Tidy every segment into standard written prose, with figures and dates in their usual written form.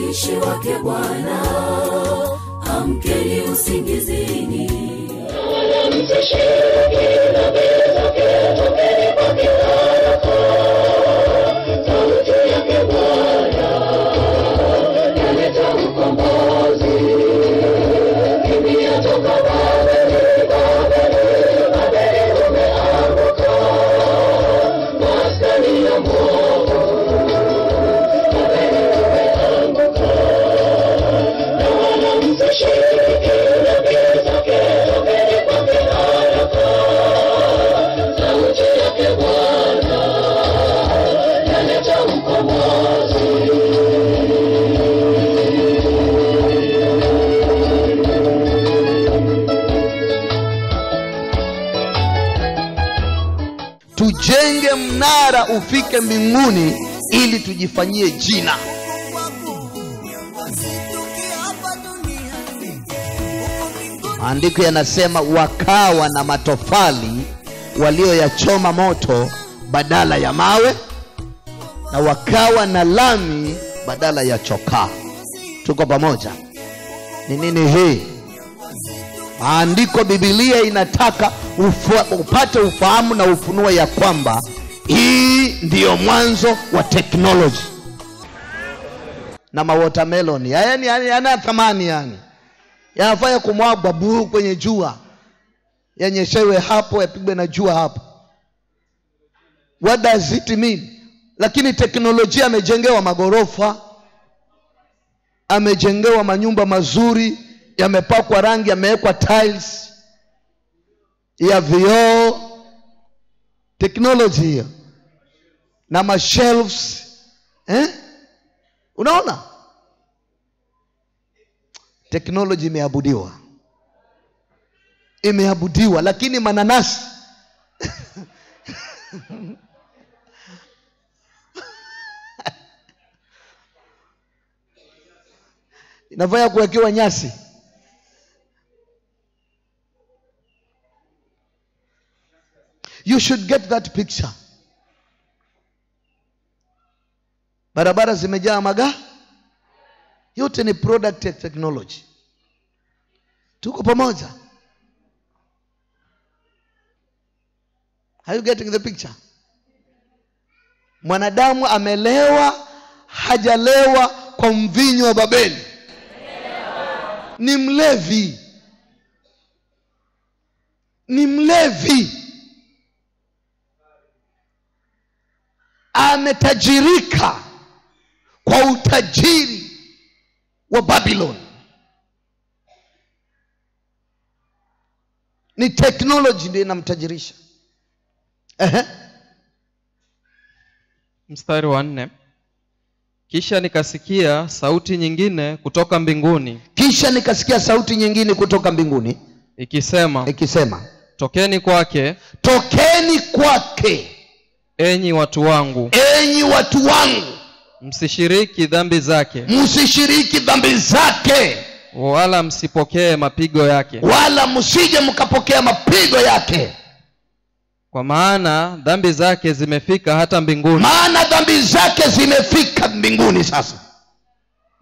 watumishi wake Bwana, amkeni usingizini. Msishiriki dhambi zake, tokeni kwake haraka. Sauti yake Bwana yaleta ukombozi. Kimbia toka Babeli, Babeli, Babeli umeanguka. Maskani ya Mungu, Babeli umeanguka. Na wala msishiriki dhambi zake, tokeni kwake haraka. Sauti yake Bwana yaleta ukombozi. Tujenge mnara ufike mbinguni ili tujifanyie jina. Maandiko yanasema wakawa na matofali walioyachoma moto badala ya mawe, na wakawa na lami badala ya chokaa. Tuko pamoja? Ni nini hii? Maandiko, Biblia inataka upate ufahamu na ufunuo ya kwamba hii ndiyo mwanzo wa teknoloji. Na watermelon yani yana thamani, yani yanafanya kumwagwa buru kwenye jua, yanyeshewe hapo, yapigwe na jua hapo. What does it mean? Lakini teknolojia amejengewa magorofa, amejengewa manyumba mazuri, yamepakwa rangi, yamewekwa tiles ya vioo. Teknolojia hiyo na mashelves, unaona? Teknolojia imeabudiwa, lakini mananasi inafanya kuwekewa nyasi. You should get that picture. Barabara zimejaa magaa. Yote ni product ya technology. Tuko pamoja? Are you getting the picture? Mwanadamu amelewa, hajalewa kwa mvinyo wa Babeli. Ni mlevi. Ni mlevi. Ametajirika kwa utajiri wa Babylon. Ni technology ndio inamtajirisha. Mstari wa 4. Kisha nikasikia sauti nyingine kutoka mbinguni. Kisha nikasikia sauti nyingine kutoka mbinguni ikisema, tokeni kwake, tokeni kwake, enyi watu wangu, enyi watu wangu, msishiriki dhambi zake, msishiriki dhambi zake, wala msipokee mapigo yake, wala msije mkapokea mapigo yake. Kwa maana dhambi zake zimefika hata mbinguni. Maana dhambi zake zimefika mbinguni sasa.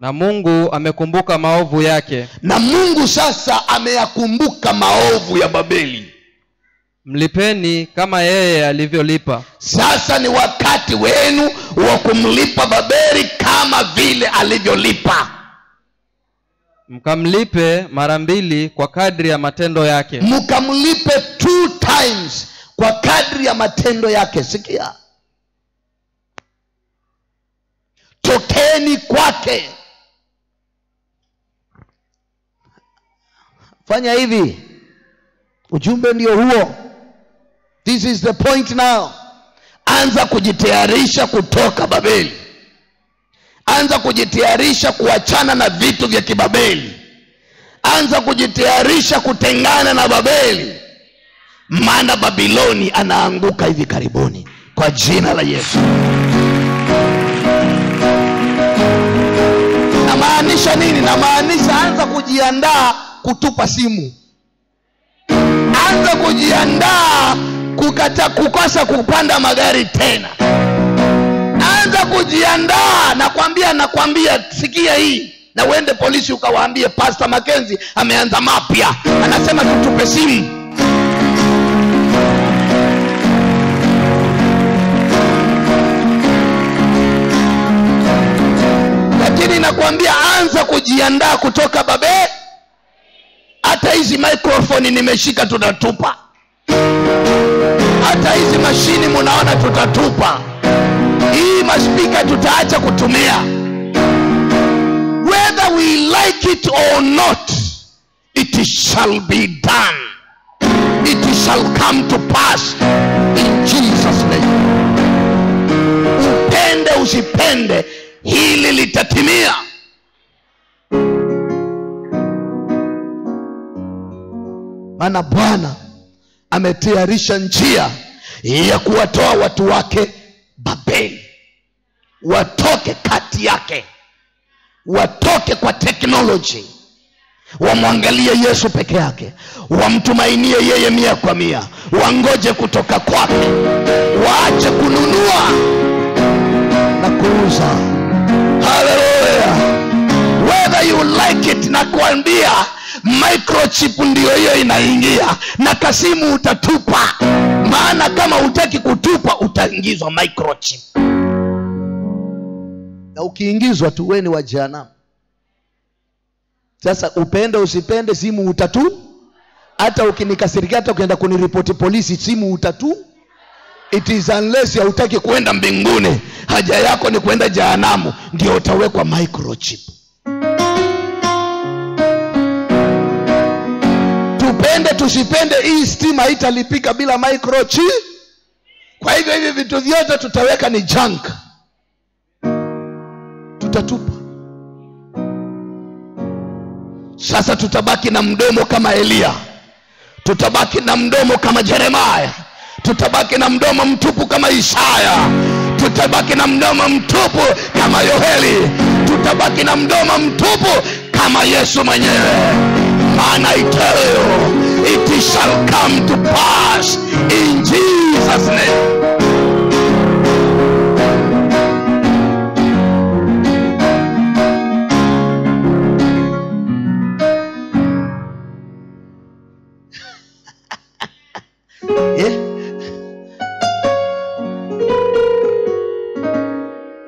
Na Mungu amekumbuka maovu yake. Na Mungu sasa ameyakumbuka maovu ya Babeli. Mlipeni kama yeye alivyolipa. Sasa ni wakati wenu wa kumlipa Babeli kama vile alivyolipa. Mkamlipe mara 2 kwa kadri ya matendo yake. Mkamlipe 2 times kwa kadri ya matendo yake. Sikia. Tokeni kwake. Fanya hivi. Ujumbe ndio huo. This is the point now. Anza kujitayarisha kutoka Babeli. Anza kujitayarisha kuachana na vitu vya kibabeli. Anza kujitayarisha kutengana na Babeli. Maana Babiloni anaanguka hivi karibuni kwa jina la Yesu. Namaanisha nini? Namaanisha anza kujiandaa kutupa simu. Anza kujiandaa kukosa kupanda magari tena. Anza kujiandaa. Nakwambia sikia hii. Na uende polisi ukawaambie Pastor Mackenzie ameanza mapya. Anasema tutupe simu. Lakini nakwambia anza kujiandaa kutoka Babeli. Hata hizi microphone nimeshika tutatupa. Hata hizi mashini munaona tutatupa. Hii maspika tutaacha kutumia. Whether we like it or not, it shall be done. It shall come to pass in Jesus' name. Upende usipende, hili litatimia. Maana Bwana ametayarisha njia ya kuwatoa watu wake Babeli. Watoke kati yake. Watoke kwa technology. Wamwangalie Yesu peke yake. Wamtumainie yeye 100%. Wangoje kutoka kwake. Waache kununua na kuuza. Hallelujah. Whether you like it, na kuambia microchip ndio hiyo inaingia. Na kasimu utatupa. Maana kama hutaki kutupa utaingizwa microchip. Na ukiingizwa tu wewe ni wa jehanamu. Sasa upende usipende simu utatu. Hata ukinikasirikia hata ukienda kuniripoti polisi simu utatu. It is unless ya hutaki kuenda mbinguni. Haja yako ni kuenda jehanamu. Ndio utawekwa microchip. Tupende tusipende hii stima haitalipika bila microchip. Kwa hivyo hivi vitu vyote tutaweka ni junk. Tutatupa. Sasa tutabaki na mdomo kama Elia. Tutabaki na mdomo kama Jeremiah. Tutabaki na mdomo mtupu kama Isaya. Tutabaki na mdomo mtupu kama Yoheli. Tutabaki na mdomo mtupu kama Yesu mwenyewe. Maana I tell you, it shall come to pass in Jesus' name.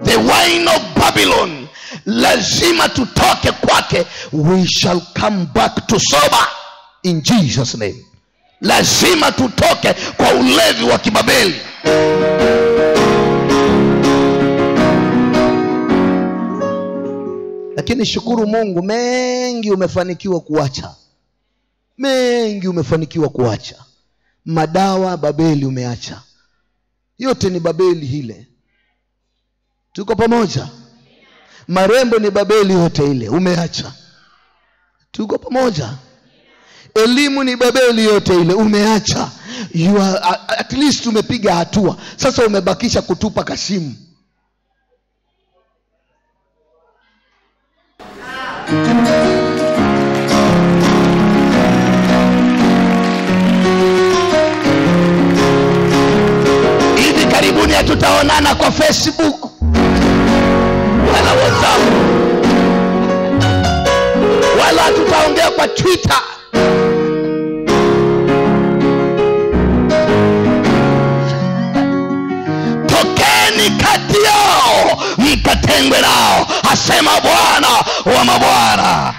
The wine of Babylon, lazima tutoke kwake. We shall come back to sober in Jesus' name. Lazima tutoke kwa ulevi wa kibabeli. Lakini shukuru Mungu, mengi umefanikiwa kuacha. Mengi umefanikiwa kuacha. Madawa Babeli umeacha. Yote ni Babeli hile. Tuko pamoja? Marembo ni Babeli yote ile umeacha. Tuko pamoja? Elimu ni Babeli yote ile umeacha. You are, at least umepiga hatua. Sasa umebakisha kutupa kasimu. Hivi karibuni hatutaonana kwa Facebook wala WhatsApp, wala hatutaongea kwa Twitter. Tokeni kati yao mkatengwe nao, asema Bwana wa mabwana.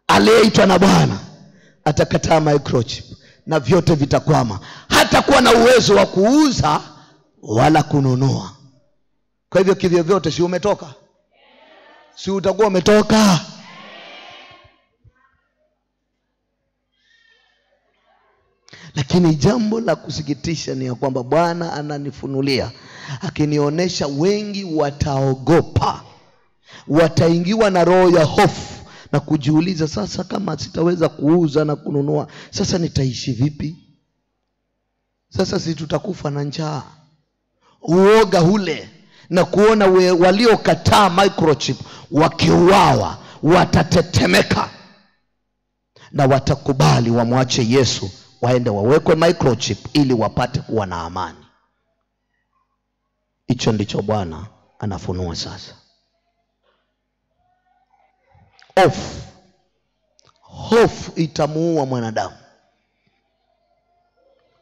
Aliyeitwa na Bwana atakataa microchip na vyote vitakwama. Hata kuwa na uwezo wa kuuza wala kununua. Kwa hivyo kivyo vyote si umetoka? Si utakuwa umetoka? Lakini jambo la kusikitisha ni ya kwamba Bwana ananifunulia akinionyesha wengi wataogopa. Wataingiwa na roho ya hofu na kujiuliza, sasa kama sitaweza kuuza na kununua, sasa nitaishi vipi? Sasa si tutakufa na njaa. Uoga ule na kuona waliokataa microchip wakiuawa, watatetemeka na watakubali wamwache Yesu, waende wawekwe microchip ili wapate kuwa na amani. Hicho ndicho Bwana anafunua sasa. Hofu itamuua mwanadamu.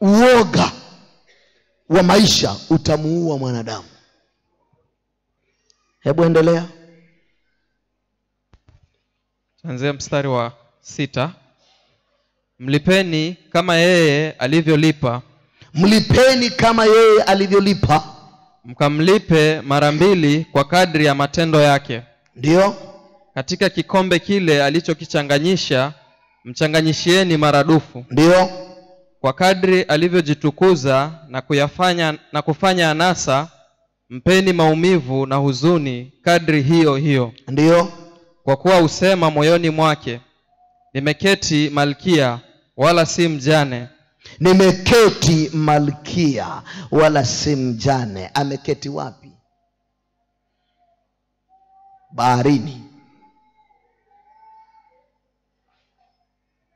Uoga wa maisha utamuua mwanadamu. Hebu endelea. Tuanze mstari wa 6. Mlipeni kama yeye alivyolipa. Mlipeni kama yeye alivyolipa. Mkamlipe mara 2 kwa kadri ya matendo yake. Ndio. Katika kikombe kile alichokichanganyisha, mchanganyishieni maradufu. Ndio. Kwa kadri alivyojitukuza na kufanya anasa, mpeni maumivu na huzuni kadri hiyo hiyo. Ndio. Kwa kuwa usema moyoni mwake, nimeketi malkia wala si mjane. Nimeketi malkia wala si mjane. Ameketi wapi? Baharini.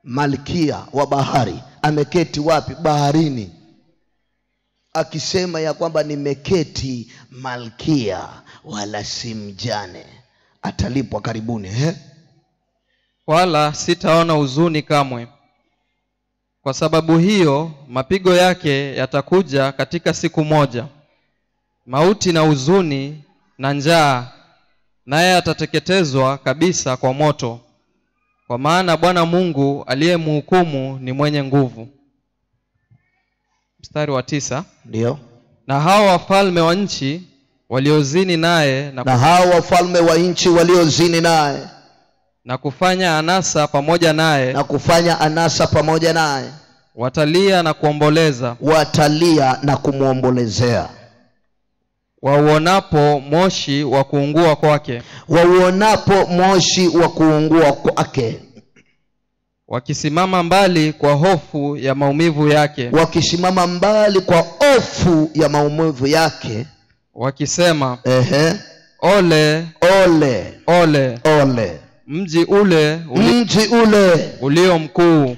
Malkia wa bahari ameketi wapi? Baharini. Akisema ya kwamba nimeketi malkia wala si mjane, atalipwa karibuni. Wala sitaona huzuni kamwe. Kwa sababu hiyo mapigo yake yatakuja katika siku moja, mauti na huzuni na njaa, naye atateketezwa kabisa kwa moto. Kwa maana Bwana Mungu aliyemhukumu ni mwenye nguvu. Mstari wa 9. Ndio. Na hao wafalme wa nchi waliozini naye na hao wafalme wa nchi waliozini naye na kufanya anasa pamoja naye, watalia na kuomboleza. Watalia na kumuombolezea. Wauonapo moshi wa kuungua kwake. Wakisimama mbali kwa hofu ya maumivu yake. Wakisema, ole, ole, ole. Mji ule ulio mkuu,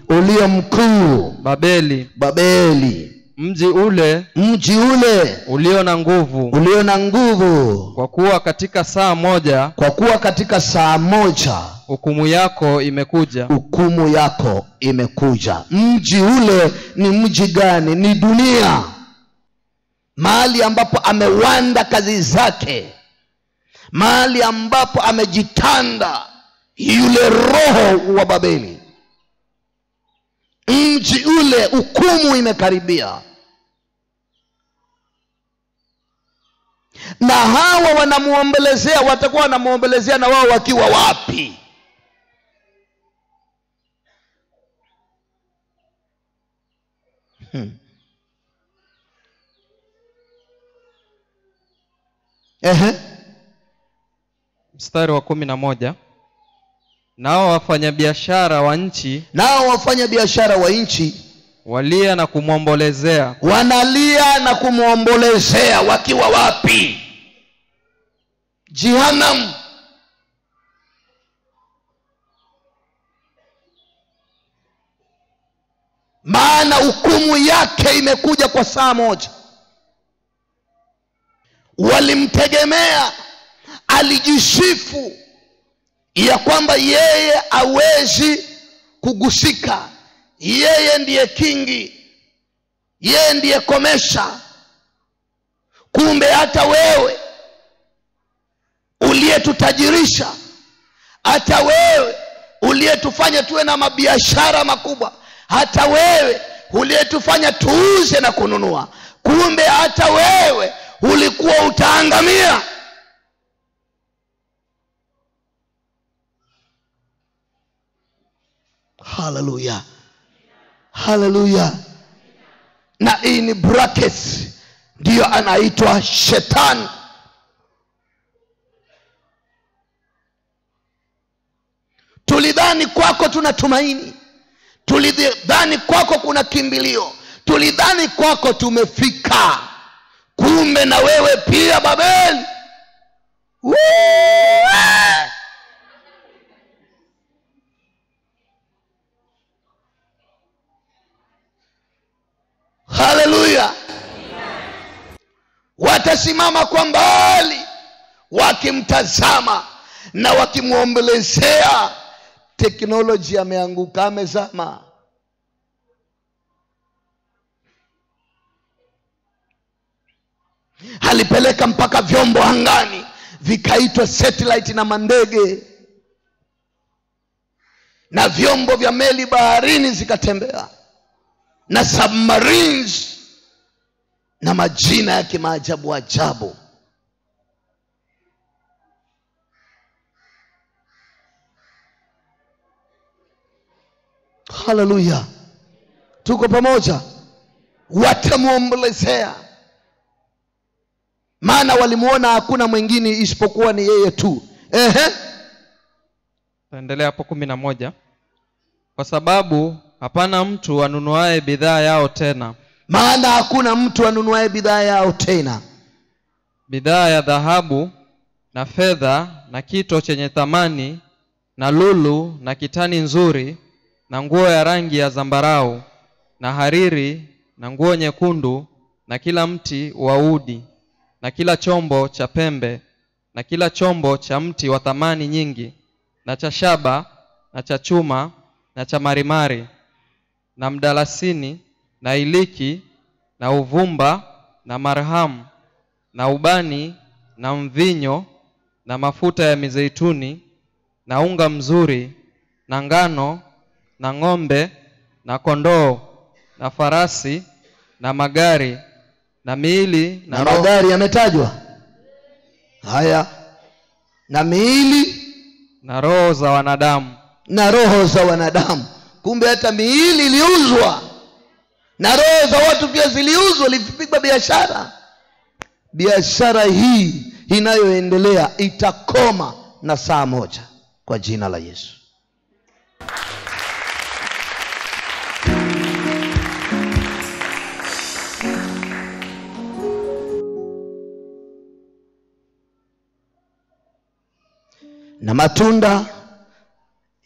Babeli. Mji ule ulio na nguvu. Kwa kuwa katika saa moja hukumu yako imekuja. Mji ule ni mji gani? Ni dunia. Mahali ambapo amewanda kazi zake, mahali ambapo amejitanda yule roho wa Babeli. Mji ule hukumu imekaribia. Na hawa wanamuombelezea, watakuwa wanamuombelezea na wao wakiwa wapi? Mstari wa 11. Nao wafanyabiashara wa nchi walia na kumwombolezea. Wanalia na kumwombolezea wakiwa wapi? Jehanamu. Maana hukumu yake imekuja kwa saa moja. Walimtegemea, alijisifu ya kwamba yeye hawezi kugusika, yeye ndiye kingi, yeye ndiye komesha. Kumbe hata wewe uliyetutajirisha, hata wewe uliyetufanya tuwe na mabiashara makubwa, hata wewe uliyetufanya tuuze na kununua, kumbe hata wewe ulikuwa utaangamia. Hallelujah. Hallelujah. Na hii ni brackets, ndio anaitwa shetani. Tulidhani kwako tuna tumaini, tulidhani kwako kuna kimbilio, tulidhani kwako tumefika, Kumbe na wewe pia Babeli. Haleluya. Watasimama kwa mbali wakimtazama na wakimuombolezea. Teknolojia ameanguka, amezama. Alipeleka mpaka vyombo angani vikaitwa satellite na mandege, na vyombo vya meli baharini zikatembea, na submarines na majina yake maajabu ajabu. Haleluya. Tuko pamoja. Watamuombolezea, maana walimuona hakuna mwingine isipokuwa ni yeye tu. Tuendelea hapo 11. Kwa sababu hapana mtu anunuaye bidhaa yao tena. Maana hakuna mtu anunuaye bidhaa yao tena. Bidhaa ya dhahabu na fedha na kito chenye thamani na lulu na kitani nzuri na nguo ya rangi ya zambarau na hariri na nguo nyekundu na kila mti wa udi na kila chombo cha pembe na kila chombo cha mti wa thamani nyingi na cha shaba na cha chuma na cha marimari na mdalasini na iliki na uvumba na marhamu na ubani na mvinyo na mafuta ya mizeituni na unga mzuri na ngano na ng'ombe na kondoo na farasi na magari na miili na magari yametajwa haya, na miili na roho za wanadamu. Na roho za wanadamu. Kumbe hata miili iliuzwa na roho za watu pia ziliuzwa, lipigwa biashara. Biashara hii inayoendelea itakoma na saa moja kwa jina la Yesu. Na matunda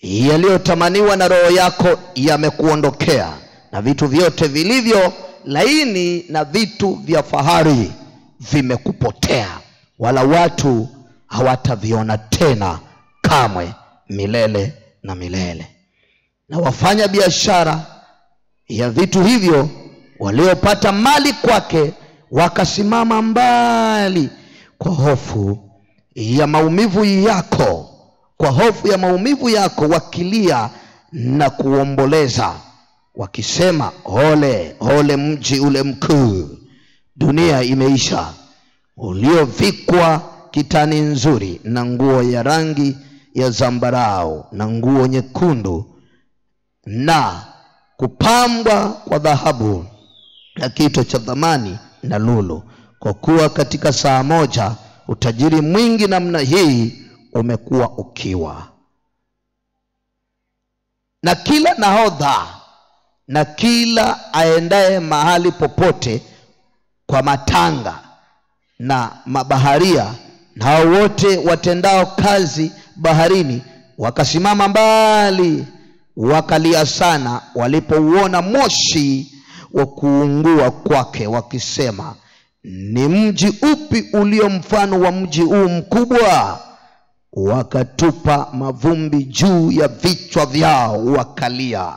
yaliyotamaniwa na roho yako yamekuondokea, na vitu vyote vilivyo laini na vitu vya fahari vimekupotea, wala watu hawataviona tena kamwe milele na milele. Na wafanya biashara ya vitu hivyo waliopata mali kwake wakasimama mbali kwa hofu ya maumivu yako, kwa hofu ya maumivu yako, wakilia na kuomboleza wakisema, ole ole mji ule mkuu, dunia imeisha, uliovikwa kitani nzuri na nguo ya rangi ya zambarau na nguo nyekundu na kupambwa kwa dhahabu na kito cha thamani na lulu, kwa kuwa katika saa moja utajiri mwingi namna hii umekuwa ukiwa. Na kila nahodha na kila aendaye mahali popote kwa matanga na mabaharia na hao wote watendao kazi baharini wakasimama mbali wakalia sana walipouona moshi wa kuungua kwake, wakisema, ni mji upi ulio mfano wa mji huu mkubwa? Wakatupa mavumbi juu ya vichwa vyao wakalia,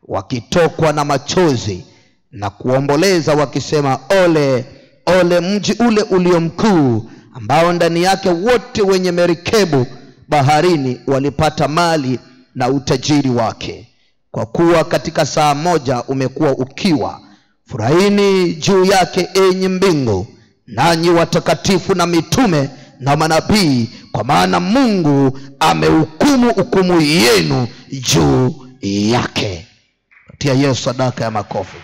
wakitokwa na machozi na kuomboleza wakisema, ole ole mji ule ulio mkuu, ambao ndani yake wote wenye merikebu baharini walipata mali na utajiri wake. Kwa kuwa katika saa moja umekuwa ukiwa. Furahini juu yake enyi mbingu, nanyi watakatifu na mitume na manabii, kwa maana Mungu amehukumu hukumu yenu juu yake. Tia Yesu sadaka ya makofi.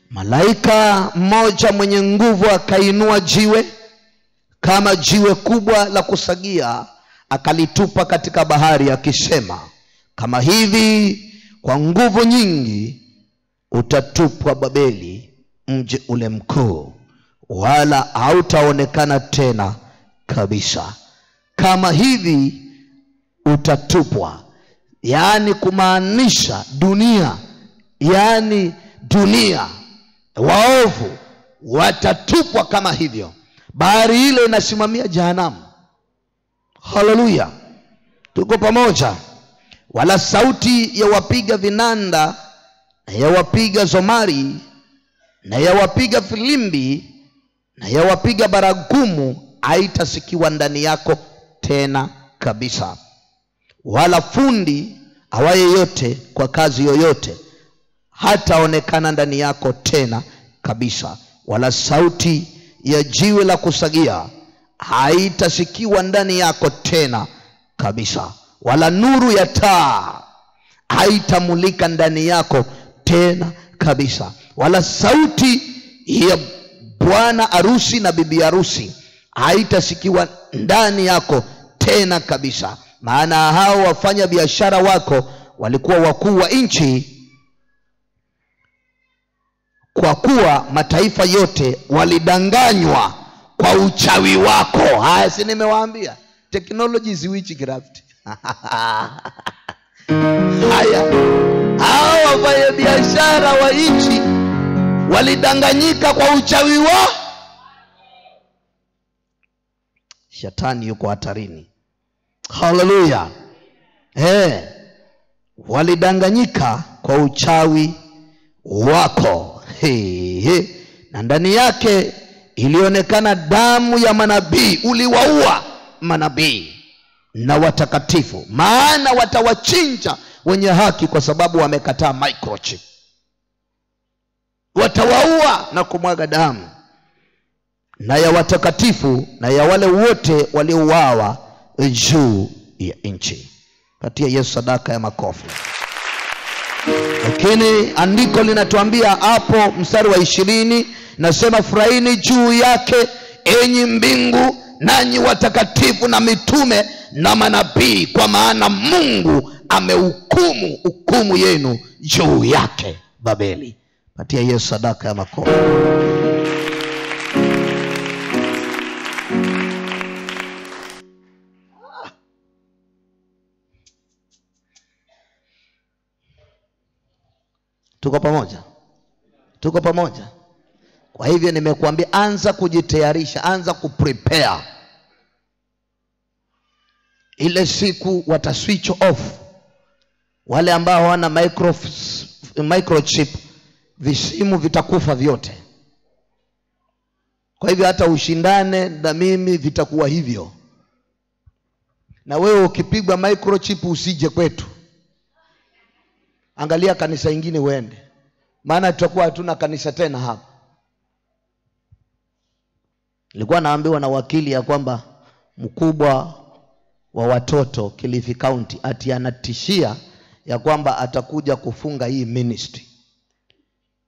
Malaika mmoja mwenye nguvu akainua jiwe, kama jiwe kubwa la kusagia, akalitupa katika bahari, akisema, kama hivi kwa nguvu nyingi utatupwa Babeli, mji ule mkuu, wala hautaonekana tena kabisa. Kama hivi utatupwa, yaani kumaanisha dunia, yaani dunia, waovu watatupwa kama hivyo. Bahari ile inasimamia jehanamu. Haleluya, tuko pamoja. Wala sauti ya wapiga vinanda na ya wapiga zomari na ya wapiga filimbi na ya wapiga baragumu haitasikiwa ndani yako tena kabisa. Wala fundi awaye yote kwa kazi yoyote hataonekana ndani yako tena kabisa. Wala sauti ya jiwe la kusagia haitasikiwa ndani yako tena kabisa. Wala nuru ya taa haitamulika ndani yako tena kabisa. Wala sauti ya bwana harusi na bibi harusi haitasikiwa ndani yako tena kabisa. Maana hao wafanya biashara wako walikuwa wakuu wa nchi, kwa kuwa mataifa yote walidanganywa kwa uchawi wako. Haya, si nimewaambia technology is witchcraft. Haya, hao wafanya biashara wa nchi walidanganyika kwa uchawi wa Shetani. Yuko hatarini. Haleluya. Walidanganyika kwa uchawi wako. Na ndani yake ilionekana damu ya manabii. Uliwaua manabii na watakatifu, maana watawachinja wenye haki kwa sababu wamekataa microchip. Watawaua na kumwaga damu na ya watakatifu na ya wale wote waliouawa juu ya nchi. Patia Yesu sadaka ya makofi. Lakini andiko linatuambia hapo mstari wa 20, nasema, furahini juu yake enyi mbingu, nanyi watakatifu na mitume na manabii, kwa maana Mungu amehukumu hukumu yenu juu yake Babeli. Patia Yesu sadaka ya makofi. Tuko pamoja? Tuko pamoja? Kwa hivyo nimekuambia, anza kujitayarisha, anza kuprepare. Ile siku wata switch off wale ambao wana microchip, visimu vitakufa vyote. Kwa hivyo hata ushindane na mimi vitakuwa hivyo. Na wewe ukipigwa microchip usije kwetu. Angalia kanisa ingine uende, maana tutakuwa hatuna kanisa tena hapa. Nilikuwa naambiwa na wakili ya kwamba mkubwa wa watoto Kilifi County ati anatishia ya kwamba atakuja kufunga hii ministry.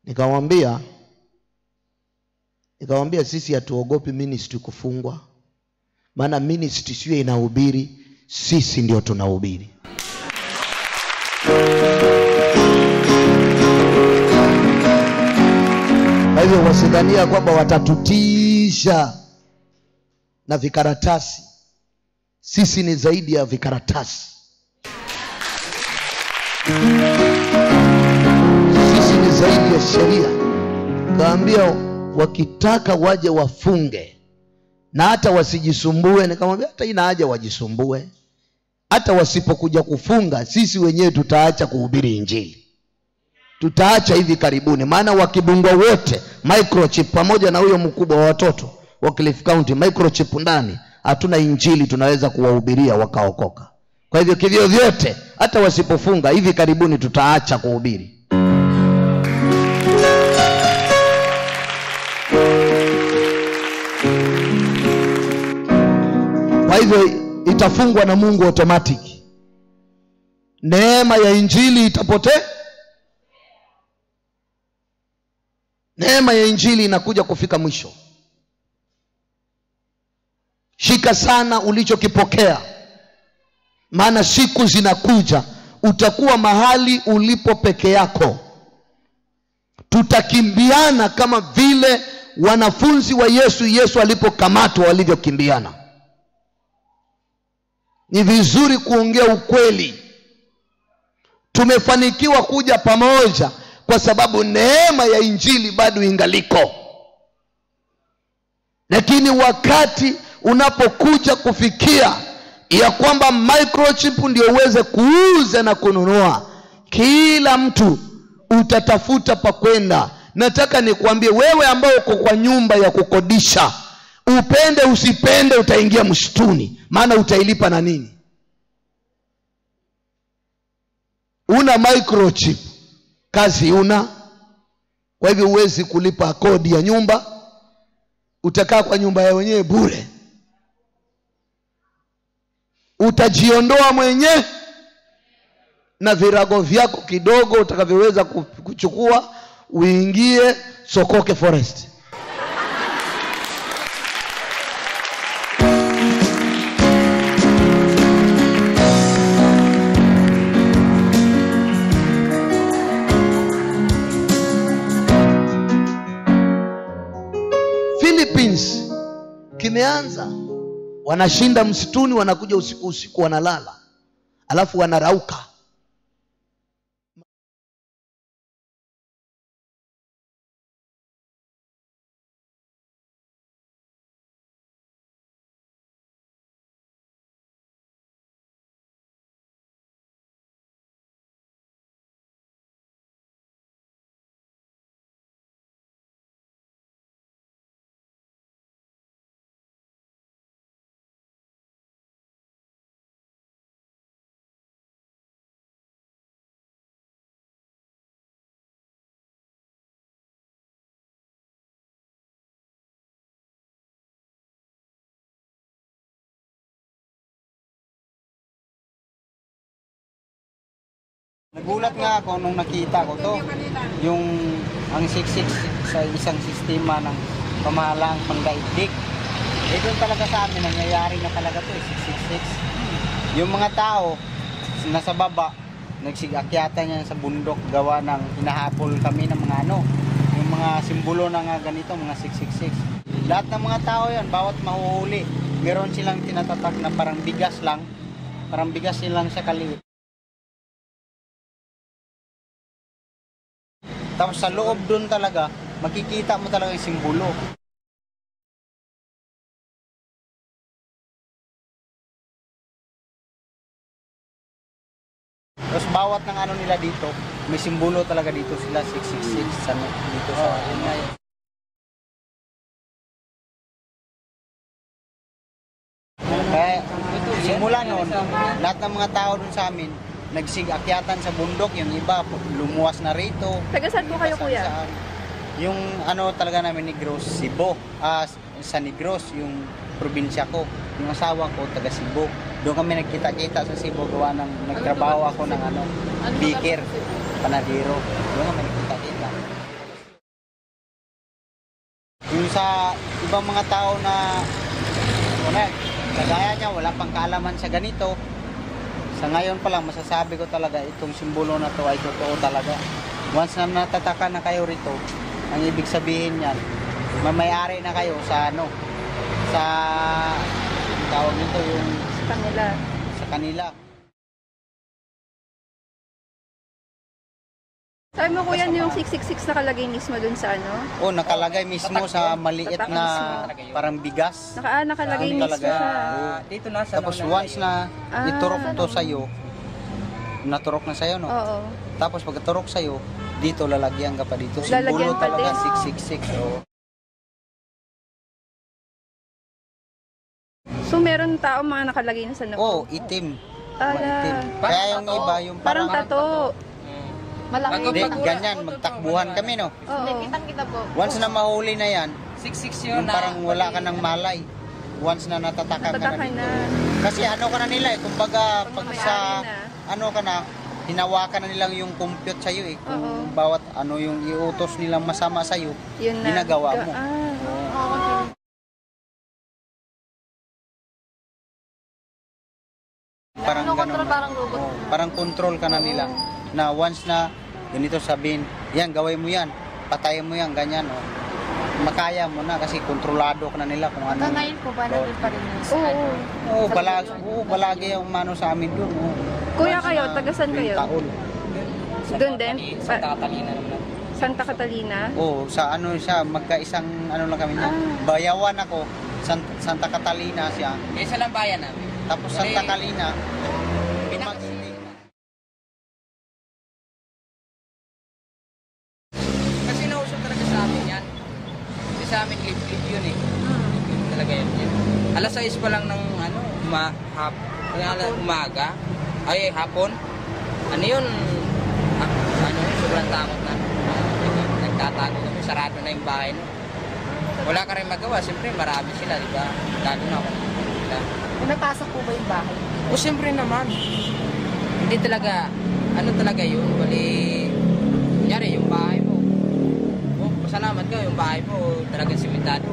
Nikamwambia sisi hatuogopi ministry kufungwa, maana ministry sio inahubiri, sisi ndio tunahubiri. Kwa hivyo wasidhania kwamba watatutisha na vikaratasi. Sisi ni zaidi ya vikaratasi. Sisi ni zaidi ya sheria. Kaambia wakitaka waje wafunge na hata wasijisumbue. Nikamwambia hata ina haja wajisumbue. Hata wasipokuja kufunga, sisi wenyewe tutaacha kuhubiri injili. Tutaacha hivi karibuni, maana wakidungwa wote microchip pamoja na huyo mkubwa wa watoto wa Cliff County microchip ndani, hatuna injili tunaweza kuwahubiria wakaokoka. Kwa hivyo kivyo vyote, hata wasipofunga hivi karibuni tutaacha kuhubiri. Kwa hivyo itafungwa na Mungu automatic. Neema ya injili itapotea. Neema ya injili inakuja kufika mwisho. shika sana ulichokipokea, maana siku zinakuja utakuwa mahali ulipo peke yako. Tutakimbiana kama vile wanafunzi wa Yesu alipokamatwa walivyokimbiana. Ni vizuri kuongea ukweli. Tumefanikiwa kuja pamoja kwa sababu neema ya injili bado ingaliko. Lakini wakati unapokuja kufikia ya kwamba microchip ndio uweze kuuza na kununua, kila mtu utatafuta pa kwenda. Nataka nikwambie wewe ambao uko kwa nyumba ya kukodisha, upende usipende utaingia msituni, maana utailipa na nini? Una microchip, kazi una, kwa hivyo huwezi kulipa kodi ya nyumba, utakaa kwa nyumba ya wenyewe bure. Utajiondoa mwenyewe na virago vyako kidogo utakavyoweza kuchukua, uingie Sokoke Forest. Philippines kimeanza, wanashinda msituni, wanakuja usiku wanalala, alafu wanarauka. Nagulat nga ako nung nakita ko to, yung ang 66 sa isang sistema ng pamahalaang pangdaigdig. Doon talaga sa amin, nangyayari na talaga to, 666. Yung mga tao, nasa baba, nagsigakyatan niya sa bundok, gawa ng hinahabol kami ng mga yung mga simbolo na nga ganito, mga 666. Lahat ng mga tao yan, bawat mahuhuli, meron silang tinatatak na parang bigas lang siya kaliit. Tapos sa loob doon talaga, makikita mo talaga yung simbolo. Tapos bawat ng nila dito, may simbolo talaga dito sila, 666 dito sa Kaya simula noon, lahat ng mga tao doon sa amin, nagsigakyatan sa bundok, yung iba lumuwas na rito. Taga saan po kayo, kuya? Yung talaga namin Negros, Cebu. Sa Negros, yung probinsya ko. Yung asawa ko taga Cebu. Doon kami nagkita-kita sa Cebu, gawa ng nagtrabaho ako ng bikir, panadero. Doon kami nagkita-kita. Yung sa ibang mga tao na kagaya niya, wala pang kaalaman sa ganito. Sa ngayon pa lang, masasabi ko talaga itong simbolo na to ay totoo talaga. Once na natataka na kayo rito, ang ibig sabihin yan, mamayari na kayo sa sa tawag nito, yung sa kanila. Sabi mo, kuya, yung 666 nakalagay mismo dun sa nakalagay mismo sa maliit na parang bigas. Nakalagay mismo talaga. siya. Dito na sa tapos once na iturok to sa'yo, naturok na sa'yo, no? Oo. Tapos pag turok sa'yo, dito lalagyan ka pa dito. Simbolo talaga, 666. So meron tao mga nakalagay na sa noo? Itim. Itim. Kaya yung iba, yung parang tato. Malaki. Ganyan, magtakbuhan kami, no? Kitang-kita po. Once na mahuli na yan, 666 yun, yung parang wala ka ng malay. Once na natatakan ka na. Kasi ka na nila, kumbaga pag sa ka na, hinawakan na nilang yung compute sa'yo eh. Kung bawat yung iutos nilang masama sa'yo, ginagawa mo. parang control ka na nila. Na once na ganito sabihin, yan, gawin mo yan, patayin mo yan, ganyan. Oh. Makaya mo na kasi kontrolado ka na nila kung ano. Ngayon po ba nandun pa rin yung Oo. Balagi yung mano sa amin doon. Oh. Kuya kayo, tagasan kayo? Taon. Doon din? Santa Catalina naman. Santa Catalina? Oo, sa ano siya, magkaisang ano lang kami niya. Bayawan ako, Santa Catalina siya. Isa lang bayan namin. Tapos Santa Catalina, Kasi nausap talaga sa amin yan. Kasi sa amin live yun eh. Live talaga yun. Alas 6 pa lang ng ano, umaga. Ay, hapon. Ano yun? Ano yun? Sobrang takot na. Nagtatago kami. Sarado na yung bahay. No? Wala ka rin magawa. Siyempre, marami sila, di ba? Lalo na kung sila. napasok po ba yung bahay? O, siyempre naman. Hindi talaga, ano talaga yun? Bali, kunyari, yung bahay mo. O, pasalamat ka, yung bahay mo, talagang simentado.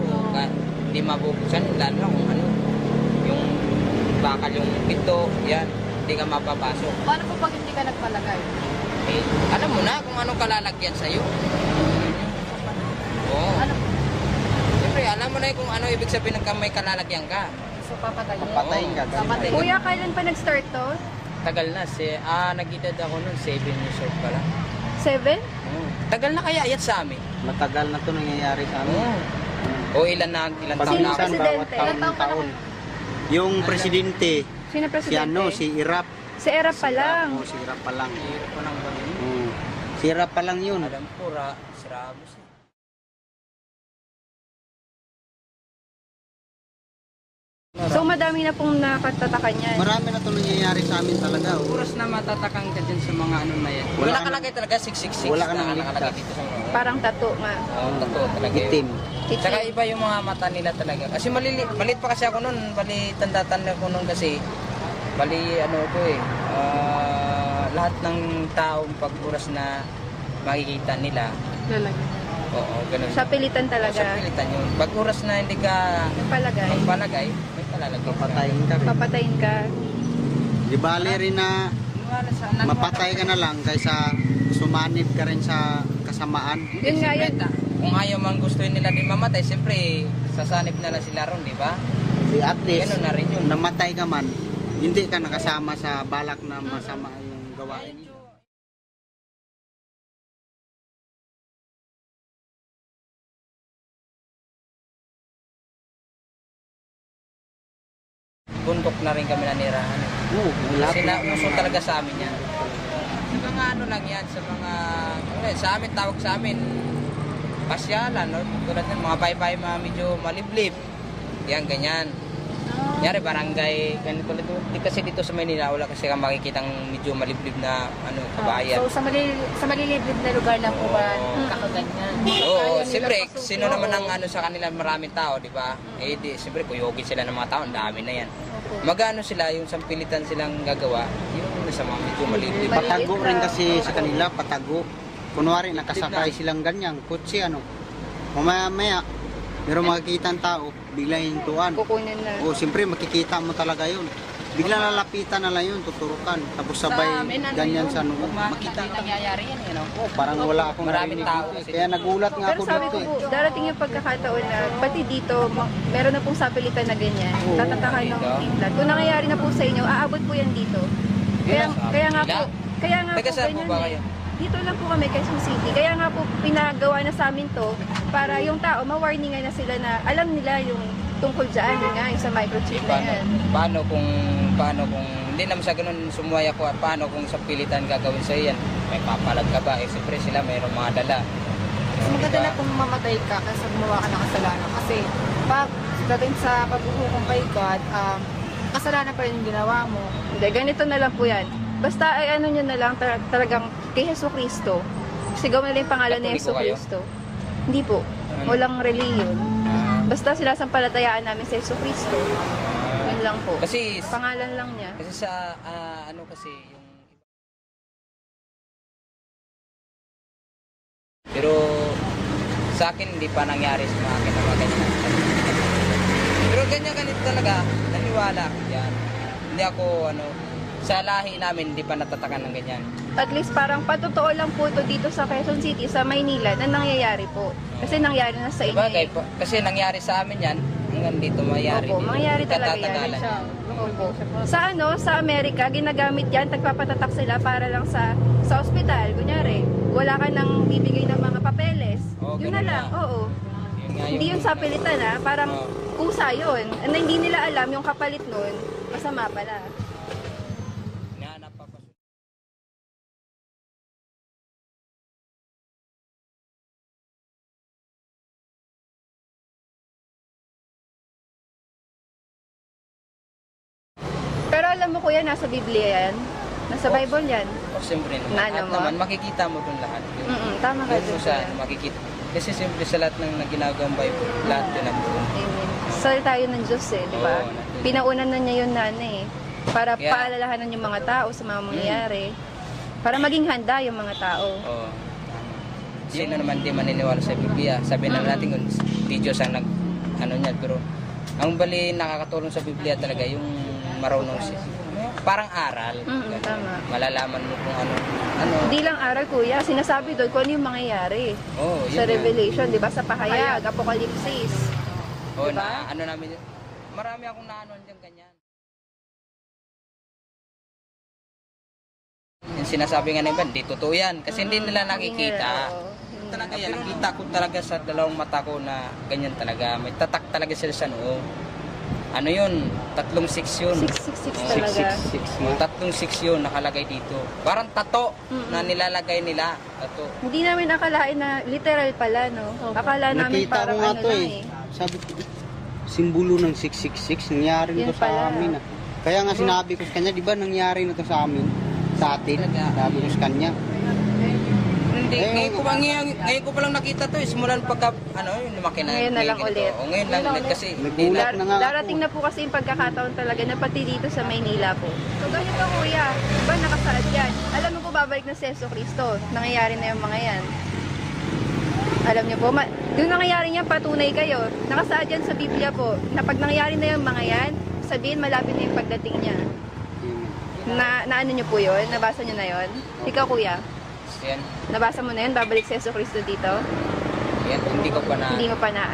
Hindi mabubuksan. Lalo na kung ano, yung bakal, yung pinto, yan. Hindi ka mapapasok. Paano po pag hindi ka nagpalagay? Eh, alam mo na kung anong kalalagyan sa'yo. Oo. Ano po? Siyempre, alam mo na kung ano ibig sabihin ng may kalalagyan ka. So papatayin? Papatayin ka. Papatayin. Kuya, kailan pa nag-start to? Tagal na. Nag-edad ako nun, 7 years old pa lang. 7? Tagal na kaya yan sa amin. Matagal na to nangyayari sa amin. O ilan taon Sino na ako. Paminsan bawat presidente? taon. Yung presidente, Sino si presidente? ano, si Irap. Si Era pa lang. Si Irap pa lang. Hirap pa lang ba yun? Si Irap pa lang yun. Alam ko, Ramos. So madami na pong nakatatakan yan. Marami na to nangyayari sa amin talaga. Oh. Oras na matatakang ka dyan sa mga ano na yan. Wala Wala ka nakalagay talaga 666 wala ka na nang nakalagay ligtas. dito sa mga. Parang tato nga. Totoo talaga yun. Itim. Tsaka iba yung mga mata nila talaga. Kasi malit pa kasi ako nun. Bali, tanda-tanda ko nun kasi. Bali, ano ko eh. Lahat ng taong pag oras na makikita nila. Lalagyan. Oo, ganun. Sa pilitan talaga. Sa pilitan yun. Pag oras na hindi ka Palagay. magpalagay, may palalagay. Papatayin ka rin. Papatayin ka. Di bali rin na mapatay ka na lang kaysa sumanib ka rin sa kasamaan. Yun nga yun. Kung ayaw man gustuin nila din mamatay, siyempre sasanib na lang sila ron, di ba? At least, Ganun na rin yun. namatay ka man, hindi ka nakasama sa balak na masama yung gawain nila. Bundok na rin kami nanirahan. Kasi nauso talaga sa amin yan. Sa mga ano lang yan, sa mga, sa amin, tawag sa amin, pasyalan, no? Tulad ng mga baybay, mga medyo maliblib. Yan, ganyan. Yari, barangay, ganito dito. Kasi dito sa Manila, wala kasi kang makikitang medyo maliblib na kabayan. So sa maliliblib na lugar lang po ba kakaganyan? Oo, siyempre, sino naman ang sa kanila maraming tao, di ba? Eh, siyempre, kuyogin sila ng mga tao, ang dami na yan. Magano sila, yung sampilitan silang gagawa, yung sa mga medyo maliblib. Patago rin kasi sa kanila, patago. Kunwari, nakasakay silang ganyang kutsi, Mamaya-maya, meron makikita ang tao, bigla hintuan. Kukunin na. O, siyempre, makikita mo talaga yun. Bigla lalapitan na lang yun, tuturukan. Tapos sabay ganyan sa noo. Makita Hindi nangyayari yan, Parang wala akong Maraming narinig tao dito, kasi. Kaya nagulat nga Pero ako sabi dito. ko po, darating yung pagkakataon na pati dito, meron na pong sapilitan na ganyan. Oo. Tatatakan ng Dito. implant. Kung nangyayari na po sa inyo, aabot po yan dito. Kaya nga po, Taga saan po ganyan ba eh. kayo? Dito lang po kami, Quezon City. Kaya nga po, pinagawa na sa amin to para yung tao, ma-warningan na sila na alam nila yung tungkol dyan, yun nga, yung sa microchip na yan. Paano kung hindi naman sa ganun sumuway ako, paano kung sa pilitan gagawin sa iyan? May papalag ka ba? Siyempre sila mayroong mga dala. Mas maganda na kung mamatay ka kasi gumawa ka ng kasalanan. Kasi pag dating sa paghuhukom kay God, kasalanan pa rin yung ginawa mo. Hindi, ganito na lang po yan. Basta ay ano nyo na lang talagang kay Jesu Cristo. Sigaw na lang yung pangalan ni Jesu Katoliko kayo? Cristo. Hindi po. Walang reliyon. Basta sinasampalatayaan namin sa Jesu Cristo. Yun lang po. Kasi Pangalan lang niya. kasi sa kasi yung pero sa akin hindi pa nangyari sa akin na mga ganyan. Pero ganyan ganito talaga, naniwala ako yan. Hindi ako sa lahi namin, hindi pa natatakan ng ganyan. At least parang patotoo lang po ito dito sa Quezon City, sa Maynila, na nangyayari po. Kasi nangyari na sa inyo. Sabagay, kasi nangyari sa amin yan, hanggang dito mangyari. Opo, mangyari talaga yan. Katatagalan yan. Opo. Sa Amerika, ginagamit yan, tagpapatatak sila para lang sa ospital. Kunyari, wala ka nang bibigay ng mga papeles. Yun na lang, oo. Hindi yun sa pilitan parang kusa yun. And hindi nila alam yung kapalit nun, masama pala. Pero alam mo kuya, nasa Biblia yan. Nasa Bible yan. Siyempre naman. Na, At naman, makikita mo dun lahat. Tama ka dun. Makikita. Kasi siyempre sa lahat ng ginagawang Bible, lahat yun ang doon. Amen. Salita yun ng Diyos di ba? Pinaunan na niya yun para paalalahanan yung mga tao sa mga mangyayari. Para maging handa yung mga tao. Oo. Sino naman di maniniwala sa Biblia? Sabi na natin kung di Diyos ang niya. Pero ang bali nakakatulong sa Biblia talaga yung marunong siya. Parang aral. Tama. Malalaman mo kung ano. Hindi lang aral kuya, sinasabi doon kung ano yung mangyayari. Sa Revelation, di ba? Sa Pahayag, Apokalipsis. Diba? Namin, marami akong naanoan dyan ganyan. Yung sinasabi nga naman, di totoo yan. Kasi hindi nila nakikita. Talaga yan, nakita ko talaga sa dalawang mata ko na ganyan talaga. May tatak talaga sila sa noo. Ano yun? 3-6 yun. 666 talaga. 3-6 yun nakalagay dito. Parang tato na nilalagay nila. Tato. Hindi namin akalain na literal pala, no? Akala namin Nakita parang ko nga ano to lang Sabi ko, simbolo ng 666, nangyari na to sa amin. Kaya nga sinabi ko sa kanya, di ba nangyari na to sa amin? Sa atin, sabi ko sa kanya. Hindi, ngayon ko pa lang nakita to. Simulan pagka, yung lumaki na. Ngayon na lang ulit. Ngayon lang ulit kasi. Nagulat na nga ako. Darating na po kasi yung pagkakataon talaga na pati dito sa Maynila po. So ganito kuya, diba nakasaad yan? Alam mo po babalik na si Yeso Cristo. Nangyayari na yung mga yan. Alam niyo po, yung nangyayari niya patunay kayo. Nakasaad yan sa Biblia po. Na pag nangyayari na yung mga yan, sabihin malapit na yung pagdating niya. Na ano niyo po yun? Nabasa niyo na yun? Ikaw kuya? Yan. Nabasa mo na yun? Babalik si Yeso Cristo dito? Yan, hindi ko pa na. Hindi mo pa na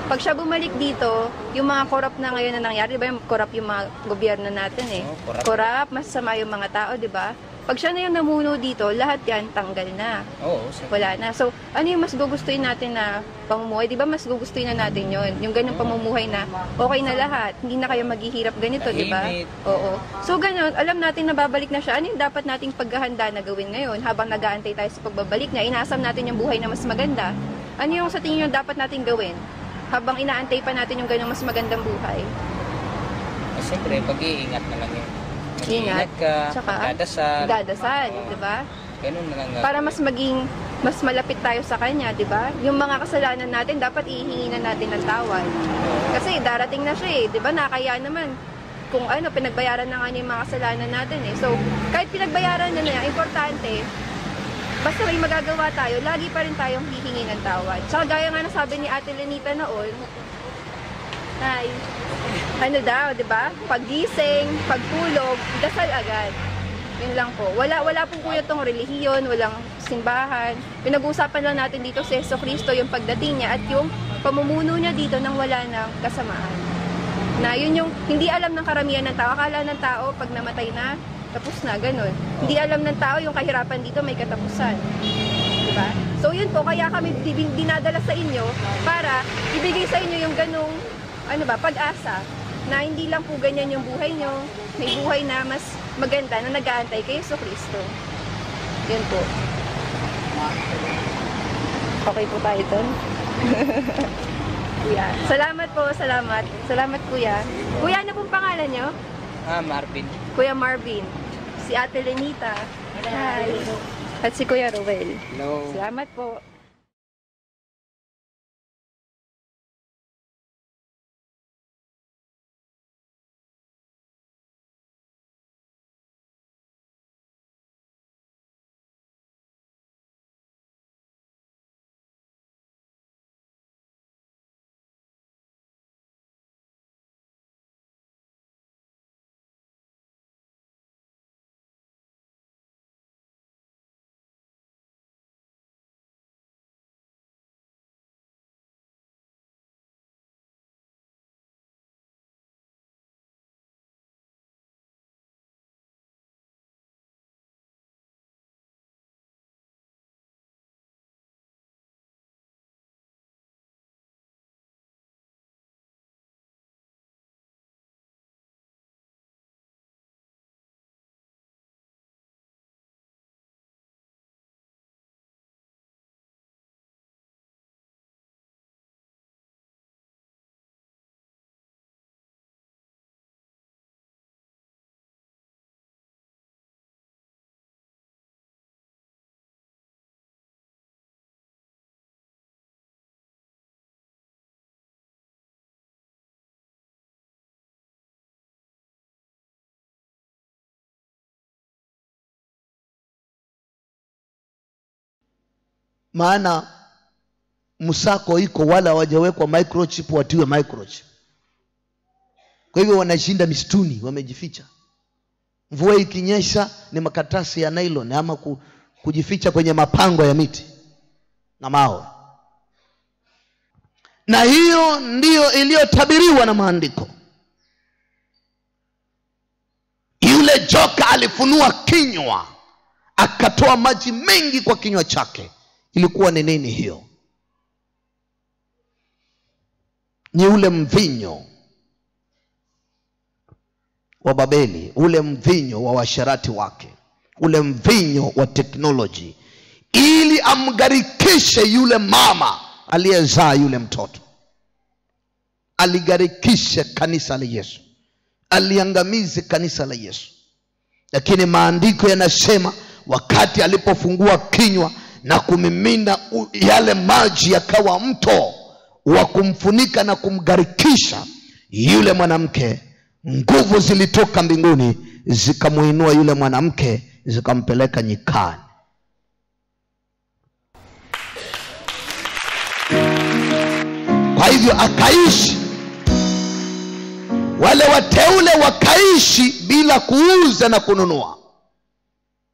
Pag siya bumalik dito, yung mga corrupt na ngayon na nangyari, di ba yung corrupt yung mga gobyerno natin corrupt, masasama yung mga tao, di ba? Pag siya na yung namuno dito, lahat yan tanggal na. Wala na. So, ano yung mas gugustuhin natin na pamumuhay? Di ba mas gugustuhin na natin yon? Yung ganyung pamumuhay na okay na lahat. Hindi na kayo maghihirap ganito, di ba? Oo. So, ganun, alam natin na babalik na siya. Ano yung dapat nating paghahanda na gawin ngayon habang nag-aantay tayo sa pagbabalik niya? Inaasam natin yung buhay na mas maganda. Ano yung sa tingin yung dapat nating gawin habang inaantay pa natin yung ganyung mas magandang buhay? Siyempre, pag-iingat na lang yun. Ingat ka, tsaka dadasal, di ba? Ganun na lang. Para mas malapit tayo sa kanya, di ba? Yung mga kasalanan natin, dapat ihingi na natin ng tawad. Kasi darating na siya di ba? Nakaya naman kung pinagbayaran na nga niya yung mga kasalanan natin So, kahit pinagbayaran na niya, importante, basta may magagawa tayo, lagi pa rin tayong hihingi ng tawad. Tsaka gaya nga nasabi ni Ate Lenita noon, di ba? Paggising, pagtulog, dasal agad. Yun lang po. Wala po kuya tong relihiyon, walang simbahan. Pinag-uusapan lang natin dito si Yeso Cristo, yung pagdating niya at yung pamumuno niya dito nang wala ng kasamaan. Na yun yung hindi alam ng karamihan ng tao. Akala ng tao pag namatay na, tapos na, ganun. Hindi alam ng tao yung kahirapan dito may katapusan. Diba? So yun po, kaya kami dinadala sa inyo para ibigay sa inyo yung ganung pag-asa na hindi lang po ganyan yung buhay nyo, may buhay na mas maganda na nag-aantay kay Yeso Cristo. Yun po. Okay po tayo doon. Kuya. Salamat po, salamat. Salamat kuya. Kuya, ano pong pangalan nyo? Marvin. Kuya Marvin. Si Ate Lenita. Hi. At si Kuya Ruel. Hello. Salamat po. maana msako iko, wala hawajawekwa microchip watiwe microchip. Kwa hivyo wanashinda mistuni, wamejificha. Mvua ikinyesha ni makatasi ya nylon ama kujificha kwenye mapango ya miti na mawe. Na hiyo ndiyo iliyotabiriwa na maandiko. Yule joka alifunua kinywa, akatoa maji mengi kwa kinywa chake. Ilikuwa ni nini hiyo? Ni ule mvinyo wa Babeli, ule mvinyo wa washarati wake, ule mvinyo wa teknoloji, ili amgarikishe yule mama aliyezaa yule mtoto. Aligarikishe kanisa la Yesu, aliangamize kanisa la Yesu. Lakini maandiko yanasema wakati alipofungua kinywa na kumimina yale maji, yakawa mto wa kumfunika na kumgarikisha yule mwanamke, nguvu zilitoka mbinguni zikamuinua yule mwanamke, zikampeleka nyikani. Kwa hivyo akaishi, wale wateule wakaishi bila kuuza na kununua,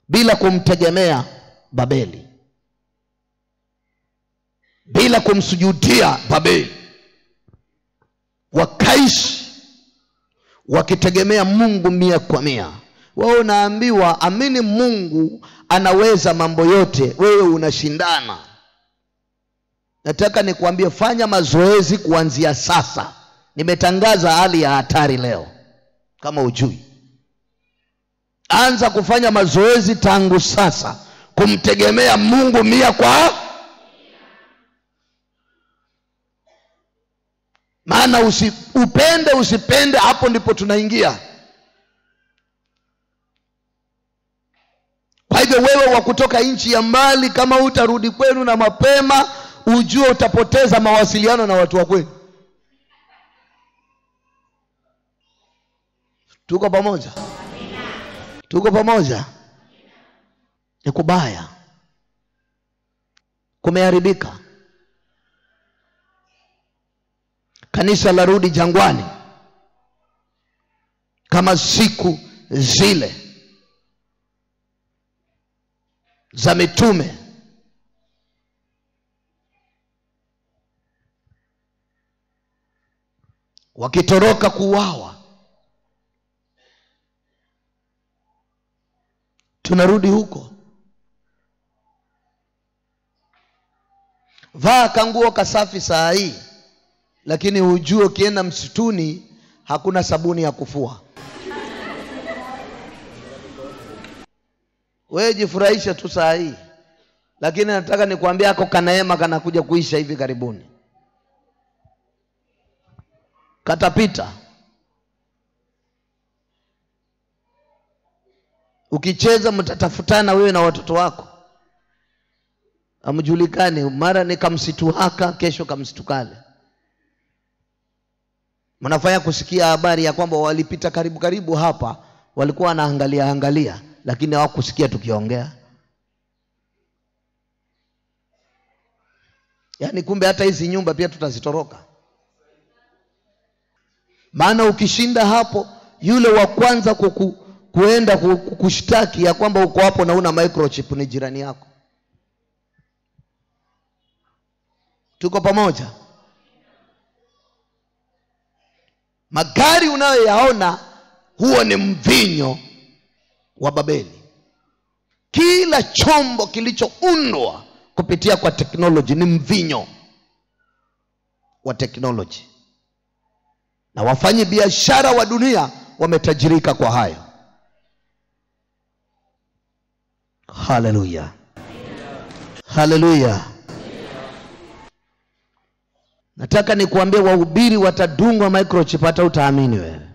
bila kumtegemea Babeli, bila kumsujudia Babeli. Wakaishi wakitegemea Mungu 100%. Wewe unaambiwa amini Mungu anaweza mambo yote, wewe unashindana. Nataka nikwambie, fanya mazoezi kuanzia sasa. Nimetangaza hali ya hatari leo, kama ujui. Anza kufanya mazoezi tangu sasa kumtegemea Mungu 100%. Maana upende usipende, hapo ndipo tunaingia. Kwa hivyo wewe wa kutoka nchi ya mbali, kama utarudi kwenu na mapema, ujue utapoteza mawasiliano na watu wa kwenu. Tuko pamoja? Tuko pamoja? Ni kubaya, kumeharibika. Kanisa la rudi jangwani kama siku zile za mitume. Wakitoroka kuuawa, tunarudi huko. Vaa kanguo kasafi saa hii, lakini ujue ukienda msituni hakuna sabuni ya kufua. Wewe jifurahisha tu saa hii, lakini nataka nikwambie ako kanaema kanakuja kuisha hivi karibuni. Katapita. Ukicheza mtatafutana wewe na watoto wako, amjulikane, mara ni kamsitu haka, kesho kamsitu kale. Mnafanya kusikia habari ya kwamba walipita karibu hapa, walikuwa wanaangalia, lakini hawakusikia tukiongea. Yaani kumbe hata hizi nyumba pia tutazitoroka. Maana ukishinda hapo, yule wa kwanza kuenda kushtaki ya kwamba uko hapo na una microchip ni jirani yako. Tuko pamoja? Magari unayoyaona, huo ni mvinyo wa Babeli. Kila chombo kilichoundwa kupitia kwa teknoloji ni mvinyo wa teknoloji. Na wafanyi biashara wa dunia wametajirika kwa hayo. Haleluya. Haleluya. Nataka nikuambie, wahubiri watadungwa microchip hata utaamini wewe.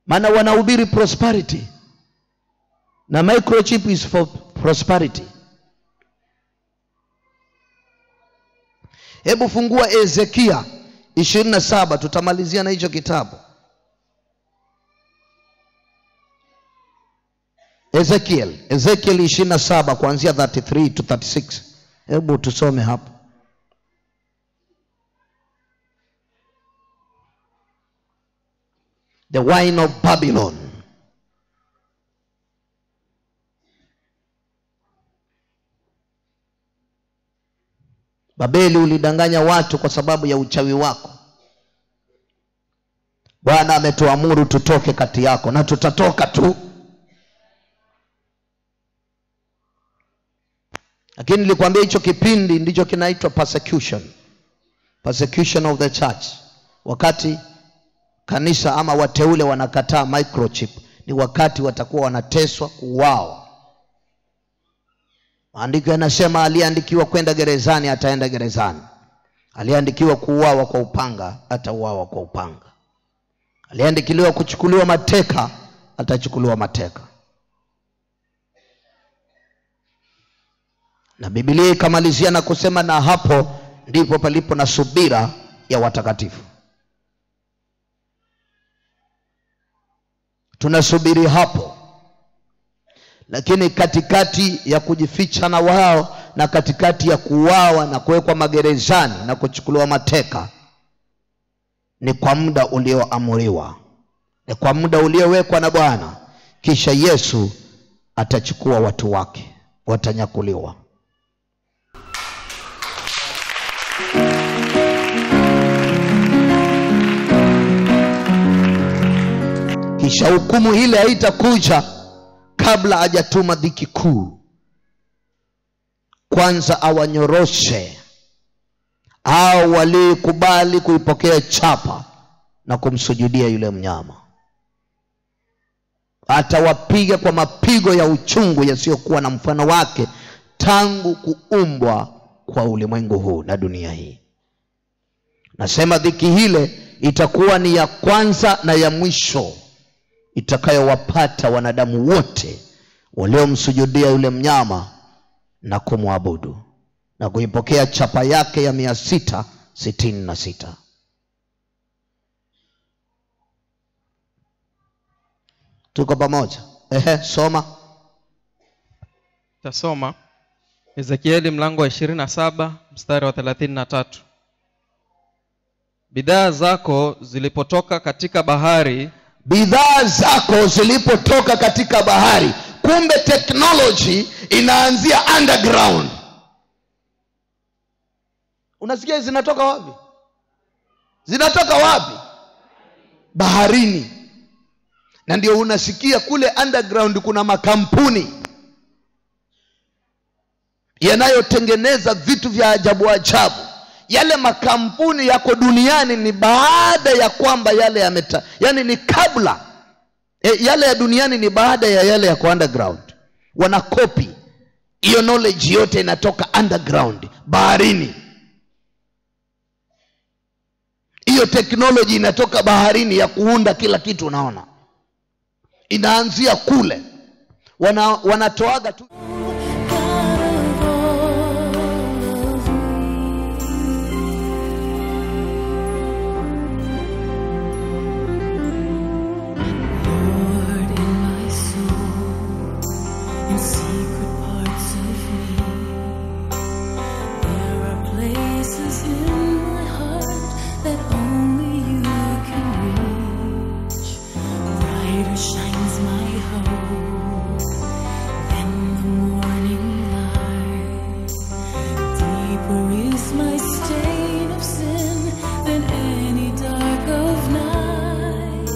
Maana wanahubiri prosperity, na microchip is for prosperity. Hebu fungua Ezekia 27, tutamalizia na hicho kitabu. Ezekiel 27 kuanzia 33 to 36. Hebu tusome hapo. The wine of Babylon. Babeli, ulidanganya watu kwa sababu ya uchawi wako. Bwana ametuamuru tutoke kati yako, na tutatoka tu. Lakini nilikwambia hicho kipindi ndicho kinaitwa persecution. Persecution of the church. Wakati kanisa ama wateule wanakataa microchip, ni wakati watakuwa wanateswa, kuuawa. Maandiko yanasema aliyeandikiwa kwenda gerezani ataenda gerezani. Aliyeandikiwa kuuawa kwa upanga atauawa kwa upanga. Aliyeandikiwa kuchukuliwa mateka atachukuliwa mateka. Na Biblia ikamalizia na kusema, na hapo ndipo palipo na subira ya watakatifu. Tunasubiri hapo. Lakini katikati ya kujificha na wao, na katikati ya kuuawa na kuwekwa magerezani na kuchukuliwa mateka, ni kwa muda ulioamuriwa, ni kwa muda uliowekwa na Bwana. Kisha Yesu atachukua watu wake, watanyakuliwa. Kisha hukumu ile haitakuja kabla hajatuma dhiki kuu. Kwanza awanyoroshe au walikubali kuipokea chapa na kumsujudia yule mnyama. Atawapiga kwa mapigo ya uchungu yasiyokuwa na mfano wake tangu kuumbwa kwa ulimwengu huu na dunia hii. Nasema dhiki hile itakuwa ni ya kwanza na ya mwisho itakayowapata wanadamu wote waliomsujudia yule mnyama na kumwabudu na kuipokea chapa yake ya 666. Tuko pamoja? Soma. Tasoma Ezekieli mlango wa 27 mstari wa 33. Bidhaa zako zilipotoka katika bahari. Bidhaa zako zilipotoka katika bahari. Kumbe technology inaanzia underground. Unasikia zinatoka wapi? Zinatoka wapi? Baharini. Na ndio unasikia kule underground kuna makampuni yanayotengeneza vitu vya ajabu ajabu. Yale makampuni yako duniani ni baada ya kwamba yale yani ni kabla. Yale ya duniani ni baada ya yale ya underground. Wanakopi. Hiyo knowledge yote inatoka underground, baharini. Hiyo technology inatoka baharini ya kuunda kila kitu unaona. Inaanzia kule. Wanatoaga tu. Shines my hope, then the morning light. Deeper is my stain of sin than any dark of night.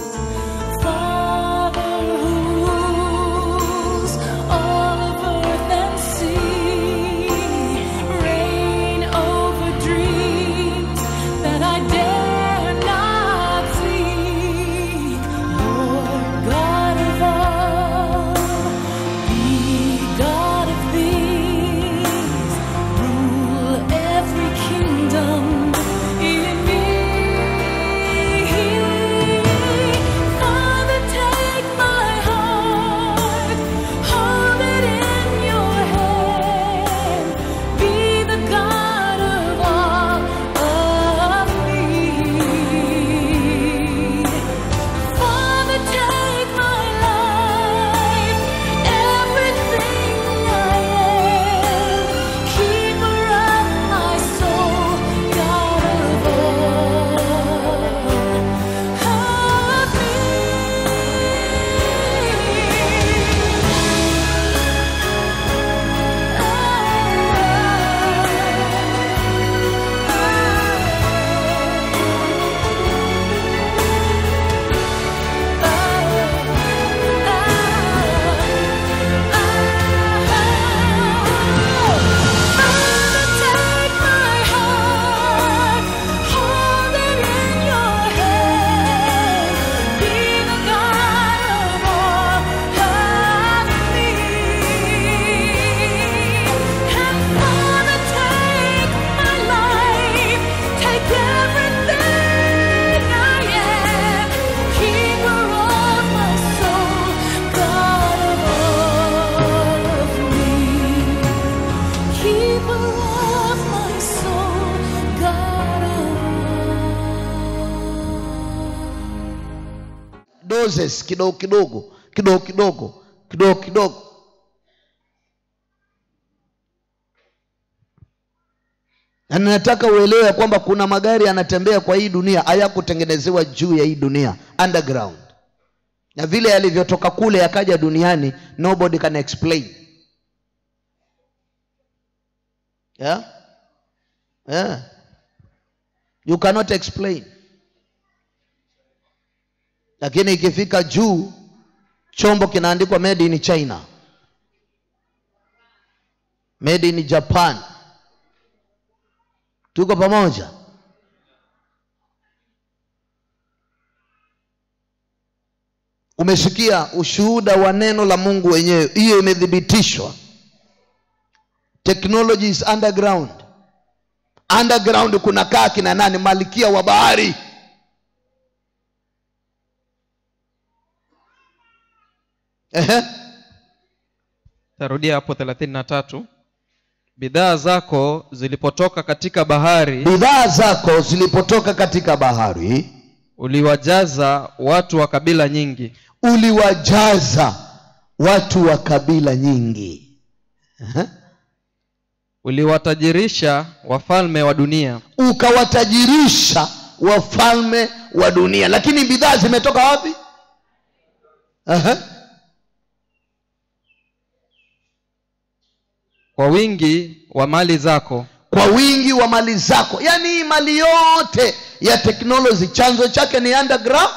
Father who rules all of earth and sea, reign over dreams that I dare not see. Lord God of all, be God of these, rule every kingdom. lover of my soul, God of all. Doses kidogo kidogo, kidogo kidogo, kidogo kidogo. Na nataka uelewe kwamba kuna magari yanatembea kwa hii dunia hayakutengenezewa juu ya hii dunia, underground. Na vile yalivyotoka kule yakaja duniani, nobody can explain. Yeah? Yeah. You cannot explain. Lakini ikifika juu, chombo kinaandikwa made in China, made in Japan. Tuko pamoja? Umesikia ushuhuda wa neno la Mungu wenyewe, hiyo imethibitishwa. Technology is underground. Underground kuna kaa kina nani? Malkia wa bahari. Tarudia hapo 33. Bidhaa zako zilipotoka katika bahari, bidhaa zako zilipotoka katika bahari, uliwajaza watu wa kabila nyingi. Uliwajaza watu wa kabila nyingi. Uliwatajirisha wafalme wa dunia. Ukawatajirisha wafalme wa dunia. Lakini bidhaa zimetoka wapi? Kwa wingi wa mali zako. Kwa wingi wa mali zako. Yani mali yote ya technology chanzo chake ni underground,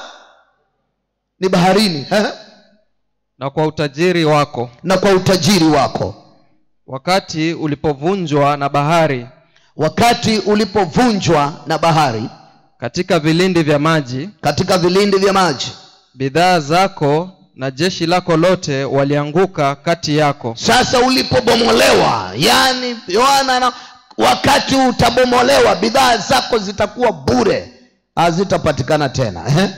ni baharini. Na kwa utajiri wako. Na kwa utajiri wako. Wakati ulipovunjwa na bahari. Wakati ulipovunjwa na bahari. Katika vilindi vya maji. Katika vilindi vya maji. Bidhaa zako na jeshi lako lote walianguka kati yako. Sasa ulipobomolewa, yani Yohana, wakati utabomolewa, bidhaa zako zitakuwa bure, hazitapatikana tena.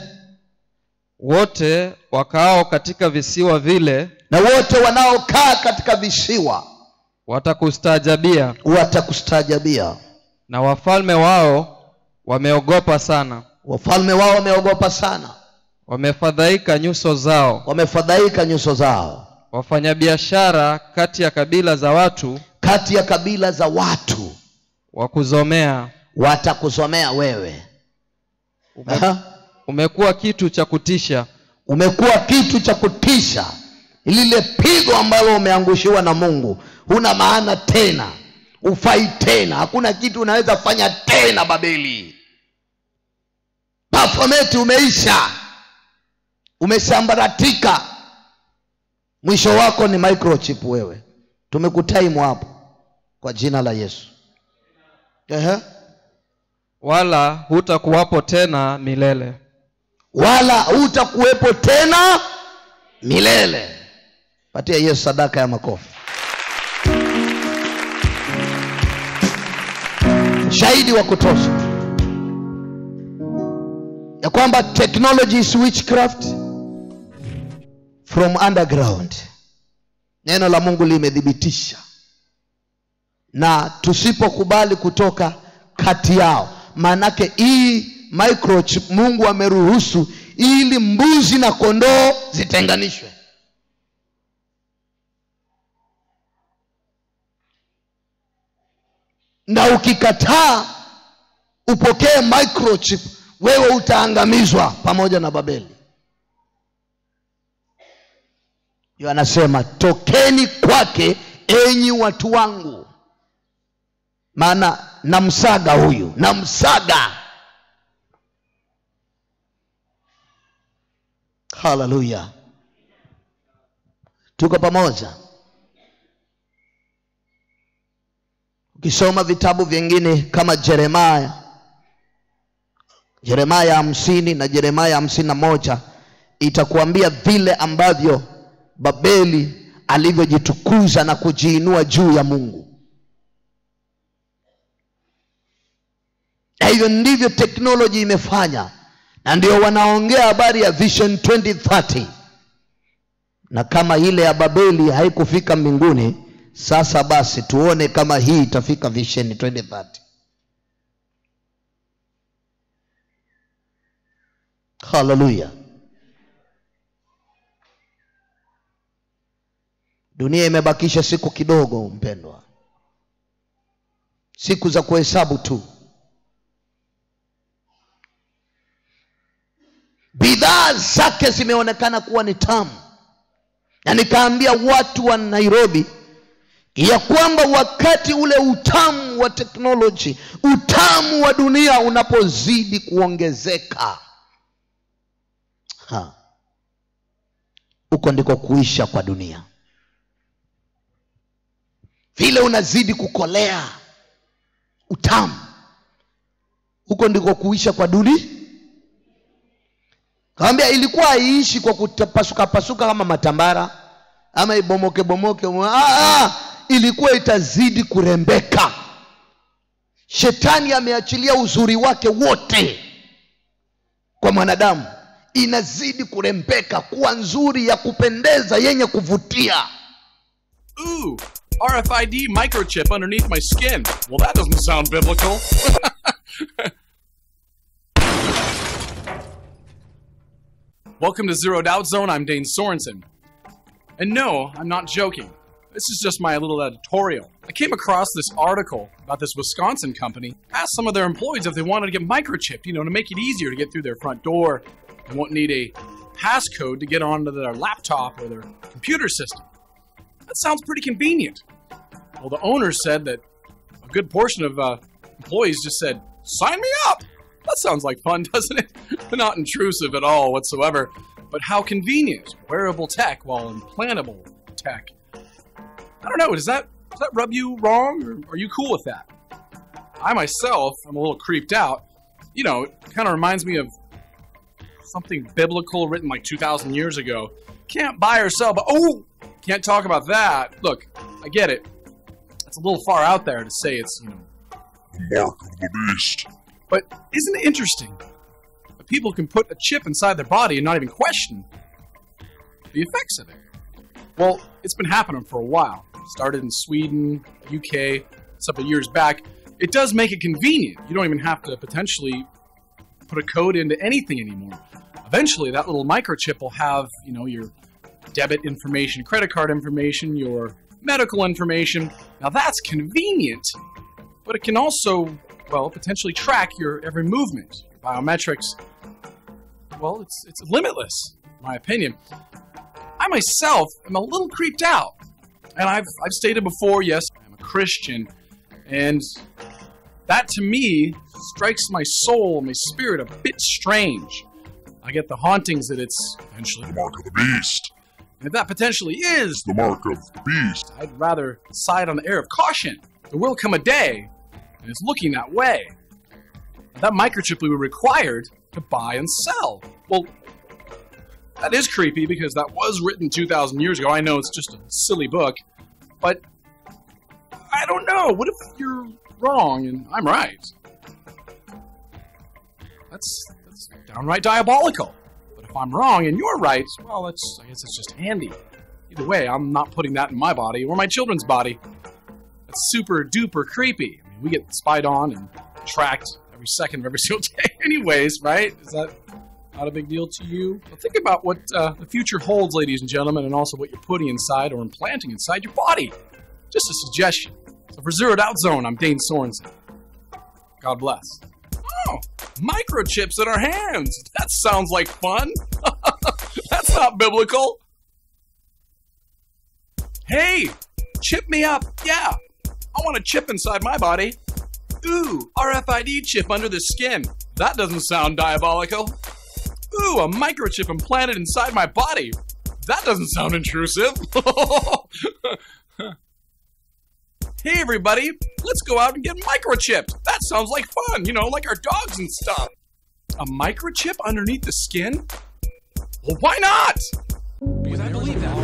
Wote wakao katika visiwa vile, na wote wanaokaa katika visiwa watakustaajabia. Watakustaajabia. Na wafalme wao wameogopa sana. Wafalme wao wameogopa sana. Wamefadhaika nyuso zao. Wamefadhaika nyuso zao. Wafanyabiashara kati ya kabila za watu. Kati ya kabila za watu. Wakuzomea. Watakuzomea wewe. Umekuwa kitu cha kutisha. Umekuwa kitu cha kutisha. Lile pigo ambalo umeangushiwa na Mungu. Huna maana tena. Ufai tena. Hakuna kitu unaweza fanya tena Babeli. Performance umeisha. Umesambaratika. Mwisho wako ni microchip wewe. Tumekutaimu hapo kwa jina la Yesu. Wala hutakuwapo tena milele. Wala hutakuwepo tena milele. Patia Yesu sadaka ya makofi. Shahidi wa kutosha ya kwamba technology is witchcraft from underground. Neno la Mungu limethibitisha. Na tusipokubali kutoka kati yao, manake hii microchip Mungu ameruhusu ili mbuzi na kondoo zitenganishwe. Na ukikataa upokee microchip, wewe utaangamizwa pamoja na Babeli. Yeye anasema tokeni kwake enyi watu wangu. Maana namsaga huyu, namsaga. Hallelujah. Tuko pamoja. Ukisoma vitabu vingine kama Yeremia 50 na Yeremia 51, itakuambia vile ambavyo Babeli alivyojitukuza na kujiinua juu ya Mungu. Hivyo ndivyo teknoloji imefanya. Na ndio wanaongea habari ya Vision 2030. Na kama ile ya Babeli haikufika mbinguni, Sasa basi tuone kama hii itafika Vision 2030. Hallelujah. Dunia imebakisha siku kidogo mpendwa. Siku za kuhesabu tu. Bidhaa zake zimeonekana kuwa ni tamu. Na nikaambia watu wa Nairobi ya kwamba wakati ule utamu wa teknoloji, utamu wa dunia unapozidi kuongezeka, uko ndiko kuisha kwa dunia. Vile unazidi kukolea utamu, huko ndiko kuisha kwa dunia. Kaambia ilikuwa haiishi kwa kutapasuka pasuka kama matambara ama ibomoke bomoke. Ilikuwa itazidi kurembeka. Shetani ameachilia uzuri wake wote kwa mwanadamu. Inazidi kurembeka kuwa nzuri, ya kupendeza, yenye kuvutia. Ooh, RFID microchip underneath my skin. Well, that doesn't sound biblical. Welcome to Zero Doubt Zone. I'm Dane Sorensen. And no, I'm not joking. This is just my little editorial. I came across this article about this Wisconsin company. Asked some of their employees if they wanted to get microchipped, to make it easier to get through their front door. They won't need a passcode to get onto their laptop or their computer system. That sounds pretty convenient. Well, the owner said that a good portion of employees just said, "Sign me up!" That sounds like fun, doesn't it? Not intrusive at all whatsoever, but how convenient. Wearable tech while implantable tech. I don't know, does that rub you wrong, or are you cool with that? I myself, I'm a little creeped out. It kind of reminds me of something biblical written like 2,000 years ago. Can't buy or sell, but can't talk about that. Look, I get it. It's a little far out there to say it's, mark of the beast. But isn't it interesting that people can put a chip inside their body and not even question the effects of it? Well, it's been happening for a while. It started in Sweden, UK, several years back. It does make it convenient. You don't even have to potentially put a code into anything anymore. Eventually, that little microchip will have, your debit information, credit card information, your medical information. Now that's convenient, but it can also, potentially track your every movement, your biometrics. Well, it's limitless, in my opinion. I myself am a little creeped out. And I've stated before, yes, I'm a Christian, and that to me strikes my soul, my spirit a bit strange. I get the hauntings that it's potentially the mark of the beast. And if that potentially is the mark of the beast, I'd rather side on the air of caution. There will come a day, and it's looking that way, that microchip will be required to buy and sell. Well, that is creepy because that was written 2,000 years ago. I know it's just a silly book, but I don't know. What if you're wrong and I'm right? That's downright diabolical. But if I'm wrong and you're right, well, I guess it's just handy. Either way, I'm not putting that in my body or my children's body. That's super duper creepy. I mean, we get spied on and tracked every second of every single day anyways, right? Is that not a big deal to you? Well, think about what the future holds, ladies and gentlemen, and also what you're putting inside or implanting inside your body. Just a suggestion. So for Zero Doubt Zone, I'm Dane Sorensen. God bless. Oh, microchips in our hands. That sounds like fun. That's not biblical. Hey, chip me up. Yeah, I want a chip inside my body. Ooh, RFID chip under the skin. That doesn't sound diabolical. Ooh, a microchip implanted inside my body. That doesn't sound intrusive. Hey everybody, let's go out and get microchipped. That sounds like fun, like our dogs and stuff. A microchip underneath the skin? Well, why not? Because I believe that.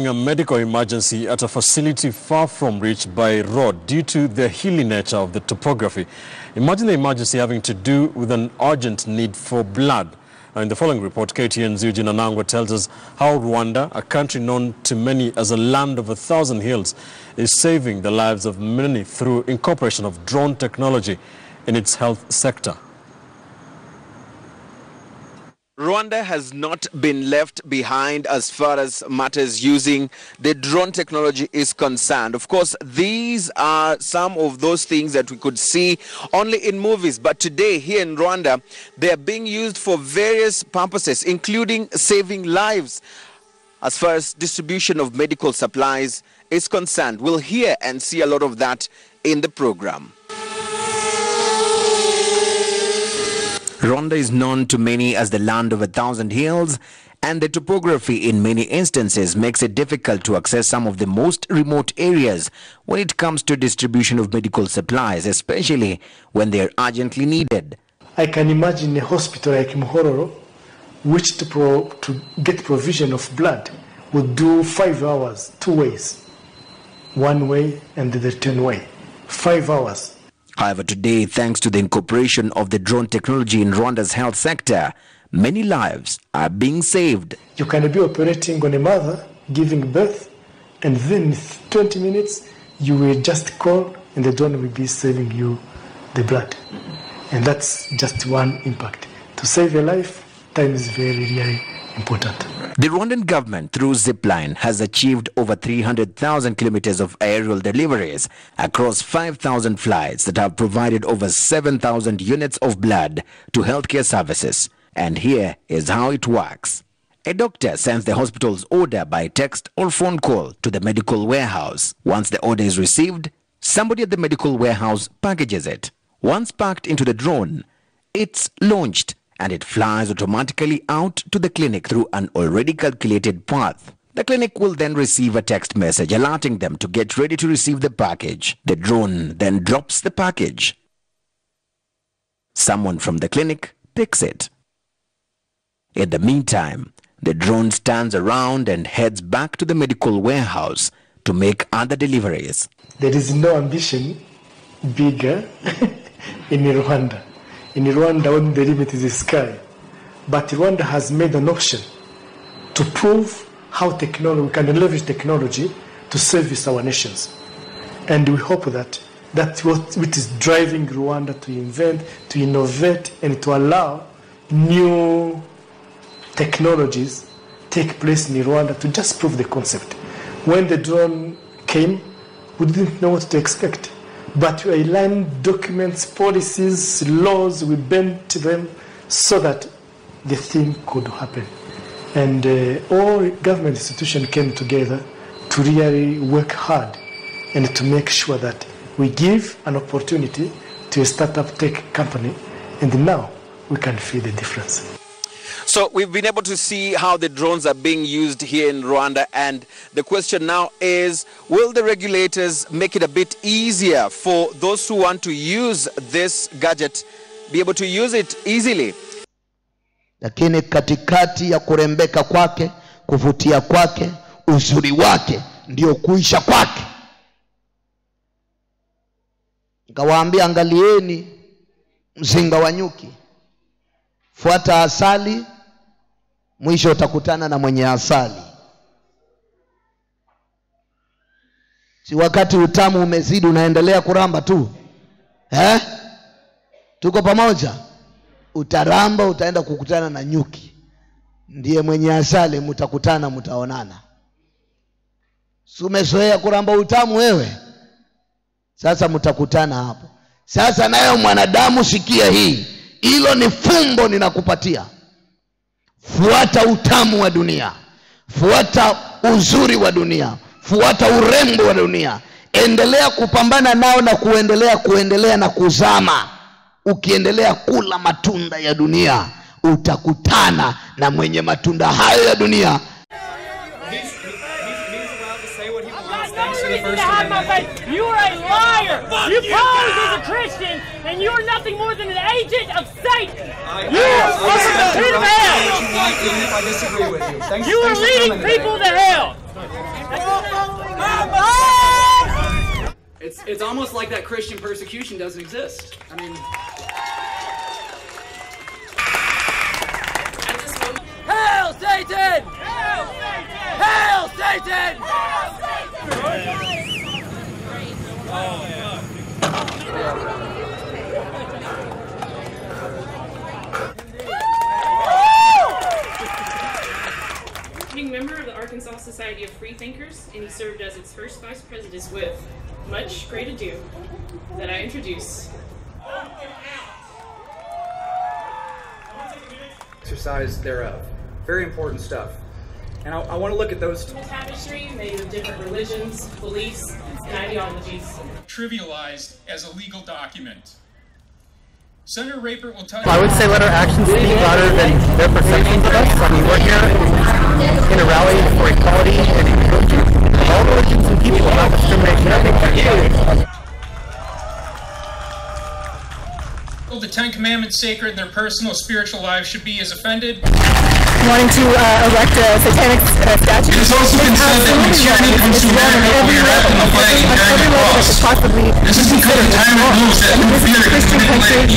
a medical emergency at a facility far from reach by road due to the hilly nature of the topography. Imagine the emergency having to do with an urgent need for blood. In the following report, KTN's Eugene Anangwa tells us how Rwanda, a country known to many as a land of 1,000 hills, is saving the lives of many through incorporation of drone technology in its health sector. Rwanda has not been left behind as far as matters using the drone technology is concerned. Of course, these are some of those things that we could see only in movies. But today, here in Rwanda, they are being used for various purposes, including saving lives. As far as distribution of medical supplies is concerned, we'll hear and see a lot of that in the program. Rwanda is known to many as the land of 1,000 hills, and the topography in many instances makes it difficult to access some of the most remote areas when it comes to distribution of medical supplies, especially when they are urgently needed. I can imagine a hospital like Muhororo, which to get provision of blood would do 5 hours, 2 ways, one way and the return way, 5 hours. However, today, thanks to the incorporation of the drone technology in Rwanda's health sector, many lives are being saved. You can be operating on a mother giving birth, and then in 20 minutes, you will just call and the drone will be saving you the blood. And that's just one impact. To save a life, time is very, very important. The Rwandan government, through Zipline, has achieved over 300,000 kilometers of aerial deliveries across 5,000 flights that have provided over 7,000 units of blood to healthcare services. And here is how it works. A doctor sends the hospital's order by text or phone call to the medical warehouse. Once the order is received, somebody at the medical warehouse packages it. Once packed into the drone, it's launched, and it flies automatically out to the clinic through an already calculated path. The clinic will then receive a text message alerting them to get ready to receive the package. The drone then drops the package. Someone from the clinic picks it. In the meantime, the drone stands around and heads back to the medical warehouse to make other deliveries. There is no ambition bigger in Rwanda. In Rwanda, only the limit is the sky. But Rwanda has made an option to prove how we can leverage technology to service our nations. And we hope that that's what is driving Rwanda to invent, to innovate, and to allow new technologies take place in Rwanda to just prove the concept. When the drone came, we didn't know what to expect. But we aligned documents, policies, laws, we bent them so that the thing could happen. And all government institutions came together to really work hard and to make sure that we give an opportunity to a startup tech company, and now we can feel the difference. So we've been able to see how the drones are being used here in Rwanda, and the question now is, will the regulators make it a bit easier for those who want to use this gadget be able to use it easily? Lakini katikati ya kurembeka kwake, kuvutia kwake, uzuri wake, ndio kuisha kwake. Nikawaambia, angalieni mzinga wa nyuki. Fuata asali, mwisho utakutana na mwenye asali. Si wakati utamu umezidi unaendelea kuramba tu. Tuko pamoja? Utaramba, utaenda kukutana na nyuki. Ndiye mwenye asali, mtakutana, mtaonana. Si umezoea kuramba utamu wewe? Sasa mtakutana hapo. Sasa nayo mwanadamu, sikia hii. Hilo ni fumbo ninakupatia. Fuata utamu wa dunia. Fuata uzuri wa dunia. Fuata urembo wa dunia. Endelea kupambana nao na kuendelea na kuzama. Ukiendelea kula matunda ya dunia, utakutana na mwenye matunda hayo ya dunia. You are a liar. You pose as a Christian, and you are nothing more than an agent of Satan. You are the pit of hell. You are leading people to hell. It's almost like that Christian persecution doesn't exist. I mean, Hail Satan! Hail Satan! Being member of the Arkansas Society of Freethinkers, and he served as its first vice president with much great ado that I introduce. exercise thereof. Very important stuff. And I want to look at those. Tapestry made of different religions, beliefs, and ideologies. Trivialized as a legal document. Senator Rapert will tell you. I would say let our actions speak louder than their perceptions of us. I mean, we're here in a rally for equality and inclusion of all religions and people without discrimination. I think that's the Ten Commandments sacred and their personal spiritual lives should be as offended. Wanting to erect a satanic statue. It has also been said that when tyranny comes to America, we are wrapped in the flag and carrying the cross. This is because the tyrant knows that no fear can manipulate people away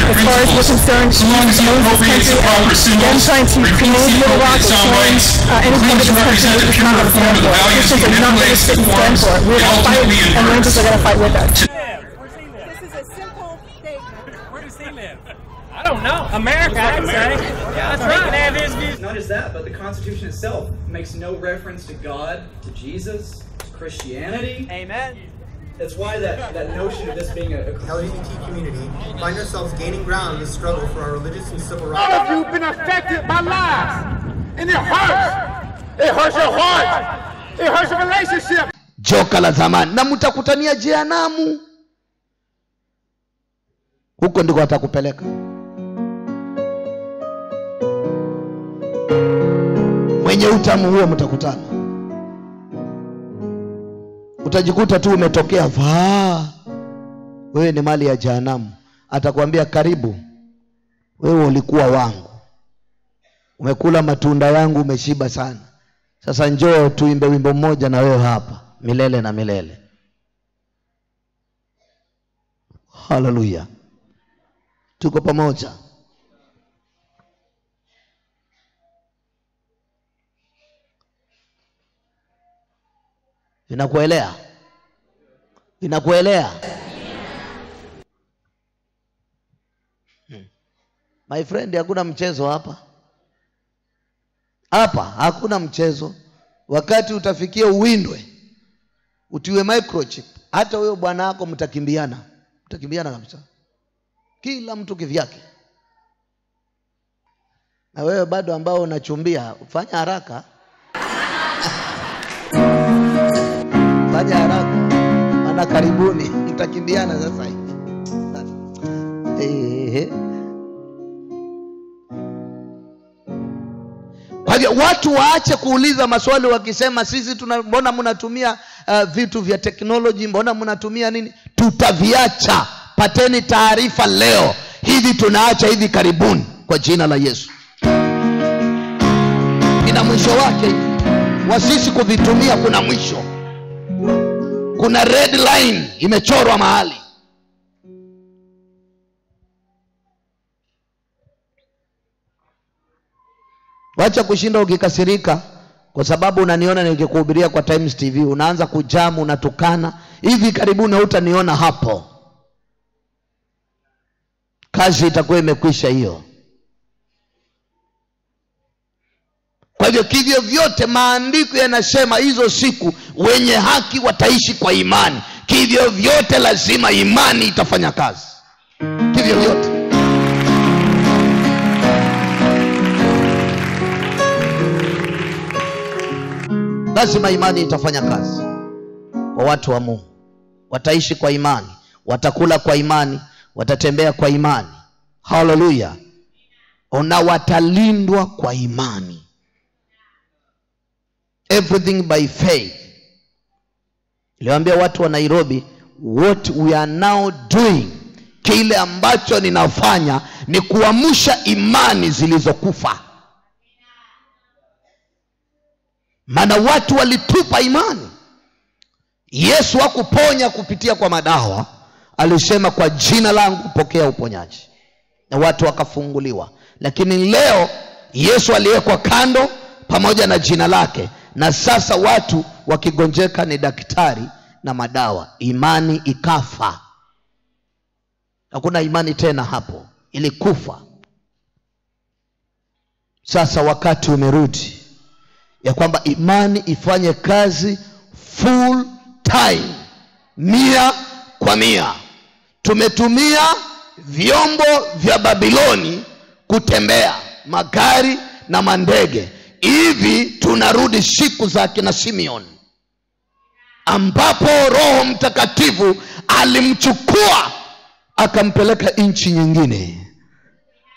from their principles. So long as he appropriates the proper symbols, repeats the appropriate soundbites, claims to represent the purer form of the values he manipulates the forms, and ultimately in words. I don't know. America, I'd say. Yeah, that's right. Have his views. Not just that, but the Constitution itself makes no reference to God, to Jesus, to Christianity. Amen. That's why that notion of this being a LGBT community find ourselves gaining ground in the struggle for our religious and civil rights. All of you have been affected by lies, and it hurts. It hurts your heart. It hurts your relationship. Joka la zamani na mtakutania jehanamu. Huko ndiko atakupeleka. Mwenye utamu huo mtakutana. Utajikuta tu umetokea vaa. Wewe ni mali ya jehanamu. Atakwambia karibu. Wewe ulikuwa wangu. Umekula matunda yangu, umeshiba sana. Sasa njoo tuimbe wimbo mmoja na wewe hapa milele na milele. Hallelujah. Tuko pamoja. Inakuelea? Inakuelea? My friend, hakuna mchezo hapa. Hapa hakuna mchezo. Wakati utafikia uwindwe, utiwe microchip, hata wewe bwana wako mtakimbiana. Mtakimbiana kabisa. Kila mtu kivyake. Na wewe bado ambao unachumbia, fanya haraka. Fanya haraka. Maana karibuni mtakimbiana sasa hivi. Kwa hivyo watu waache kuuliza maswali wakisema sisi mbona mnatumia vitu vya technology, mbona mnatumia nini? Tutaviacha. Pateni taarifa leo. Hivi tunaacha hivi karibuni kwa jina la Yesu. Ina mwisho wake. Wa sisi kuvitumia kuna mwisho. Kuna red line imechorwa mahali. Wacha kushinda ukikasirika kwa sababu unaniona nikikuhubiria kwa Times TV, unaanza kujamu, unatukana. Hivi karibuni hutaniona hapo. Kazi itakuwa imekwisha hiyo. Kwa hivyo kivyo vyote maandiko yanasema hizo siku wenye haki wataishi kwa imani. Kivyo vyote lazima imani itafanya kazi. Kivyo vyote. Lazima imani itafanya kazi. Kwa watu wa Mungu. Wataishi kwa imani. Watakula kwa imani. Watatembea kwa imani. Hallelujah. Na watalindwa kwa imani. Everything by faith. Niliwaambia watu wa Nairobi, what we are now doing, kile ambacho ninafanya ni kuamsha imani zilizokufa. Maana watu walitupa imani. Yesu hakuponya kupitia kwa madawa, alisema kwa jina langu pokea uponyaji, na watu wakafunguliwa. Lakini leo Yesu aliwekwa kando pamoja na jina lake, na sasa watu wakigonjeka ni daktari na madawa. Imani ikafa. Hakuna imani tena hapo, ilikufa. Sasa wakati umerudi ya kwamba imani ifanye kazi full time, 100%. Tumetumia vyombo vya Babiloni kutembea, magari na mandege. Hivi tunarudi siku za kina Simeon, ambapo Roho Mtakatifu alimchukua akampeleka nchi nyingine,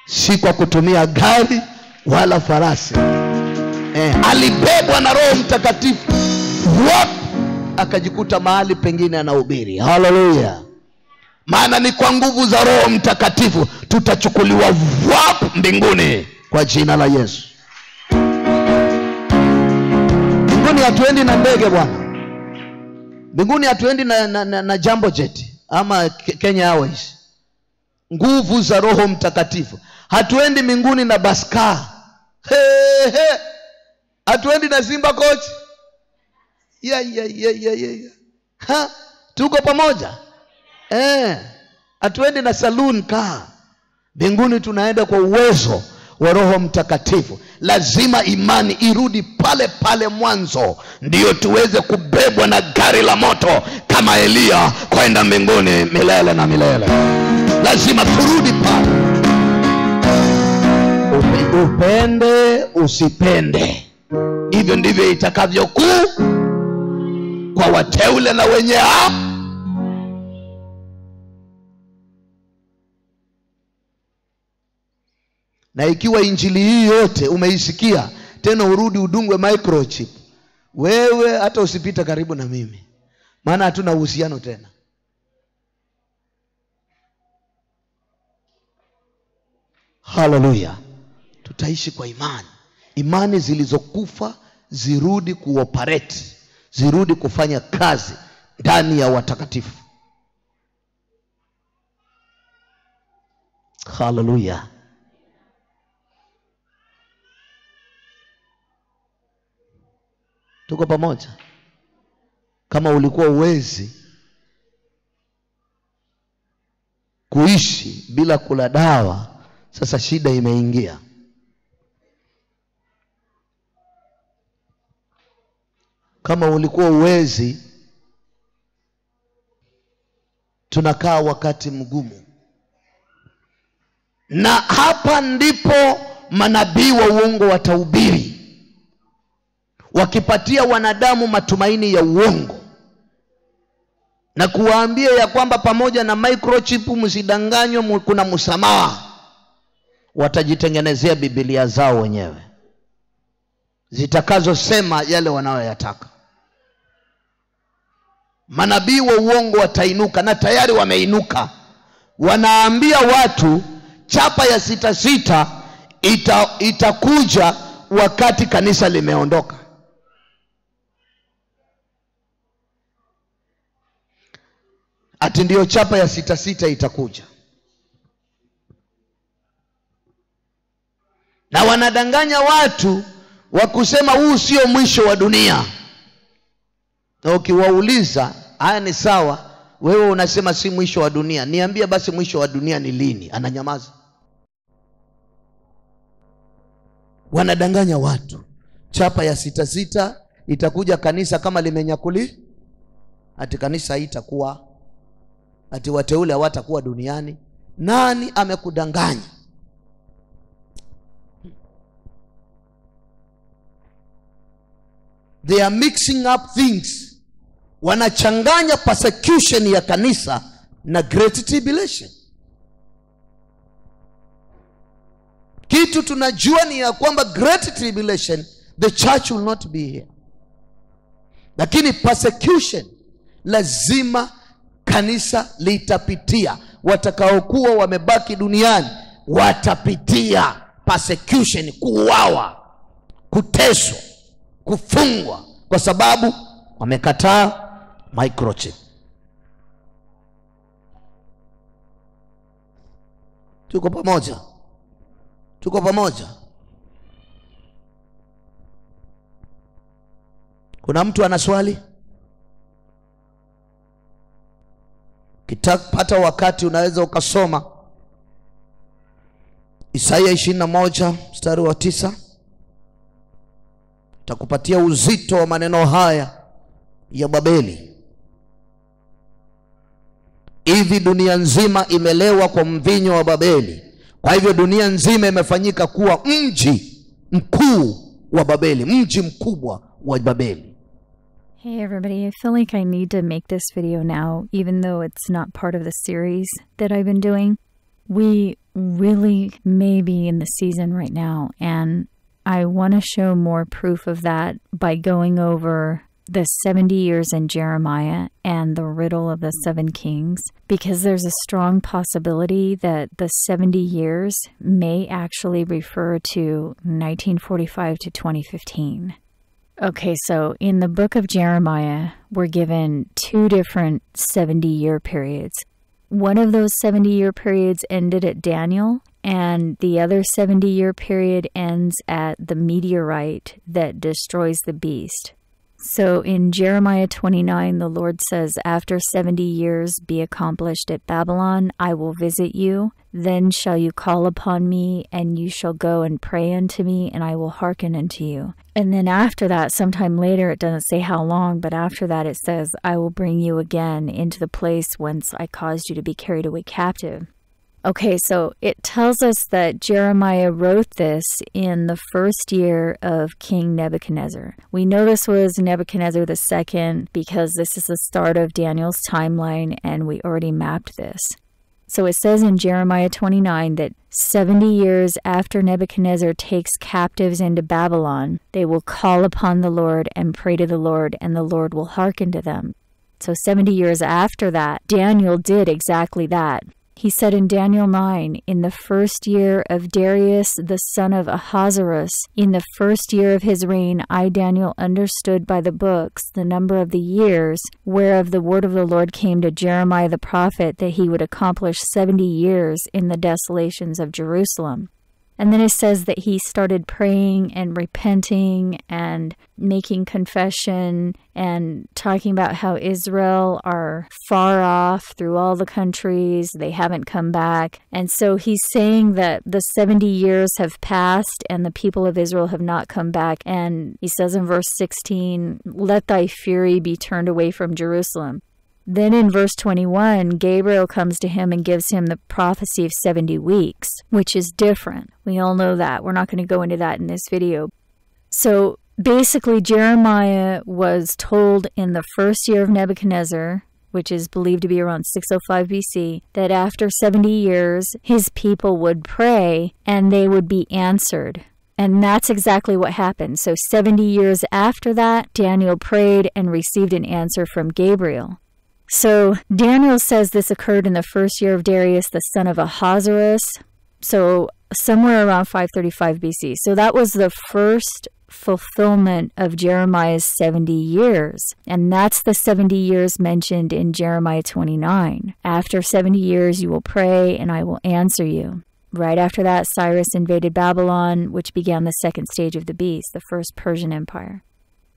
si kwa kutumia gari wala farasi. Alibebwa na Roho Mtakatifu, akajikuta mahali pengine anahubiri. Haleluya! Maana ni kwa nguvu za Roho Mtakatifu tutachukuliwa mbinguni kwa jina la Yesu. Mbinguni hatuendi na ndege bwana. Mbinguni hatuendi na Jambo Jet ama Kenya Airways. Nguvu za Roho Mtakatifu. Hatuendi mbinguni na baska. Hatuendi na Simba coach. Ha, tuko pamoja. Hatuendi na saloon car. Mbinguni tunaenda kwa uwezo wa Roho Mtakatifu. Lazima imani irudi pale pale mwanzo, ndio tuweze kubebwa na gari la moto kama Elia kwenda mbinguni milele na milele. Lazima turudi pale. Upende usipende, hivyo ndivyo itakavyokuwa kwa wateule na wenye haki. Na ikiwa injili hii yote umeisikia, tena urudi udungwe microchip, wewe hata usipita karibu na mimi, maana hatuna uhusiano tena. Haleluya! Tutaishi kwa imani. Imani zilizokufa zirudi kuoperate, zirudi kufanya kazi ndani ya watakatifu. Haleluya! Tuko pamoja? Kama ulikuwa uwezi kuishi bila kula dawa, sasa shida imeingia. Kama ulikuwa uwezi, tunakaa wakati mgumu. Na hapa ndipo manabii wa uongo watahubiri, wakipatia wanadamu matumaini ya uongo na kuwaambia ya kwamba pamoja na microchip msidanganywe, kuna msamaha. Watajitengenezea Biblia zao wenyewe zitakazosema yale wanayoyataka. Manabii wa uongo watainuka, na tayari wameinuka. Wanaambia watu chapa ya 66 itakuja wakati kanisa limeondoka. Ati ndio chapa ya 66 itakuja. Na wanadanganya watu wa kusema huu sio mwisho wa dunia. Na ukiwauliza, haya ni sawa, wewe unasema si mwisho wa dunia, niambie basi mwisho wa dunia ni lini? Ananyamaza. Wanadanganya watu chapa ya 66 itakuja kanisa kama limenyakuli. Ati kanisa itakuwa, ati wateule hawatakuwa duniani. Nani amekudanganya? They are mixing up things. Wanachanganya persecution ya kanisa na great tribulation. Kitu tunajua ni ya kwamba great tribulation, the church will not be here. Lakini persecution lazima kanisa litapitia. Watakaokuwa wamebaki duniani watapitia persecution, kuuawa, kuteswa. kufungwa kwa sababu wamekataa microchip. Tuko pamoja? Tuko pamoja? Kuna mtu ana swali? Kitapata wakati unaweza ukasoma Isaya 21 mstari wa 9. Takupatia uzito wa maneno haya ya Babeli. Hivi dunia nzima imelewa kwa mvinyo wa Babeli. Kwa hivyo dunia nzima imefanyika kuwa mji mkuu wa Babeli, mji mkubwa wa Babeli. Hey everybody, I feel like I need to make this video now, even though it's not part of the series that I've been doing. We really may be in the season right now, and I want to show more proof of that by going over the 70 years in Jeremiah and the riddle of the 7 kings, because there's a strong possibility that the 70 years may actually refer to 1945 to 2015. Okay, so in the book of Jeremiah, we're given 2 different 70-year periods. One of those 70-year periods ended at Daniel, and the other 70-year period ends at the meteorite that destroys the beast. So in Jeremiah 29, the Lord says, after 70 years be accomplished at Babylon, I will visit you. Then shall you call upon me, and you shall go and pray unto me, and I will hearken unto you. And then after that, sometime later, it doesn't say how long, but after that it says, I will bring you again into the place whence I caused you to be carried away captive. Okay, so it tells us that Jeremiah wrote this in the first year of King Nebuchadnezzar. We know this was Nebuchadnezzar II because this is the start of Daniel's timeline, and we already mapped this. So it says in Jeremiah 29 that 70 years after Nebuchadnezzar takes captives into Babylon, they will call upon the Lord and pray to the Lord, and the Lord will hearken to them. So 70 years after that, Daniel did exactly that. He said in Daniel 9, in the first year of Darius the son of Ahasuerus, in the first year of his reign, I, Daniel, understood by the books the number of the years, whereof the word of the Lord came to Jeremiah the prophet, that he would accomplish 70 years in the desolations of Jerusalem. And then it says that he started praying and repenting and making confession and talking about how Israel are far off through all the countries. They haven't come back. And so he's saying that the 70 years have passed and the people of Israel have not come back. And he says in verse 16, let thy fury be turned away from Jerusalem. Then in verse 21, Gabriel comes to him and gives him the prophecy of 70 weeks, which is different. We all know that. We're not going to go into that in this video. So basically, Jeremiah was told in the first year of Nebuchadnezzar, which is believed to be around 605 BC, that after 70 years, his people would pray and they would be answered. And that's exactly what happened. So 70 years after that, Daniel prayed and received an answer from Gabriel. So Daniel says this occurred in the first year of Darius, the son of Ahasuerus, so somewhere around 535 BC. So that was the first fulfillment of Jeremiah's 70 years. And that's the 70 years mentioned in Jeremiah 29. After 70 years, you will pray and I will answer you. Right after that, Cyrus invaded Babylon, which began the second stage of the beast, the first Persian Empire.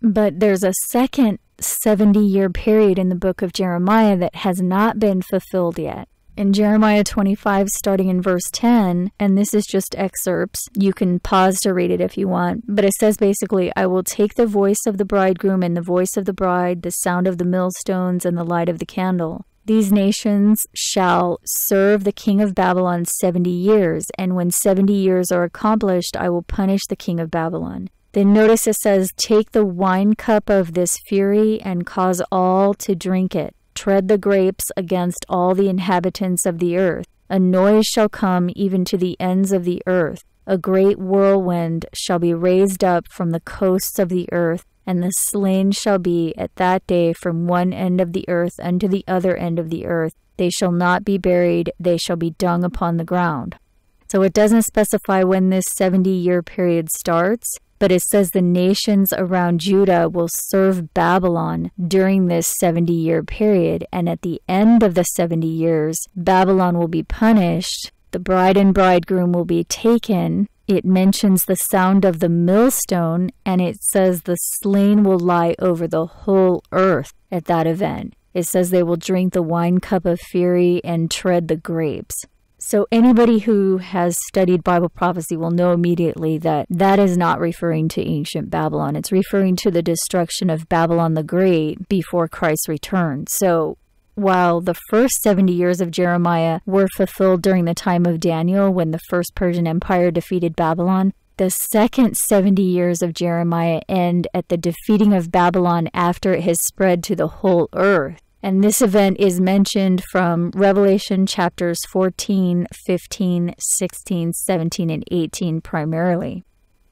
But there's a second 70-year period in the book of Jeremiah that has not been fulfilled yet. In Jeremiah 25, starting in verse 10, and this is just excerpts, you can pause to read it if you want, but it says basically, I will take the voice of the bridegroom and the voice of the bride, the sound of the millstones and the light of the candle. These nations shall serve the king of Babylon 70 years, and when 70 years are accomplished, I will punish the king of Babylon. Then notice it says, take the wine cup of this fury and cause all to drink it. Tread the grapes against all the inhabitants of the earth. A noise shall come even to the ends of the earth. A great whirlwind shall be raised up from the coasts of the earth, and the slain shall be at that day from one end of the earth unto the other end of the earth. They shall not be buried, they shall be dung upon the ground. So it doesn't specify when this 70-year period starts, But it says the nations around Judah will serve Babylon during this 70-year period. And at the end of the 70 years, Babylon will be punished. The bride and bridegroom will be taken. It mentions the sound of the millstone, and it says the slain will lie over the whole earth at that event. It says they will drink the wine cup of fury and tread the grapes. So anybody who has studied Bible prophecy will know immediately that that is not referring to ancient Babylon. It's referring to the destruction of Babylon the Great before Christ's return. So while the first 70 years of Jeremiah were fulfilled during the time of Daniel when the first Persian Empire defeated Babylon, the second 70 years of Jeremiah end at the defeating of Babylon after it has spread to the whole earth. And this event is mentioned from Revelation chapters 14, 15, 16, 17, and 18 primarily.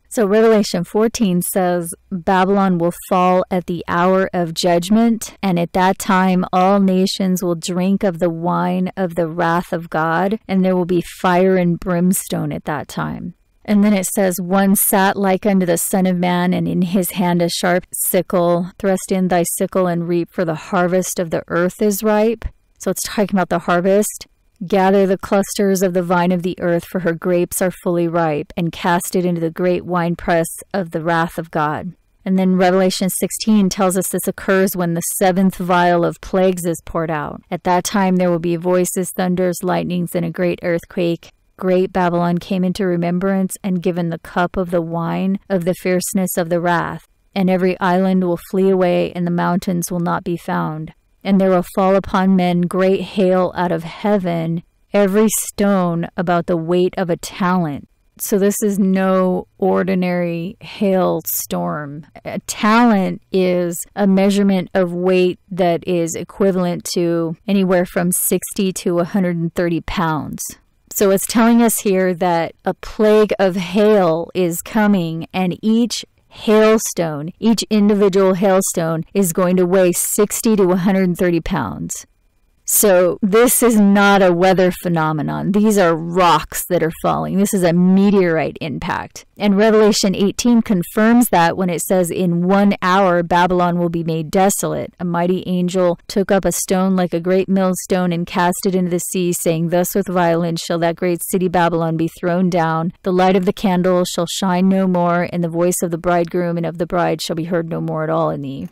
So Revelation 14 says, Babylon will fall at the hour of judgment, and at that time all nations will drink of the wine of the wrath of God, and there will be fire and brimstone at that time. And then it says, one sat like unto the Son of Man, and in his hand a sharp sickle. Thrust in thy sickle and reap, for the harvest of the earth is ripe. So it's talking about the harvest. Gather the clusters of the vine of the earth, for her grapes are fully ripe, and cast it into the great winepress of the wrath of God. And then Revelation 16 tells us this occurs when the seventh vial of plagues is poured out. At that time there will be voices, thunders, lightnings, and a great earthquake. Great Babylon came into remembrance and given the cup of the wine of the fierceness of the wrath. And every island will flee away, and the mountains will not be found. And there will fall upon men great hail out of heaven, every stone about the weight of a talent. So this is no ordinary hailstorm. A talent is a measurement of weight that is equivalent to anywhere from 60 to 130 pounds. So it's telling us here that a plague of hail is coming, and each hailstone, each individual hailstone is going to weigh 60 to 130 pounds. So this is not a weather phenomenon. These are rocks that are falling. This is a meteorite impact. And Revelation 18 confirms that when it says, in 1 hour Babylon will be made desolate. A mighty angel took up a stone like a great millstone and cast it into the sea, saying, thus with violence shall that great city Babylon be thrown down. The light of the candle shall shine no more, and the voice of the bridegroom and of the bride shall be heard no more at all in thee.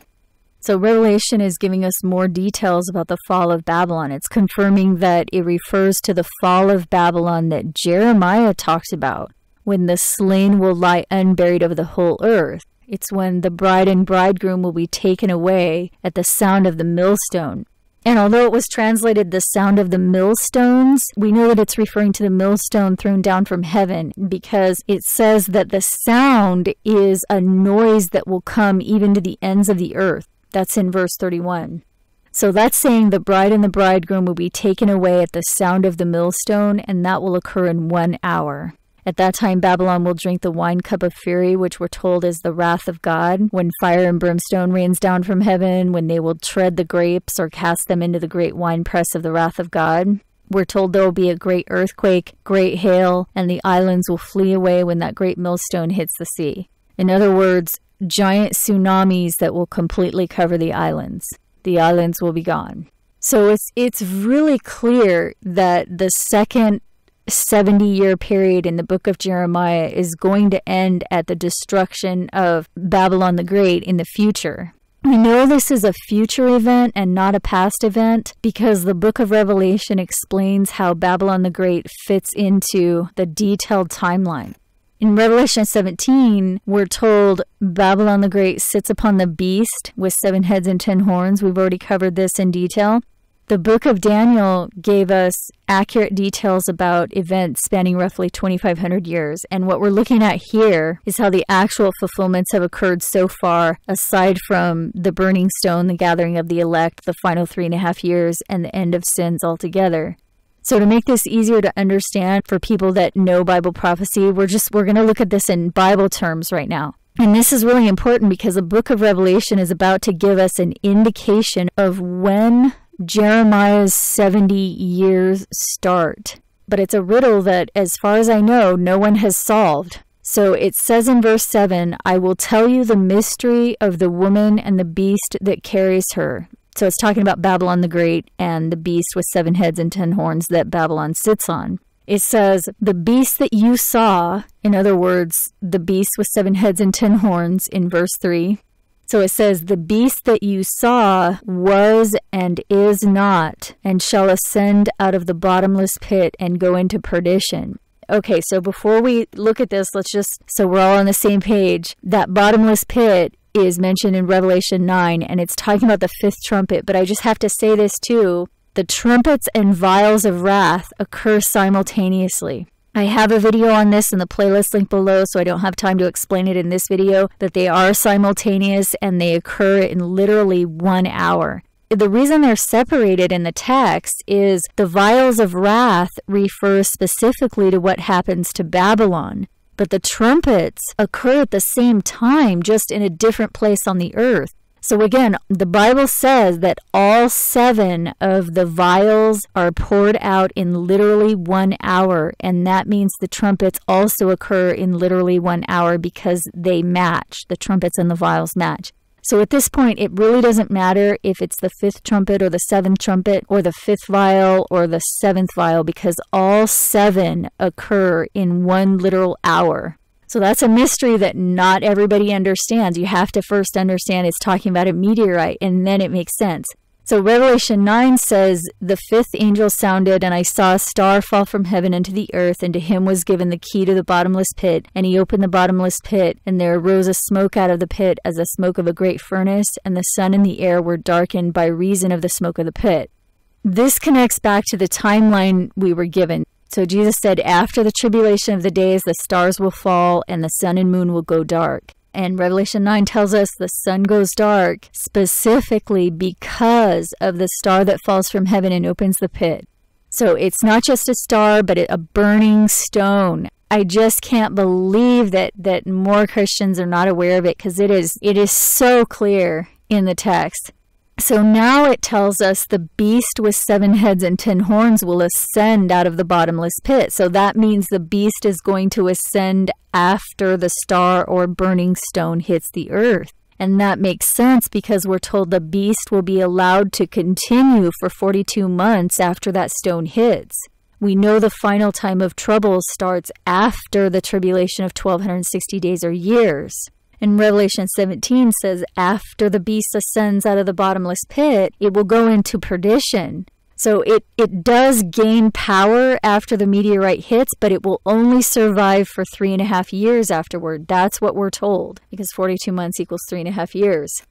So Revelation is giving us more details about the fall of Babylon. It's confirming that it refers to the fall of Babylon that Jeremiah talks about, when the slain will lie unburied over the whole earth. It's when the bride and bridegroom will be taken away at the sound of the millstone. And although it was translated the sound of the millstones, we know that it's referring to the millstone thrown down from heaven, because it says that the sound is a noise that will come even to the ends of the earth. That's in verse 31. So that's saying the bride and the bridegroom will be taken away at the sound of the millstone, and that will occur in 1 hour. At that time, Babylon will drink the wine cup of fury, which we're told is the wrath of God, when fire and brimstone rains down from heaven, when they will tread the grapes or cast them into the great winepress of the wrath of God. We're told there will be a great earthquake, great hail, and the islands will flee away when that great millstone hits the sea. In other words, giant tsunamis that will completely cover the islands. The islands will be gone. So it's really clear that the second 70-year period in the book of Jeremiah is going to end at the destruction of Babylon the Great in the future. We know this is a future event and not a past event because the book of Revelation explains how Babylon the Great fits into the detailed timeline. In Revelation 17, we're told Babylon the Great sits upon the beast with 7 heads and 10 horns. We've already covered this in detail. The book of Daniel gave us accurate details about events spanning roughly 2,500 years. And what we're looking at here is how the actual fulfillments have occurred so far, aside from the burning stone, the gathering of the elect, the final 3.5 years, and the end of sins altogether. So to make this easier to understand for people that know Bible prophecy, we're going to look at this in Bible terms right now. And this is really important because the book of Revelation is about to give us an indication of when Jeremiah's 70 years start. But it's a riddle that, as far as I know, no one has solved. So it says in verse 7, I will tell you the mystery of the woman and the beast that carries her. So it's talking about Babylon the Great and the beast with 7 heads and 10 horns that Babylon sits on. It says, the beast that you saw, in other words, the beast with 7 heads and 10 horns in verse 3. So it says, the beast that you saw was and is not, and shall ascend out of the bottomless pit and go into perdition. Okay, so before we look at this, so we're all on the same page. That bottomless pit is mentioned in Revelation 9, and it's talking about the 5th trumpet. But I just have to say this too. The trumpets and vials of wrath occur simultaneously. I have a video on this in the playlist link below, so I don't have time to explain it in this video, but they are simultaneous and they occur in literally 1 hour. The reason they're separated in the text is the vials of wrath refer specifically to what happens to Babylon, but the trumpets occur at the same time, just in a different place on the earth. So again, the Bible says that all 7 of the vials are poured out in literally 1 hour, and that means the trumpets also occur in literally 1 hour because they match. The trumpets and the vials match. So at this point, it really doesn't matter if it's the 5th trumpet or the 7th trumpet or the 5th vial or the 7th vial, because all 7 occur in 1 literal hour. So that's a mystery that not everybody understands. You have to first understand it's talking about a meteorite, and then it makes sense. So Revelation 9 says, the 5th angel sounded, and I saw a star fall from heaven into the earth, and to him was given the key to the bottomless pit. And he opened the bottomless pit, and there arose a smoke out of the pit as the smoke of a great furnace, and the sun and the air were darkened by reason of the smoke of the pit. This connects back to the timeline we were given. So Jesus said, after the tribulation of the days, the stars will fall, and the sun and moon will go dark. And Revelation 9 tells us the sun goes dark specifically because of the star that falls from heaven and opens the pit. So it's not just a star, but a burning stone. I just can't believe that more Christians are not aware of it, because it is so clear in the text. So now it tells us the beast with 7 heads and 10 horns will ascend out of the bottomless pit. So that means the beast is going to ascend after the star or burning stone hits the earth. And that makes sense because we're told the beast will be allowed to continue for 42 months after that stone hits. We know the final time of trouble starts after the tribulation of 1260 days or years. And Revelation 17 says, after the beast ascends out of the bottomless pit, it will go into perdition. So it does gain power after the meteorite hits, but it will only survive for 3.5 years afterward. That's what we're told, because 42 months equals 3.5 years.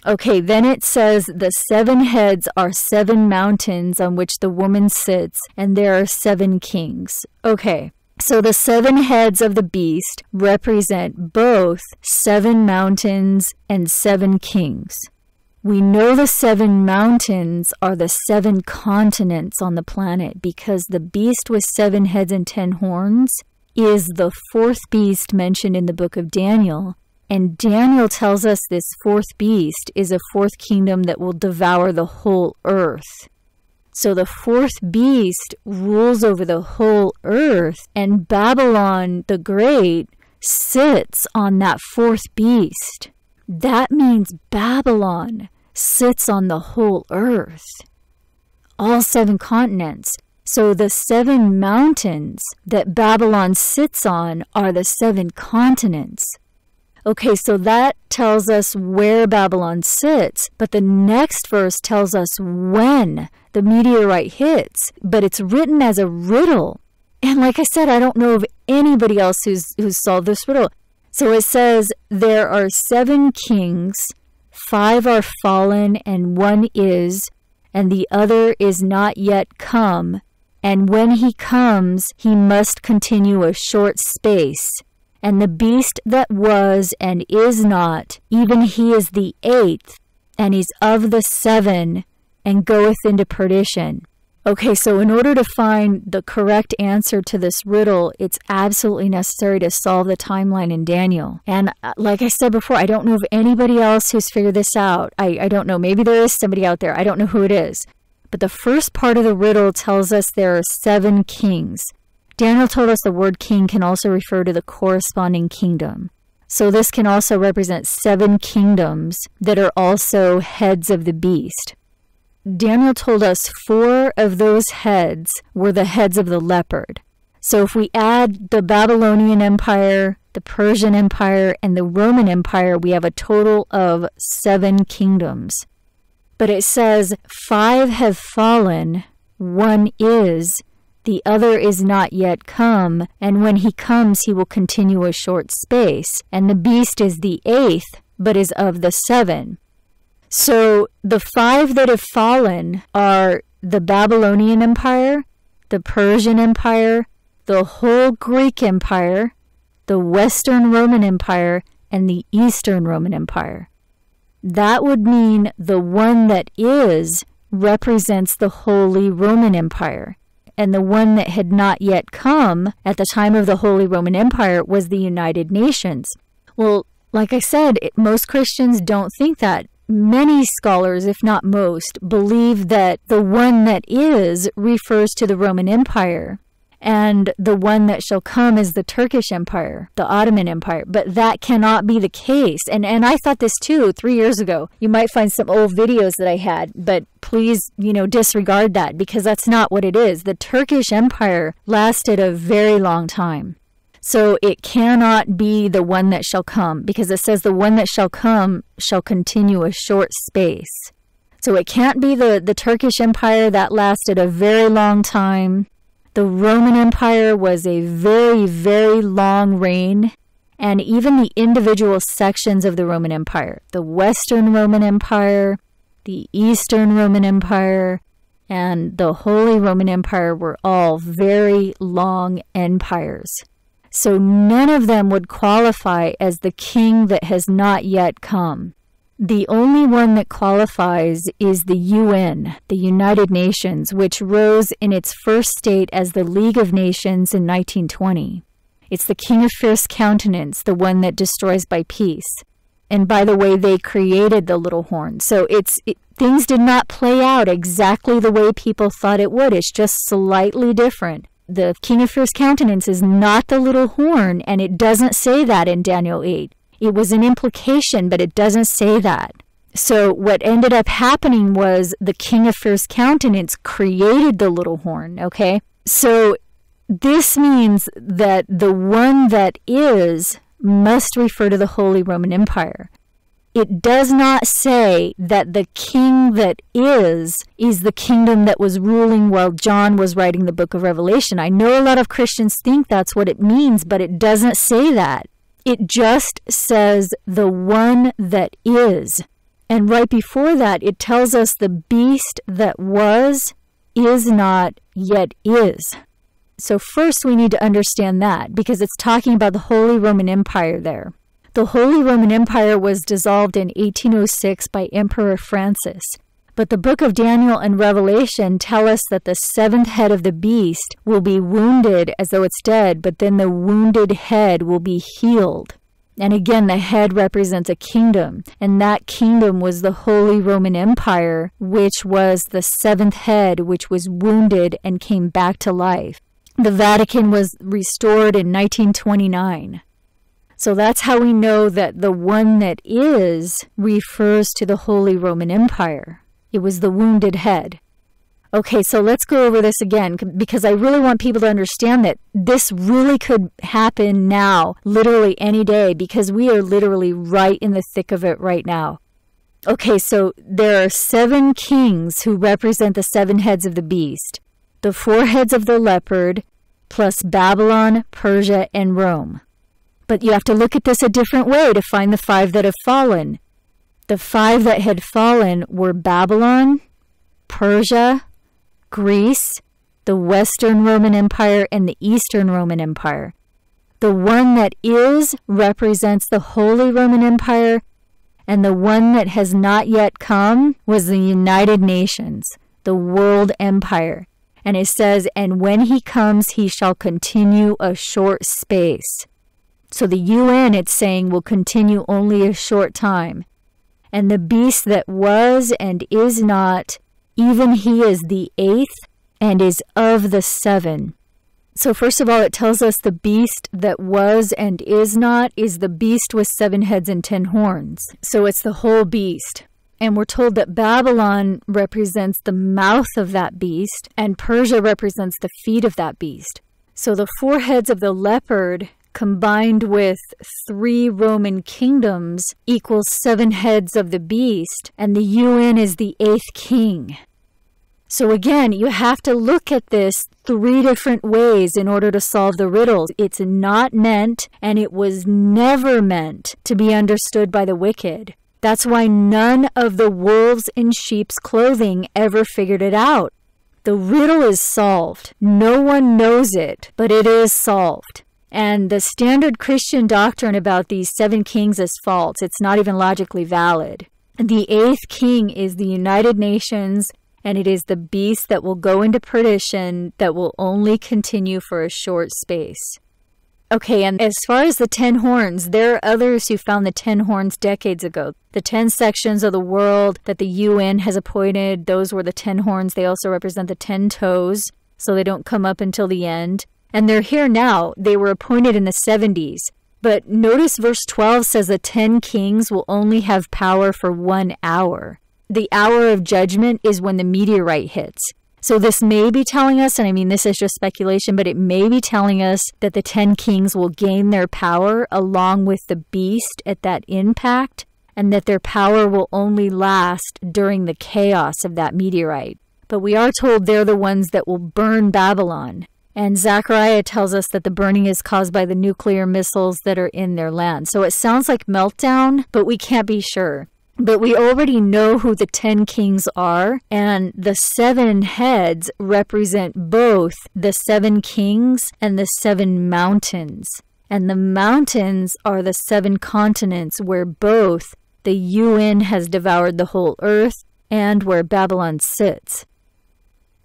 Okay, then it says the 7 heads are 7 mountains on which the woman sits, and there are 7 kings. Okay. So the 7 heads of the beast represent both 7 mountains and 7 kings. We know the 7 mountains are the 7 continents on the planet because the beast with 7 heads and 10 horns is the 4th beast mentioned in the book of Daniel. And Daniel tells us this 4th beast is a 4th kingdom that will devour the whole earth. So the 4th beast rules over the whole earth, and Babylon the Great sits on that 4th beast. That means Babylon sits on the whole earth, all 7 continents. So the 7 mountains that Babylon sits on are the 7 continents. Okay, so that tells us where Babylon sits, but the next verse tells us when the meteorite hits, but it's written as a riddle. And like I said, I don't know of anybody else who's solved this riddle. So it says, there are 7 kings, 5 are fallen, and 1 is, and the other is not yet come. And when he comes, he must continue a short space. And the beast that was and is not, even he is the 8th, and he's of the 7, and goeth into perdition. Okay, so in order to find the correct answer to this riddle, it's absolutely necessary to solve the timeline in Daniel. And like I said before, I don't know of anybody else who's figured this out. I don't know. Maybe there is somebody out there. I don't know who it is. But the first part of the riddle tells us there are 7 kings. Daniel told us the word king can also refer to the corresponding kingdom. So this can also represent 7 kingdoms that are also heads of the beast. Daniel told us 4 of those heads were the heads of the leopard. So if we add the Babylonian Empire, the Persian Empire, and the Roman Empire, we have a total of 7 kingdoms. But it says 5 have fallen, 1 is, the other is not yet come, and when he comes he will continue a short space. And the beast is the 8th, but is of the 7. So the 5 that have fallen are the Babylonian Empire, the Persian Empire, the whole Greek Empire, the Western Roman Empire, and the Eastern Roman Empire. That would mean the one that is represents the Holy Roman Empire. And the one that had not yet come at the time of the Holy Roman Empire was the United Nations. Well, like I said, most Christians don't think that. Many scholars, if not most, believe that the one that is refers to the Roman Empire, and the one that shall come is the Turkish Empire, the Ottoman Empire. But that cannot be the case. And I thought this too 3 years ago. You might find some old videos that I had, but please, disregard that, because that's not what it is. The Turkish Empire lasted a very long time. So it cannot be the one that shall come, because it says the one that shall come shall continue a short space. So it can't be the Turkish Empire that lasted a very long time. The Roman Empire was a very, very long reign, and even the individual sections of the Roman Empire, the Western Roman Empire, the Eastern Roman Empire, and the Holy Roman Empire were all very long empires. So none of them would qualify as the king that has not yet come. The only one that qualifies is the UN, the United Nations, which rose in its first state as the League of Nations in 1920. It's the king of fierce countenance, the one that destroys by peace. And by the way, they created the little horn. So things did not play out exactly the way people thought it would. It's just slightly different. The king of fierce countenance is not the little horn, and it doesn't say that in Daniel 8. It was an implication, but it doesn't say that. So what ended up happening was the king of fierce countenance created the little horn, okay? So this means that the one that is must refer to the Holy Roman Empire. It does not say that the king that is the kingdom that was ruling while John was writing the book of Revelation. I know a lot of Christians think that's what it means, but it doesn't say that. It just says the one that is. And right before that, it tells us the beast that was, is not, yet is. So first we need to understand that, because it's talking about the Holy Roman Empire there. The Holy Roman Empire was dissolved in 1806 by Emperor Francis. But the book of Daniel and Revelation tell us that the 7th head of the beast will be wounded as though it's dead, but then the wounded head will be healed. And again, the head represents a kingdom, and that kingdom was the Holy Roman Empire, which was the 7th head, which was wounded and came back to life. The Vatican was restored in 1929. So that's how we know that the one that is refers to the Holy Roman Empire. It was the wounded head. Okay, so let's go over this again, because I really want people to understand that this really could happen now, literally any day, because we are literally right in the thick of it right now. Okay, so there are 7 kings who represent the 7 heads of the beast. The 4 heads of the leopard, plus Babylon, Persia, and Rome. But you have to look at this a different way to find the 5 that have fallen. The 5 that had fallen were Babylon, Persia, Greece, the Western Roman Empire, and the Eastern Roman Empire. The one that is represents the Holy Roman Empire, and the one that has not yet come was the United Nations, the world empire. And it says, and when he comes, he shall continue a short space. So the UN, it's saying, will continue only a short time. And the beast that was and is not, even he is the 8th and is of the 7. So first of all, it tells us the beast that was and is not is the beast with 7 heads and 10 horns. So it's the whole beast. And we're told that Babylon represents the mouth of that beast, and Persia represents the feet of that beast. So the 4 heads of the leopard combined with 3 Roman kingdoms equals 7 heads of the beast, and the UN is the 8th king. So again, you have to look at this 3 different ways in order to solve the riddles. It's not meant, and it was never meant, to be understood by the wicked. That's why none of the wolves in sheep's clothing ever figured it out. The riddle is solved. No one knows it, but it is solved. And the standard Christian doctrine about these 7 kings is false. It's not even logically valid. The 8th king is the United Nations, and it is the beast that will go into perdition that will only continue for a short space. Okay, and as far as the 10 horns, there are others who found the 10 horns decades ago. The 10 sections of the world that the UN has appointed, those were the 10 horns. They also represent the 10 toes, so they don't come up until the end. And they're here now. They were appointed in the 70s. But notice verse 12 says the 10 kings will only have power for 1 hour. The hour of judgment is when the meteorite hits. So this may be telling us, and I mean this is just speculation, but it may be telling us that the 10 kings will gain their power along with the beast at that impact, and that their power will only last during the chaos of that meteorite. But we are told they're the ones that will burn Babylon. And Zechariah tells us that the burning is caused by the nuclear missiles that are in their land. So it sounds like meltdown, but we can't be sure. But we already know who the 10 kings are, and the 7 heads represent both the 7 kings and the 7 mountains. And the mountains are the 7 continents where both the UN has devoured the whole earth and where Babylon sits.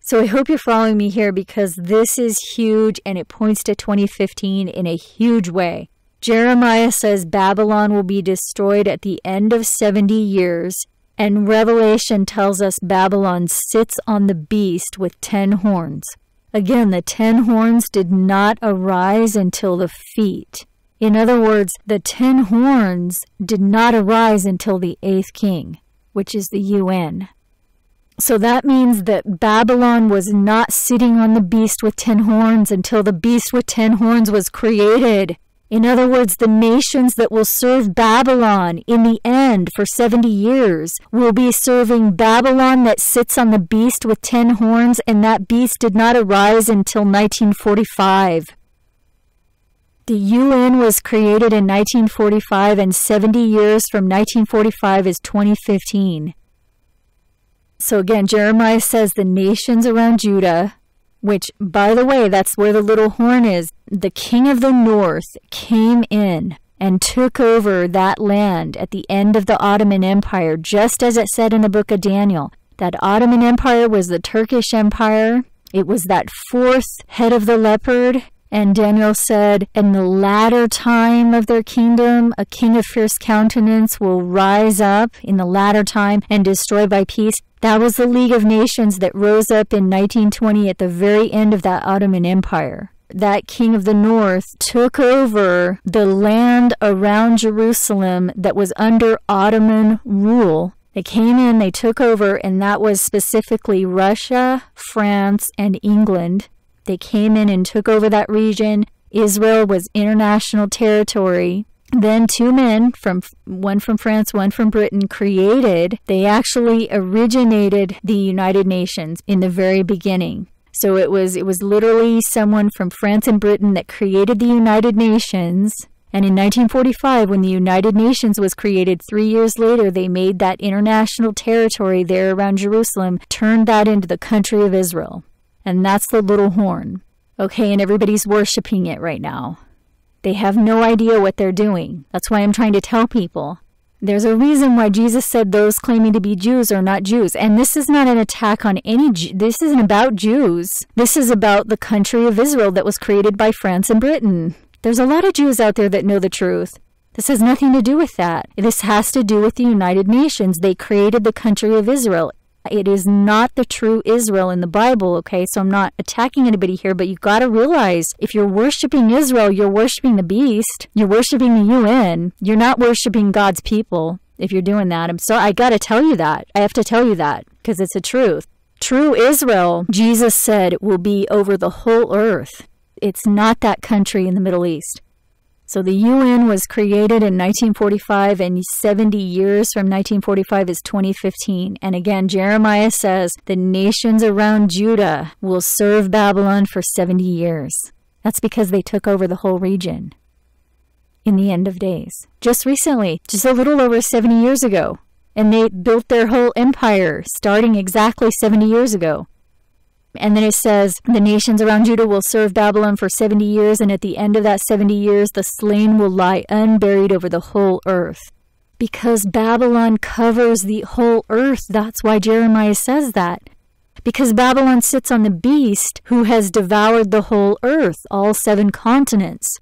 So I hope you're following me here, because this is huge and it points to 2015 in a huge way. Jeremiah says Babylon will be destroyed at the end of 70 years, and Revelation tells us Babylon sits on the beast with 10 horns. Again, the 10 horns did not arise until the feet. In other words, the 10 horns did not arise until the 8th king, which is the UN. So that means that Babylon was not sitting on the beast with 10 horns until the beast with 10 horns was created. In other words, the nations that will serve Babylon in the end for 70 years will be serving Babylon that sits on the beast with 10 horns, and that beast did not arise until 1945. The UN was created in 1945, and 70 years from 1945 is 2015. So again, Jeremiah says the nations around Judah, which, by the way, that's where the little horn is. The king of the north came in and took over that land at the end of the Ottoman Empire, just as it said in the book of Daniel. That Ottoman Empire was the Turkish Empire. It was that 4th head of the leopard. And Daniel said, in the latter time of their kingdom, a king of fierce countenance will rise up in the latter time and destroy by peace. That was the League of Nations that rose up in 1920 at the very end of that Ottoman Empire. That king of the north took over the land around Jerusalem that was under Ottoman rule. They came in, they took over, and that was specifically Russia, France, and England. They came in and took over that region. Israel was international territory. Then 2 men, one from France, one from Britain, they actually originated the United Nations in the very beginning. So it was literally someone from France and Britain that created the United Nations. And in 1945, when the United Nations was created, 3 years later, they made that international territory there around Jerusalem, turned that into the country of Israel. And that's the little horn. Okay, and everybody's worshiping it right now. They have no idea what they're doing. That's why I'm trying to tell people. There's a reason why Jesus said those claiming to be Jews are not Jews. And this is not an attack on this isn't about Jews. This is about the country of Israel that was created by France and Britain. There's a lot of Jews out there that know the truth. This has nothing to do with that. This has to do with the United Nations. They created the country of Israel. It is not the true Israel in the Bible, okay? So I'm not attacking anybody here, but you got to realize if you're worshiping Israel, you're worshiping the beast. You're worshiping the UN. You're not worshiping God's people if you're doing that. I'm sorry. I got to tell you that. I have to tell you that because it's the truth. True Israel, Jesus said, will be over the whole earth. It's not that country in the Middle East. So the UN was created in 1945, and 70 years from 1945 is 2015. And again, Jeremiah says the nations around Judah will serve Babylon for 70 years. That's because they took over the whole region in the end of days. Just recently, just a little over 70 years ago. And they built their whole empire starting exactly 70 years ago. And then it says, the nations around Judah will serve Babylon for 70 years, and at the end of that 70 years, the slain will lie unburied over the whole earth. Because Babylon covers the whole earth, that's why Jeremiah says that. Because Babylon sits on the beast who has devoured the whole earth, all 7 continents.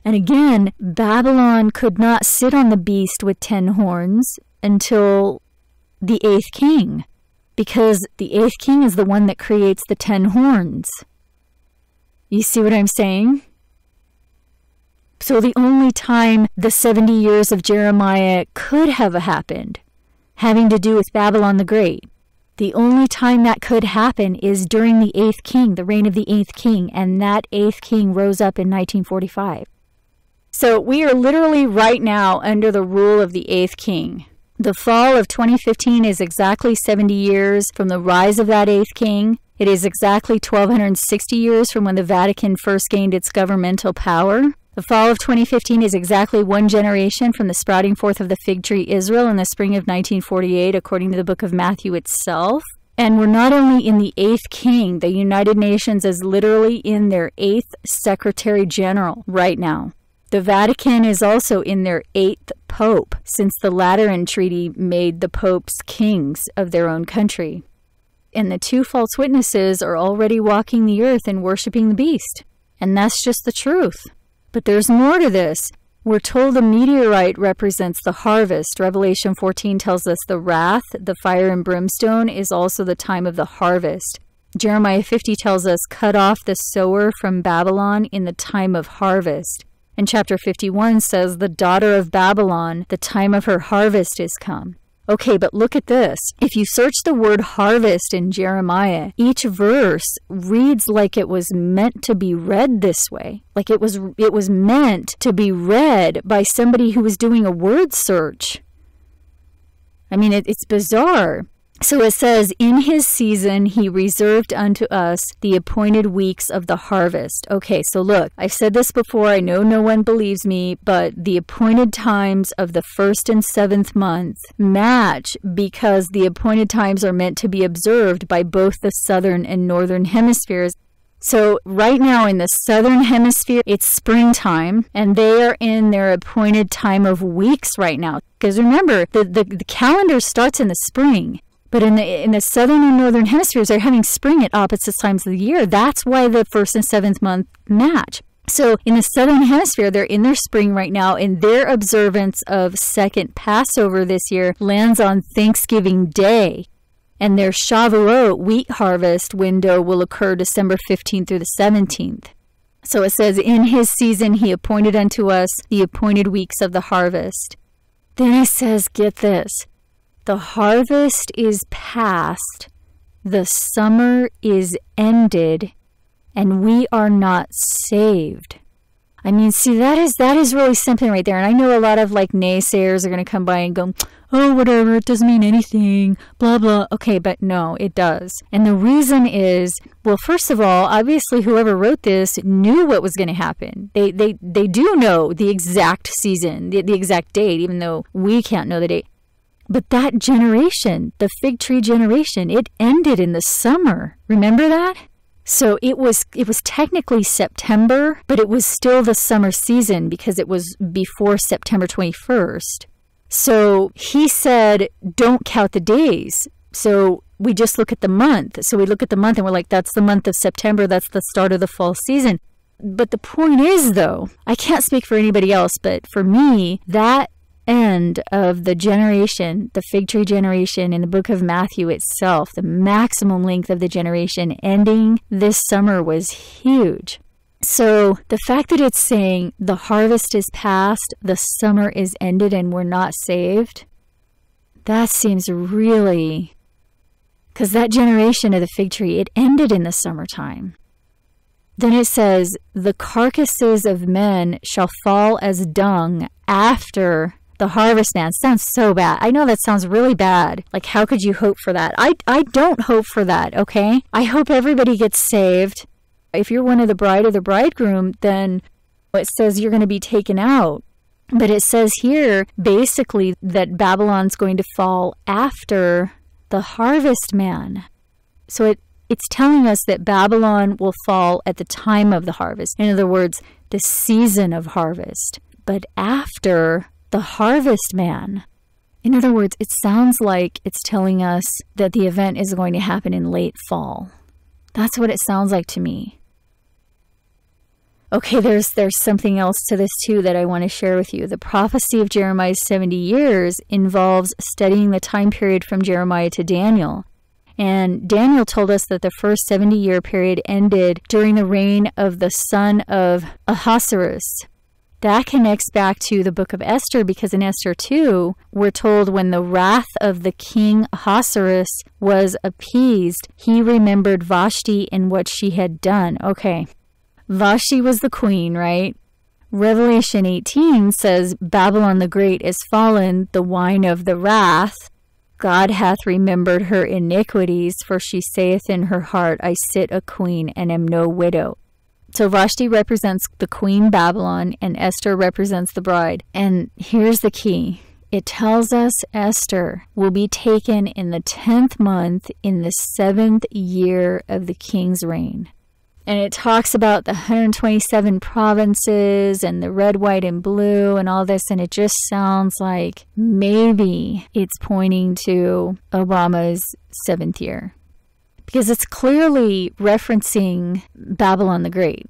And again, Babylon could not sit on the beast with 10 horns until the 8th king. Because the 8th king is the one that creates the 10 horns. You see what I'm saying? So the only time the 70 years of Jeremiah could have happened, having to do with Babylon the Great, the only time that could happen is during the 8th king, the reign of the 8th king, and that 8th king rose up in 1945. So we are literally right now under the rule of the 8th king. The fall of 2015 is exactly 70 years from the rise of that 8th king. It is exactly 1260 years from when the Vatican first gained its governmental power. The fall of 2015 is exactly 1 generation from the sprouting forth of the fig tree Israel in the spring of 1948, according to the book of Matthew itself. And we're not only in the 8th king, the United Nations is literally in their 8th Secretary General right now. The Vatican is also in their 8th Pope, since the Lateran Treaty made the popes kings of their own country. And the 2 false witnesses are already walking the earth and worshiping the beast. And that's just the truth. But there's more to this. We're told the meteorite represents the harvest. Revelation 14 tells us the wrath, the fire and brimstone, is also the time of the harvest. Jeremiah 50 tells us, cut off the sower from Babylon in the time of harvest. And chapter 51 says, the daughter of Babylon, the time of her harvest is come. Okay, but look at this. If you search the word harvest in Jeremiah, each verse reads like it was meant to be read this way. Like it was meant to be read by somebody who was doing a word search. I mean, it's bizarre. So it says, in his season, he reserved unto us the appointed weeks of the harvest. Okay, so look, I've said this before. I know no one believes me, but the appointed times of the 1st and 7th month match because the appointed times are meant to be observed by both the southern and northern hemispheres. So right now in the southern hemisphere, it's springtime, and they are in their appointed time of weeks right now. Because remember, the calendar starts in the spring. But in the southern and northern hemispheres, they're having spring at opposite times of the year. That's why the 1st and 7th month match. So in the southern hemisphere, they're in their spring right now, and their observance of second Passover this year lands on Thanksgiving Day. And their Shavuot wheat harvest window will occur December 15th through the 17th. So it says, in his season he appointed unto us the appointed weeks of the harvest. Then it says, get this. The harvest is past, the summer is ended, and we are not saved. I mean, see, that is really something right there. And I know a lot of like naysayers are going to come by and go, oh, whatever, it doesn't mean anything, blah, blah. Okay, but no, it does. And the reason is, well, first of all, obviously whoever wrote this knew what was going to happen. They do know the exact season, the exact date, even though we can't know the date. But that generation, the fig tree generation, it ended in the summer. Remember that? So it was technically September, but it was still the summer season because it was before September 21st. So he said, don't count the days. So we just look at the month. So we look at the month and we're like, that's the month of September. That's the start of the fall season. But the point is, though, I can't speak for anybody else, but for me, that end of the generation, the fig tree generation in the book of Matthew itself, the maximum length of the generation ending this summer was huge. So the fact that it's saying the harvest is past, the summer is ended, and we're not saved, that seems really... Because that generation of the fig tree, it ended in the summertime. Then it says, the carcasses of men shall fall as dung after the harvest man. Sounds so bad. I know that sounds really bad. Like, how could you hope for that? I don't hope for that, okay? I hope everybody gets saved. If you're one of the bride or the bridegroom, then it says you're going to be taken out. But it says here, basically, that Babylon's going to fall after the harvest man. So it's telling us that Babylon will fall at the time of the harvest. In other words, the season of harvest. But after the harvest man. In other words, it sounds like it's telling us that the event is going to happen in late fall. That's what it sounds like to me. Okay, there's something else to this too that I want to share with you. The prophecy of Jeremiah's 70 years involves studying the time period from Jeremiah to Daniel. And Daniel told us that the first 70-year period ended during the reign of the son of Ahasuerus. That connects back to the book of Esther, because in Esther 2, we're told when the wrath of the king Ahasuerus was appeased, he remembered Vashti and what she had done. Okay. Vashti was the queen, right? Revelation 18 says, Babylon the Great is fallen, the wine of the wrath. God hath remembered her iniquities, for she saith in her heart, I sit a queen and am no widow. So Vashti represents the queen Babylon, and Esther represents the bride. And here's the key. It tells us Esther will be taken in the 10th month in the 7th year of the king's reign. And it talks about the 127 provinces and the red, white, and blue and all this. And it just sounds like maybe it's pointing to Obama's 7th year. Because it's clearly referencing Babylon the Great.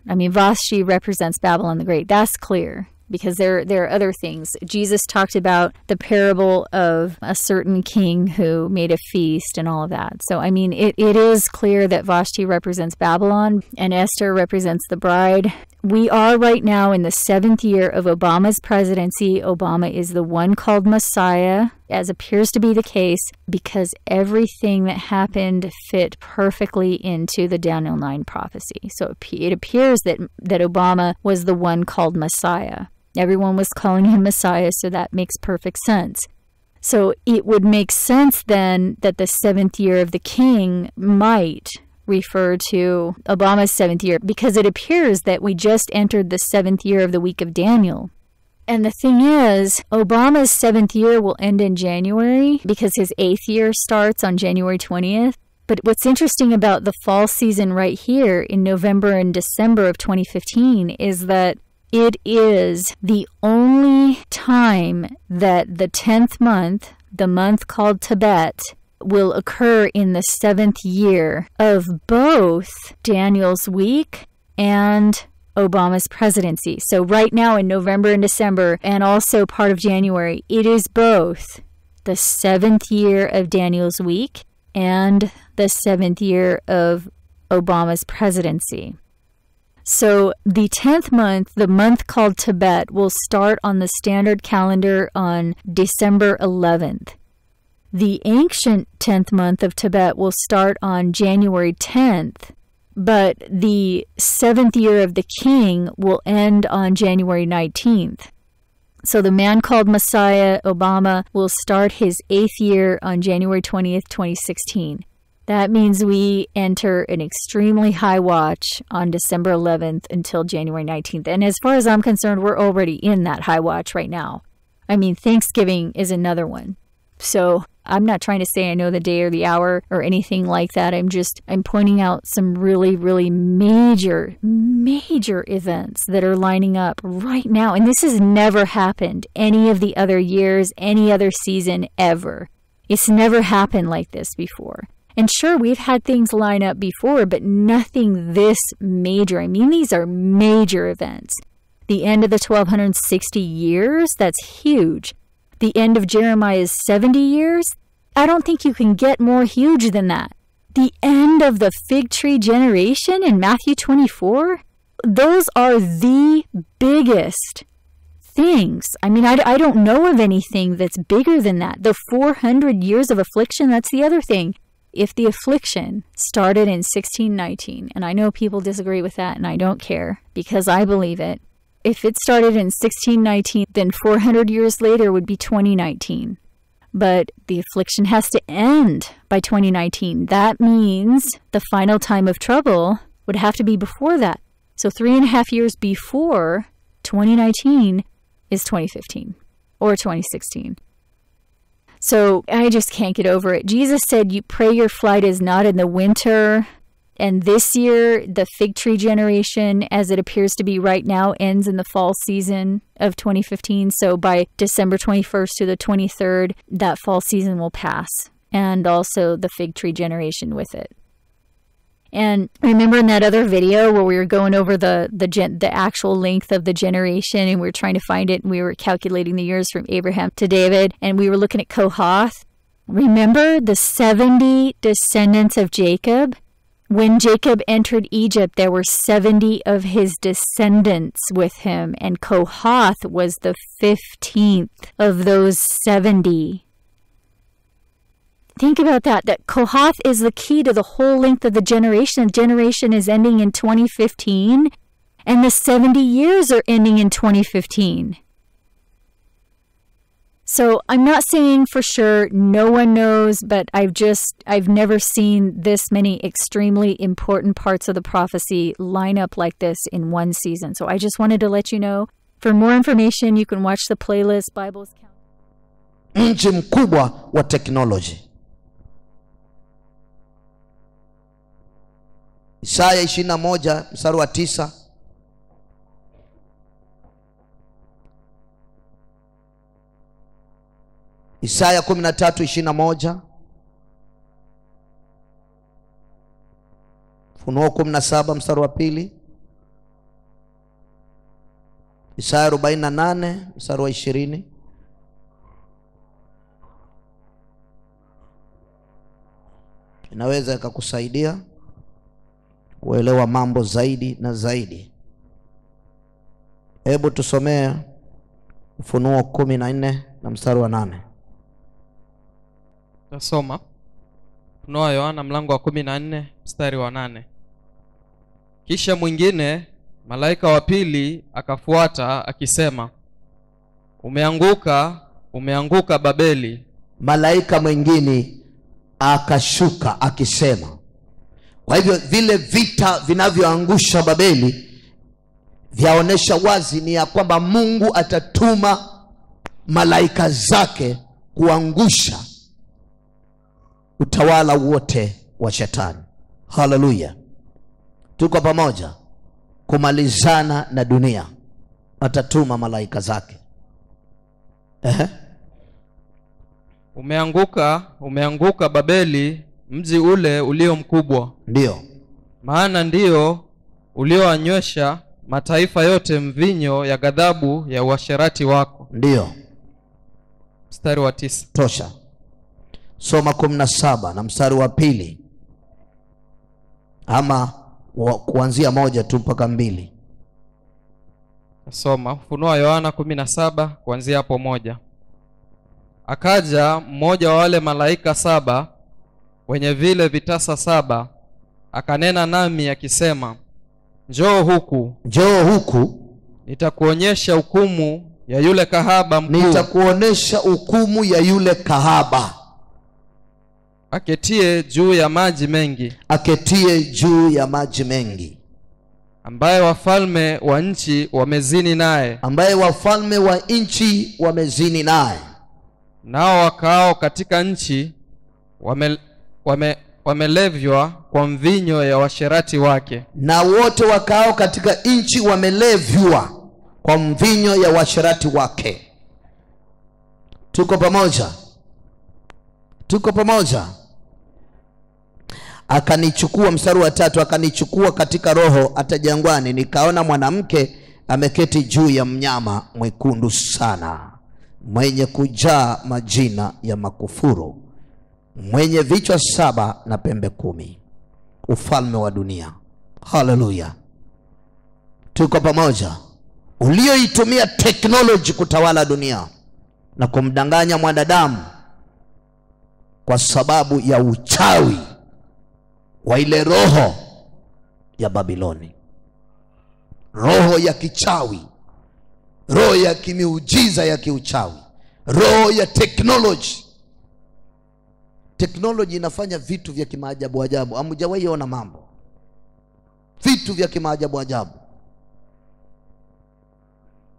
I mean, Vashti represents Babylon the Great. That's clear. Because there are other things. Jesus talked about the parable of a certain king who made a feast and all of that. So, I mean, it is clear that Vashti represents Babylon and Esther represents the bride. We are right now in the 7th year of Obama's presidency. Obama is the one called Messiah, as appears to be the case, because everything that happened fit perfectly into the Daniel 9 prophecy. So it appears that Obama was the one called Messiah. Everyone was calling him Messiah, so that makes perfect sense. So it would make sense then that the 7th year of the king might refer to Obama's 7th year, because it appears that we just entered the 7th year of the week of Daniel. And the thing is, Obama's 7th year will end in January because his 8th year starts on January 20th. But what's interesting about the fall season right here in November and December of 2015 is that it is the only time that the 10th month, the month called Tebet, will occur in the 7th year of both Daniel's week and Obama's presidency. So right now in November and December, and also part of January, it is both the 7th year of Daniel's week and the 7th year of Obama's presidency. So the 10th month, the month called Tebet, will start on the standard calendar on December 11th. The ancient 10th month of Tebet will start on January 10th, but the 7th year of the king will end on January 19th. So the man called Messiah, Obama, will start his 8th year on January 20th, 2016. That means we enter an extremely high watch on December 11th until January 19th. And as far as I'm concerned, we're already in that high watch right now. I mean, Thanksgiving is another one. So I'm not trying to say I know the day or the hour or anything like that. I'm pointing out some really, really major events that are lining up right now. And this has never happened any of the other years, any other season ever. It's never happened like this before. And sure, we've had things line up before, but nothing this major. I mean, these are major events. The end of the 1260 years, that's huge. The end of Jeremiah's 70 years, I don't think you can get more huge than that. The end of the fig tree generation in Matthew 24, those are the biggest things. I mean, I don't know of anything that's bigger than that. The 400 years of affliction, that's the other thing. If the affliction started in 1619, and I know people disagree with that, and I don't care, because I believe it. If it started in 1619, then 400 years later would be 2019. But the affliction has to end by 2019. That means the final time of trouble would have to be before that. So 3.5 years before 2019 is 2015 or 2016. So I just can't get over it. Jesus said, you pray your flight is not in the winter. And this year, the fig tree generation, as it appears to be right now, ends in the fall season of 2015. So by December 21st to the 23rd, that fall season will pass. And also the fig tree generation with it. And remember in that other video where we were going over the actual length of the generation and we were trying to find it and we were calculating the years from Abraham to David and we were looking at Kohath? Remember the 70 descendants of Jacob? When Jacob entered Egypt, there were 70 of his descendants with him, and Kohath was the 15th of those 70. Think about that Kohath is the key to the whole length of the generation. The generation is ending in 2015, and the 70 years are ending in 2015. So I'm not saying for sure, no one knows, but I've never seen this many extremely important parts of the prophecy line up like this in one season. So I just wanted to let you know. For more information, you can watch the playlist Bibles Count. Mji mkubwa wa technology. Isaya 21 mstari wa 9. Isaya 13:21. Funuo 17 mstari wa 2. Isaya 48 mstari wa 20. Inaweza ikakusaidia kuelewa mambo zaidi na zaidi. Hebu tusomee Ufunuo 14 na mstari wa 8. Tasoma Ufunuo wa Yohana mlango wa 14 mstari wa 8. Kisha mwingine malaika wa pili akafuata akisema, umeanguka Babeli. Malaika mwingine akashuka akisema. Kwa hivyo vile vita vinavyoangusha Babeli vyaonesha wazi ni ya kwamba Mungu atatuma malaika zake kuangusha utawala wote wa shetani. Hallelujah. Tuko pamoja. Kumalizana na dunia atatuma malaika zake. Umeanguka Babeli, mji ule ulio mkubwa. Ndio. Maana ndio ulioanywesha mataifa yote mvinyo ya ghadhabu ya uasherati wako. Ndio. Mstari wa 9. Tosha. Soma 17 na mstari wa 2. Ama kuanzia 1 tu mpaka 2. Soma Ufunuo wa Yohana 17 kuanzia hapo 1. Akaja mmoja wa wale malaika 7 wenye vile vitasa 7, akanena nami akisema, njoo huku, nitakuonyesha hukumu ya yule kahaba mkuu. Nitakuonesha hukumu ya yule kahaba aketie juu ya maji mengi, ambaye wafalme wa nchi wamezini naye, nao wakao katika nchi wamelevywa kwa mvinyo ya uasherati wake. Na wote wakao katika nchi wamelevywa kwa mvinyo ya uasherati wake. Tuko pamoja. Akanichukua, mstari wa 3, akanichukua katika roho hata jangwani, nikaona mwanamke ameketi juu ya mnyama mwekundu sana, mwenye kujaa majina ya makufuru, mwenye vichwa 7 na pembe 10, ufalme wa dunia. Haleluya, tuko pamoja. Ulioitumia technology kutawala dunia na kumdanganya mwanadamu kwa sababu ya uchawi wa ile roho ya Babiloni, roho ya kichawi, roho ya kimiujiza ya kiuchawi, roho ya technology. Technology inafanya vitu vya kimaajabu ajabu. Hamjawahi ona mambo, vitu vya kimaajabu ajabu.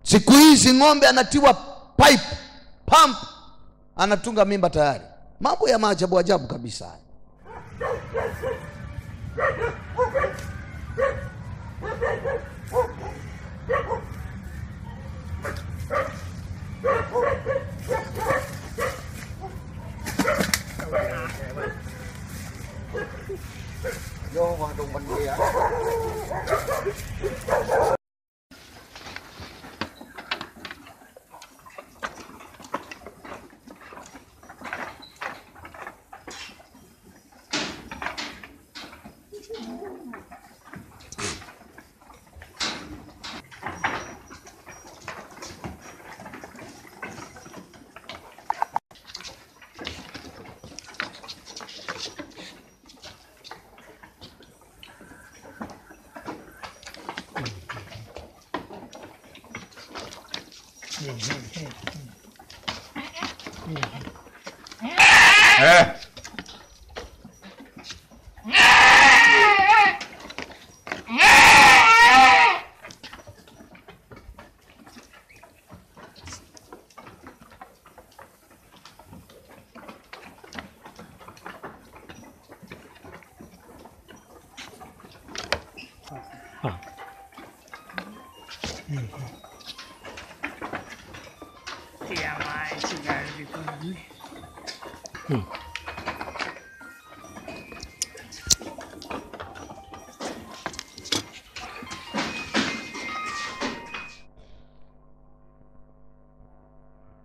Siku hizi ng'ombe anatiwa pipe, pump, anatunga mimba tayari. Mambo ya maajabu ajabu kabisa.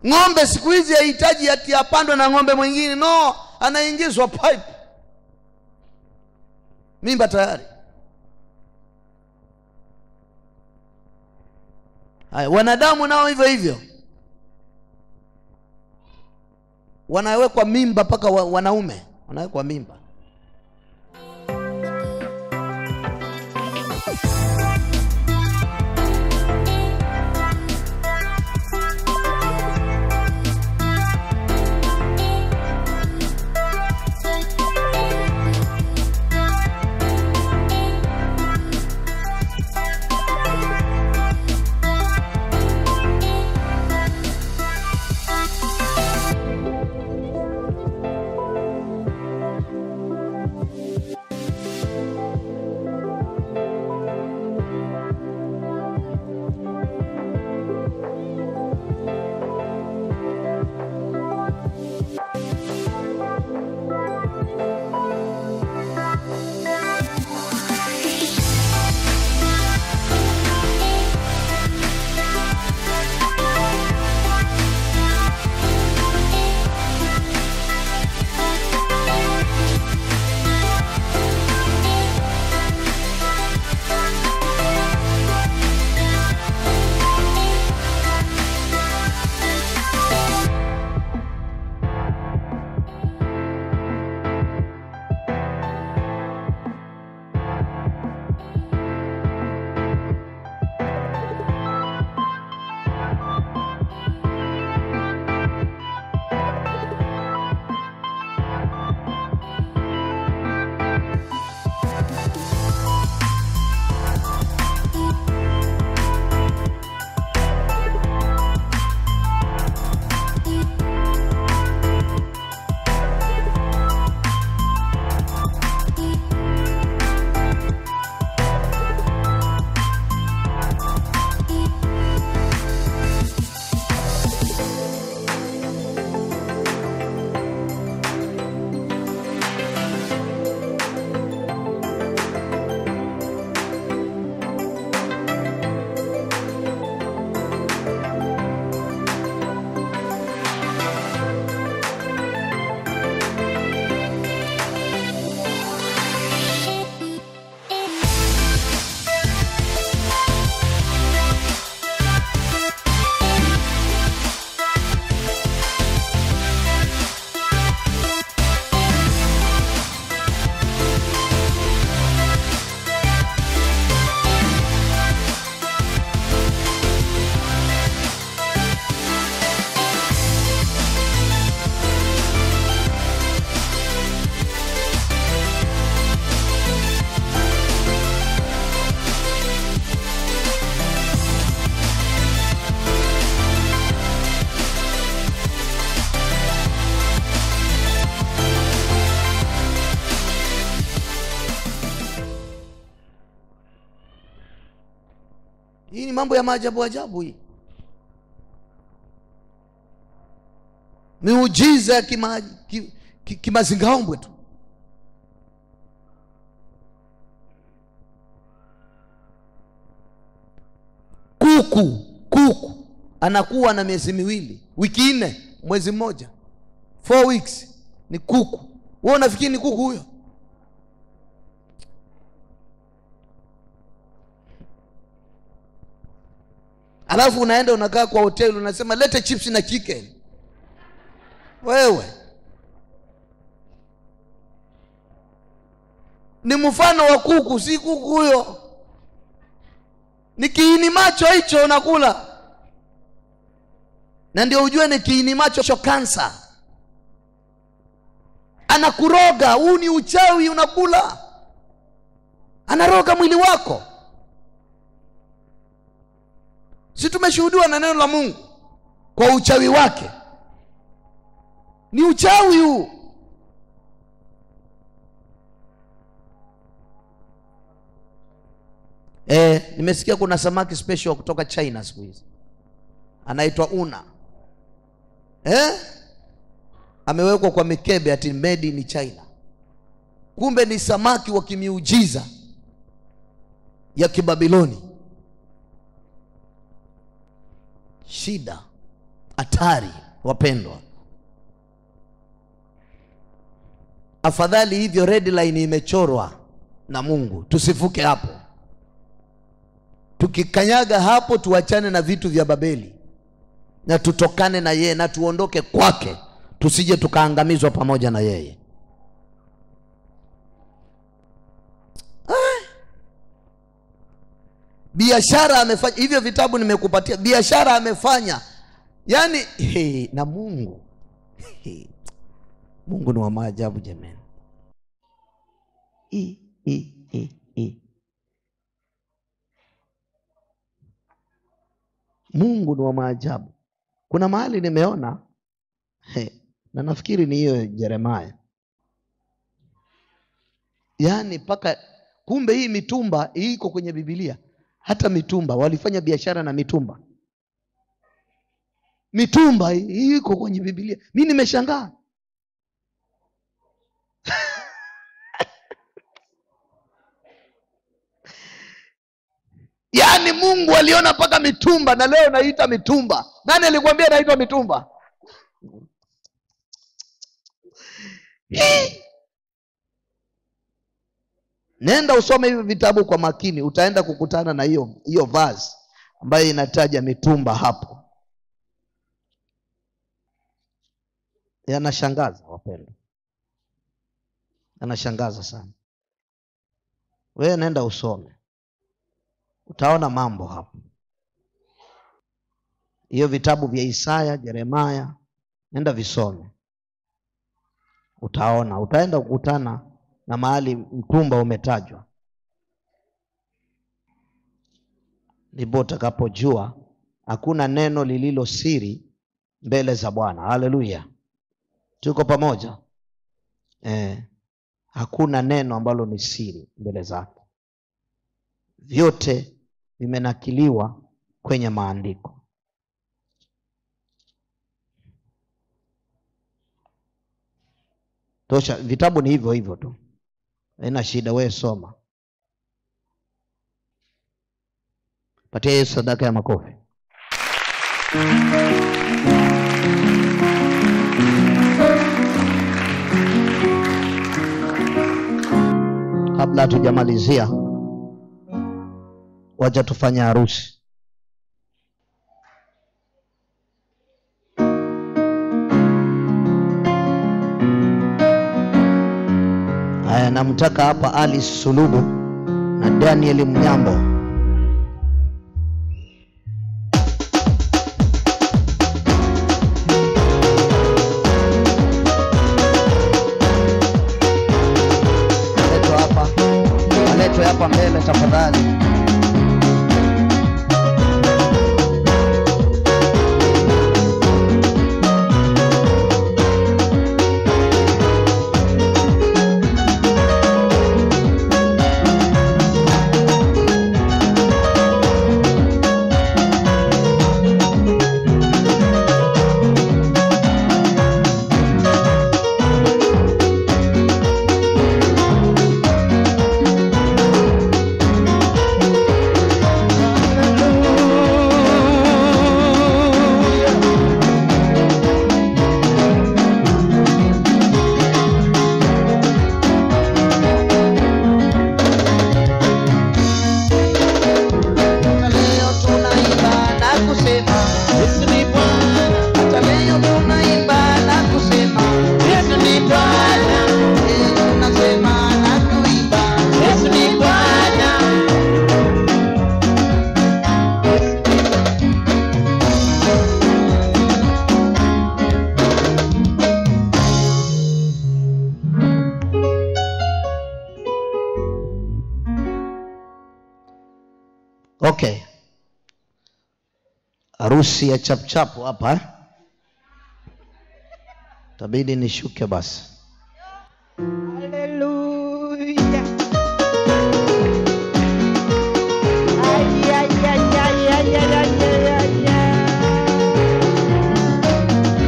Ng'ombe siku hizi hahitaji ati apandwe na ng'ombe mwingine, no, anaingizwa pipe, mimba tayari. Haya, wanadamu nao hivyo hivyo, wanawekwa mimba, paka wanaume wanawekwa mimba. mambo ya maajabu ajabu hii. Miujiza ya kimazingaombwe tu. Kuku anakuwa na miezi miwili, wiki 4, mwezi mmoja, 4 weeks, ni kuku. Wewe unafikiri ni kuku huyo? Alafu unaenda unakaa kwa hoteli unasema lete chips na chicken. Wewe ni mfano wa kuku, si kuku huyo. Ni kiini macho hicho unakula. Na ndio ujue ni kiini macho cho kansa. Anakuroga, huu ni uchawi unakula. Anaroga mwili wako. Si tumeshuhudiwa na neno la Mungu kwa uchawi wake. Ni uchawi huu. Nimesikia kuna samaki special kutoka China siku hizi. Anaitwa una. Amewekwa kwa mikebe ati made in China. Kumbe ni samaki wa kimiujiza ya Kibabiloni. Shida, hatari wapendwa. Afadhali hivyo red line imechorwa na Mungu, tusivuke hapo. Tukikanyaga hapo tuachane na vitu vya Babeli na tutokane na yeye na tuondoke kwake, tusije tukaangamizwa pamoja na yeye. Biashara amefanya hivyo, vitabu nimekupatia, biashara amefanya. Yaani na Mungu Mungu ni wa maajabu jamani. Mungu ni wa maajabu. Kuna mahali nimeona na nafikiri ni hiyo Yeremia. Yaani paka kumbe hii mitumba iko kwenye Biblia. Hata mitumba walifanya biashara na mitumba. Mitumba iko kwenye Biblia. Mimi nimeshangaa. Yaani Mungu aliona paka mitumba na leo naita mitumba. Nani alikwambia naitwa mitumba? Nenda usome hivi vitabu kwa makini, utaenda kukutana na hiyo verse ambayo inataja mitumba hapo. Yanashangaza wapendwa. Yanashangaza sana. Wewe nenda usome. Utaona mambo hapo. Hiyo vitabu vya Isaya, Yeremia, nenda visome. Utaona, utaenda kukutana na mahali mtumba umetajwa. Ndipo utakapojua hakuna neno lililo siri mbele za Bwana. Haleluya. Tuko pamoja? Hakuna neno ambalo ni siri mbele zake. Vyote vimenakiliwa kwenye maandiko. Tosha, vitabu ni hivyo hivyo tu. Haina shida, wewe soma. Patia Yesu sadaka ya makofi. Kabla hatujamalizia, wacha tufanye harusi. Haya, namtaka hapa Ali Sulubu na Daniel Mnyambo. Aletwe hapa mbele tafadhali. Okay. Harusi ya chapchapu hapa. Tabidi nishuke basi. Hallelujah.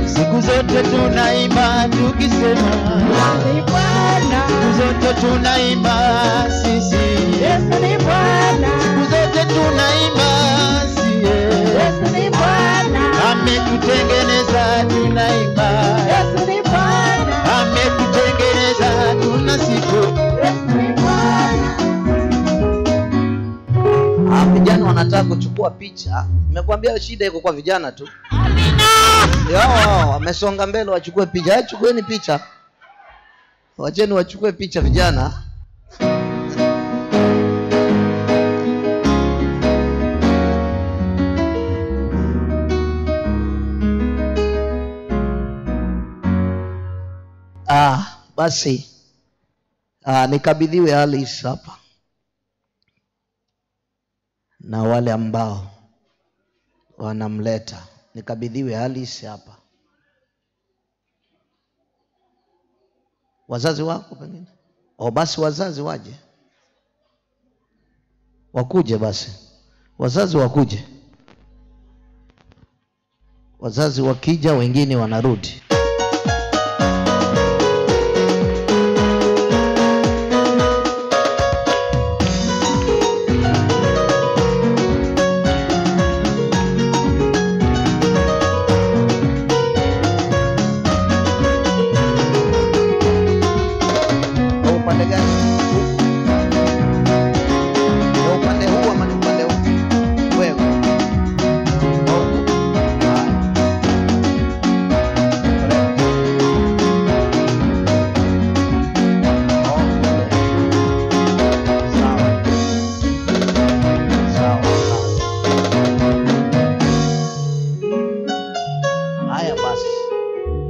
Siku zote tunaimba tukisema ni Bwana. Siku zote tunaimba sisi Yesu ni Bwana. Siku zote tunaimba sisi Yesu ni Bwana. Ametutengeneza tunaimba Yesu ni Bwana. Ametutengeneza tunasifu Yesu ni Bwana. Vijana wanataka kuchukua picha. Nimekuambia shida iko kwa vijana tu. Amina. Yao wamesonga mbele wachukue picha. Chukueni picha. Wacheni wachukue picha vijana. Basi nikabidhiwe Alice hapa na wale ambao wanamleta. Nikabidhiwe Alice hapa. Wazazi wako pengine? Basi wazazi waje. Wakuje basi. Wazazi wakuje. Wazazi wakija wengine wanarudi.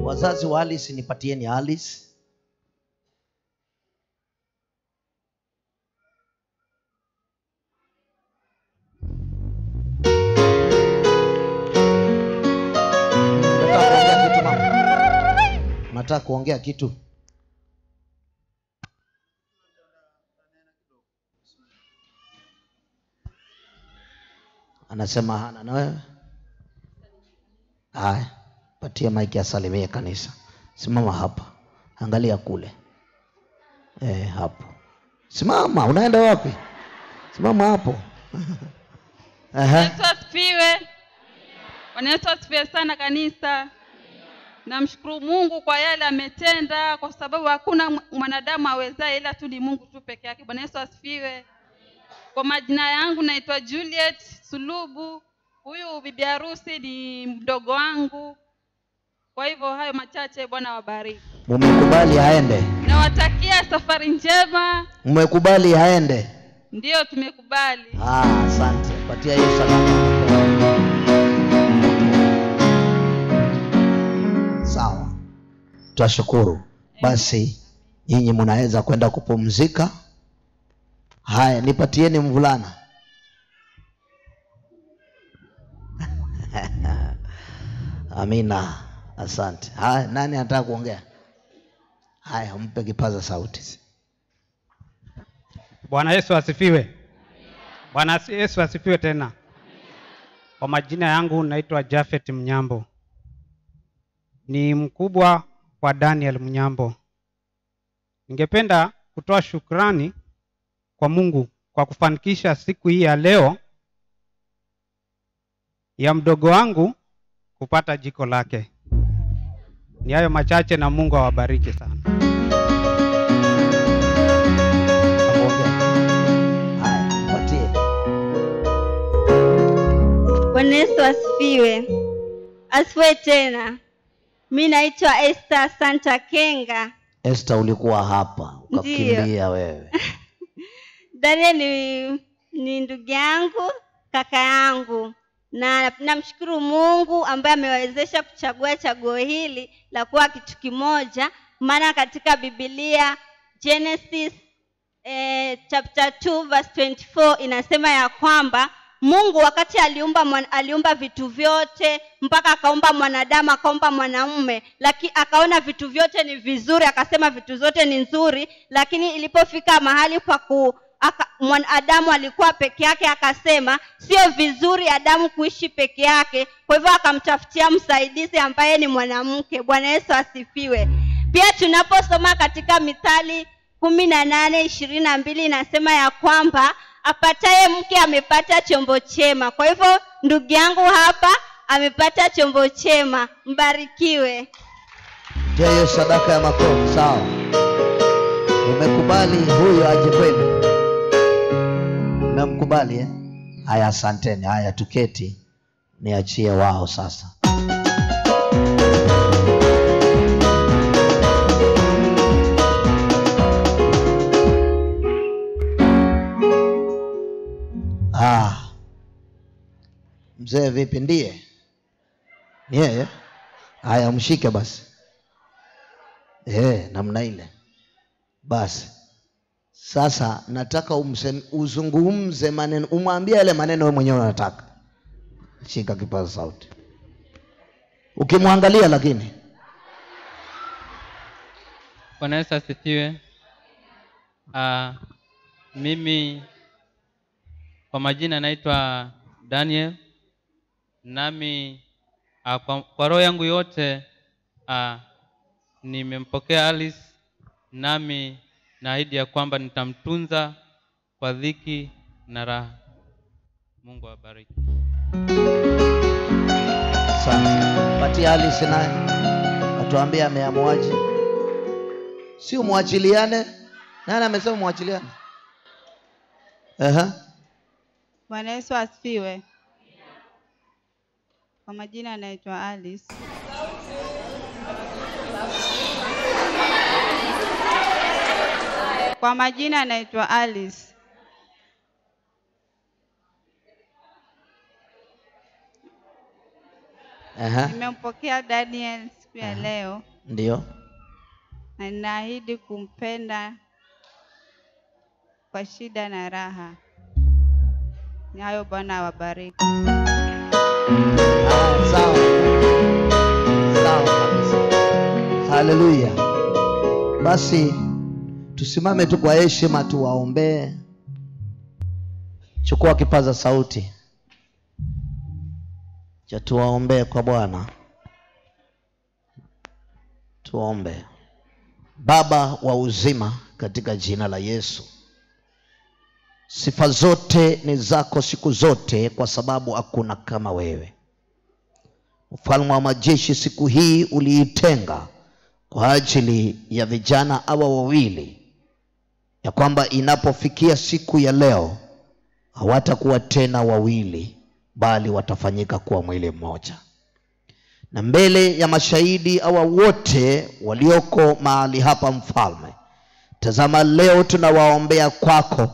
Wazazi wa Alice nipatieni Alice. Nataka kuongea kitu. Anasema hana na wewe. Haya. Patia maiki asalimie kanisa. Simama hapa. Angalia kule. Hapo. Simama, unaenda wapi? Simama hapo. Yesu asifiwe. Bwana Yesu asifiwe sana kanisa. Namshukuru Mungu kwa yale ametenda, kwa sababu hakuna mwanadamu awezaye ila tu ni Mungu tu peke yake. Bwana Yesu asifiwe. Kwa majina yangu naitwa Juliet Sulubu. Huyu bibi harusi ni mdogo wangu. Kwa hivyo hayo machache, Bwana wabariki. Mmekubali aende? Nawatakia safari njema. Mmekubali aende? Ndio tumekubali. Asante. Patia Yesu salamu. Sawa. Twashukuru. Basi nyinyi mnaweza kwenda kupumzika. Haya, nipatieni mvulana. Amina. Asante. Haya, nani anataka kuongea? Haya, mpe kipaza sauti. Bwana Yesu asifiwe. Bwana Yesu asifiwe tena. Kwa majina yangu naitwa Jafet Mnyambo. Ni mkubwa wa Daniel Mnyambo. Ningependa kutoa shukrani kwa Mungu kwa kufanikisha siku hii ya leo ya mdogo wangu kupata jiko lake. Ni hayo machache na Mungu awabariki sana. Bwana Yesu asifiwe. Asifiwe tena. Mimi naitwa Esther Santa Kenga. Esther, ulikuwa hapa ukakimbia wewe. Daniel ni ndugu yangu, kaka yangu. Na namshukuru Mungu ambaye amewezesha kuchagua chaguo hili la kuwa kitu kimoja, maana katika Biblia Genesis chapter 2 verse 24 inasema ya kwamba Mungu wakati aliumba vitu vyote, mpaka akaumba mwanadamu, akaumba mwanamume, lakini akaona vitu vyote ni vizuri, akasema vitu zote ni nzuri, lakini ilipofika mahali pa Adamu alikuwa peke yake, akasema sio vizuri Adamu kuishi peke yake, kwa hivyo akamtafutia msaidizi ambaye ni mwanamke. Bwana Yesu asifiwe. Pia tunaposoma katika Mithali 18:22 inasema ya kwamba apataye mke amepata chombo chema. Kwa hivyo ndugu yangu hapa amepata chombo chema. Mbarikiwe. Hiyo sadaka ya makofi, sawa? Umekubali huyo aje kwenu? Umemkubali eh? Haya, asanteni. Haya, tuketi. Niachie wao sasa. Mzee vipi? Ndiye? Ni yeye? Haya, mshike basi. Namna ile. Basi. Sasa nataka uzungumze maneno, umwambie yale maneno wewe mwenyewe unataka. Shika kipaza sauti. Ukimwangalia lakini. Bwana Yesu asifiwe. Mimi kwa majina naitwa Daniel. Nami kwa roho yangu yote nimempokea Alice, nami naahidi ya kwamba nitamtunza kwa dhiki na raha. Mungu awabariki. Asante. Patia Alice naye atuambie ameamuaje. Sio muachiliane. Nani amesema muachiliane? Bwana Yesu asifiwe. Kwa majina naitwa Alice. Kwa majina naitwa Alice. Nimempokea Daniel siku ya leo. Ndio. Na ninaahidi kumpenda kwa shida na raha. Ni hayo, Bwana awabariki. Sawa. Sawa kabisa. Haleluya. Basi tusimame tu kwa heshima tuwaombee. Chukua kipaza sauti. Tuwaombee kwa Bwana. Tuombe. Baba wa uzima, katika jina la Yesu, sifa zote ni zako siku zote, kwa sababu hakuna kama wewe. Mfalme wa majeshi, siku hii uliitenga kwa ajili ya vijana hawa wawili, ya kwamba inapofikia siku ya leo hawatakuwa tena wawili, bali watafanyika kuwa mwili mmoja. Na mbele ya mashahidi hawa wote walioko mahali hapa, Mfalme, tazama leo tunawaombea kwako,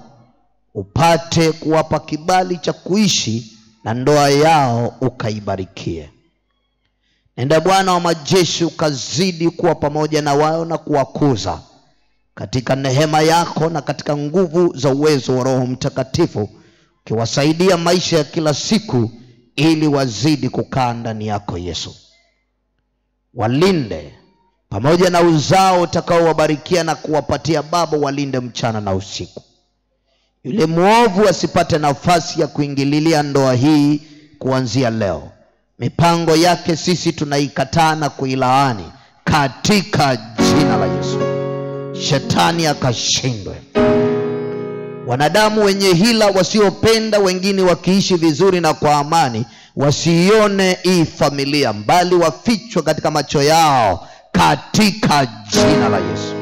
upate kuwapa kibali cha kuishi na ndoa yao ukaibarikie. Nenda Bwana wa majeshi, ukazidi kuwa pamoja na wao na kuwakuza katika neema yako na katika nguvu za uwezo wa Roho Mtakatifu, ukiwasaidia maisha ya kila siku ili wazidi kukaa ndani yako Yesu. Walinde pamoja na uzao utakaowabarikia na kuwapatia Baba, walinde mchana na usiku. Yule mwovu asipate nafasi ya kuingililia ndoa hii kuanzia leo. Mipango yake sisi tunaikataa na kuilaani katika jina la Yesu. Shetani akashindwe. Wanadamu wenye hila wasiopenda wengine wakiishi vizuri na kwa amani, wasione hii familia, mbali wafichwe katika macho yao katika jina la Yesu.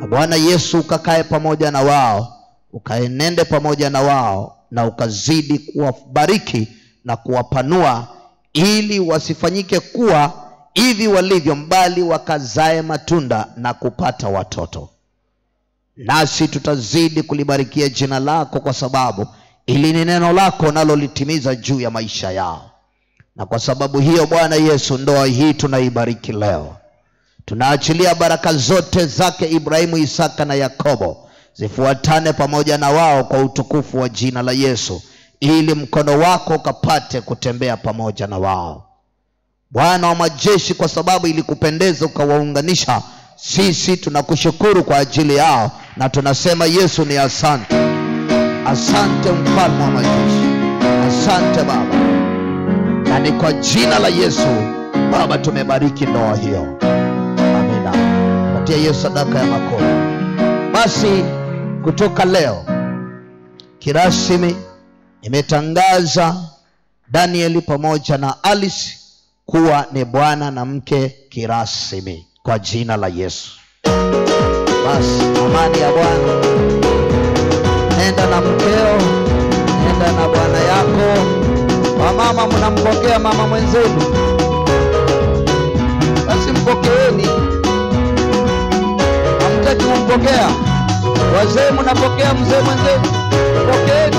Na Bwana Yesu ukakae pamoja na wao, ukaenende pamoja na wao, na ukazidi kuwabariki na kuwapanua, ili wasifanyike kuwa hivi walivyo, mbali wakazae matunda na kupata watoto. Nasi tutazidi kulibarikia jina lako, kwa sababu ili ni neno lako nalo litimiza juu ya maisha yao. Na kwa sababu hiyo Bwana Yesu, ndoa hii tunaibariki leo. Tunaachilia baraka zote zake Ibrahimu, Isaka na Yakobo zifuatane pamoja na wao kwa utukufu wa jina la Yesu, ili mkono wako ukapate kutembea pamoja na wao. Bwana wa majeshi, kwa sababu ilikupendeza ukawaunganisha, sisi tunakushukuru kwa ajili yao na tunasema Yesu ni asante. Asante mfalme wa majeshi, asante Baba, na ni kwa jina la Yesu Baba tumebariki ndoa hiyo. Amina. Patia Yesu sadaka ya makofi. Basi kutoka leo kirasmi imetangaza Danieli pamoja na Alice kuwa ni bwana na mke kirasmi kwa jina la Yesu. Basi amani ya Bwana. Nenda na mkeo, nenda na bwana yako. Wamama mnampokea mama mwenzenu, basi mpokeeni. Hamtaki kumpokea? Wazee mnapokea mzee mwenzenu, mpokeeni.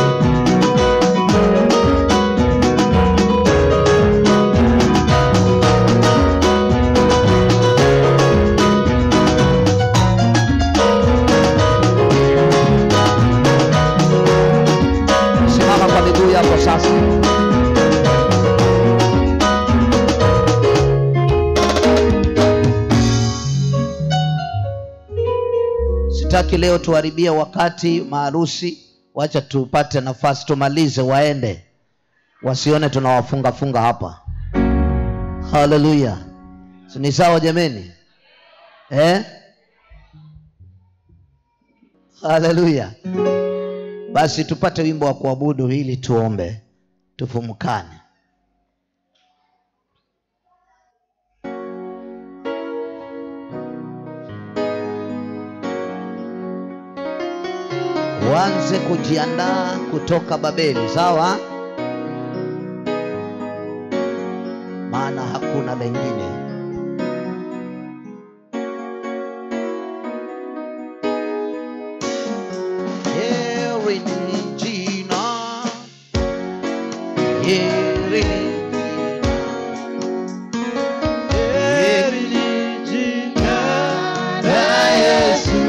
Simama kwa miguu yako sasa. Sitaki leo tuharibia wakati maharusi. Wacha tupate nafasi tumalize, waende wasione tunawafunga funga hapa. Haleluya. Ni sawa jameni? Haleluya. Basi tupate wimbo wa kuabudu ili tuombe, tufumukane. Uanze kujiandaa kutoka Babeli, sawa? Maana hakuna lengine. Heri ni jina, heri ni jina la Yesu.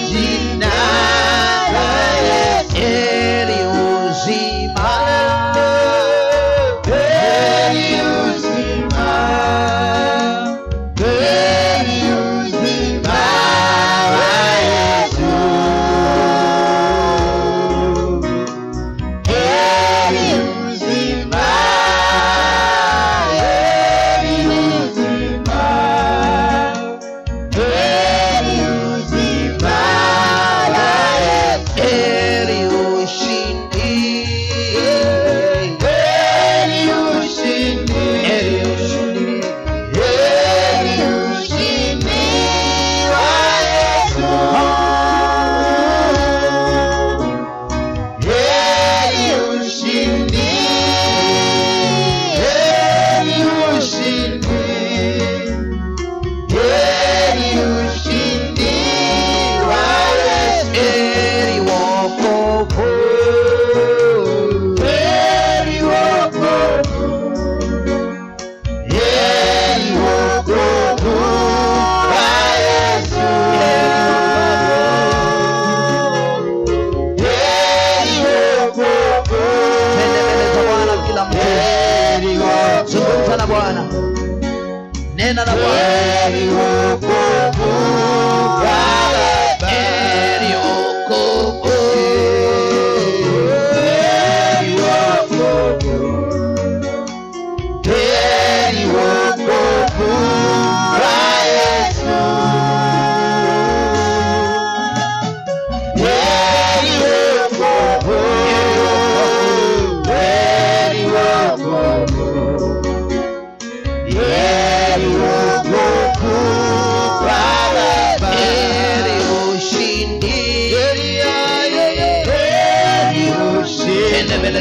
Jina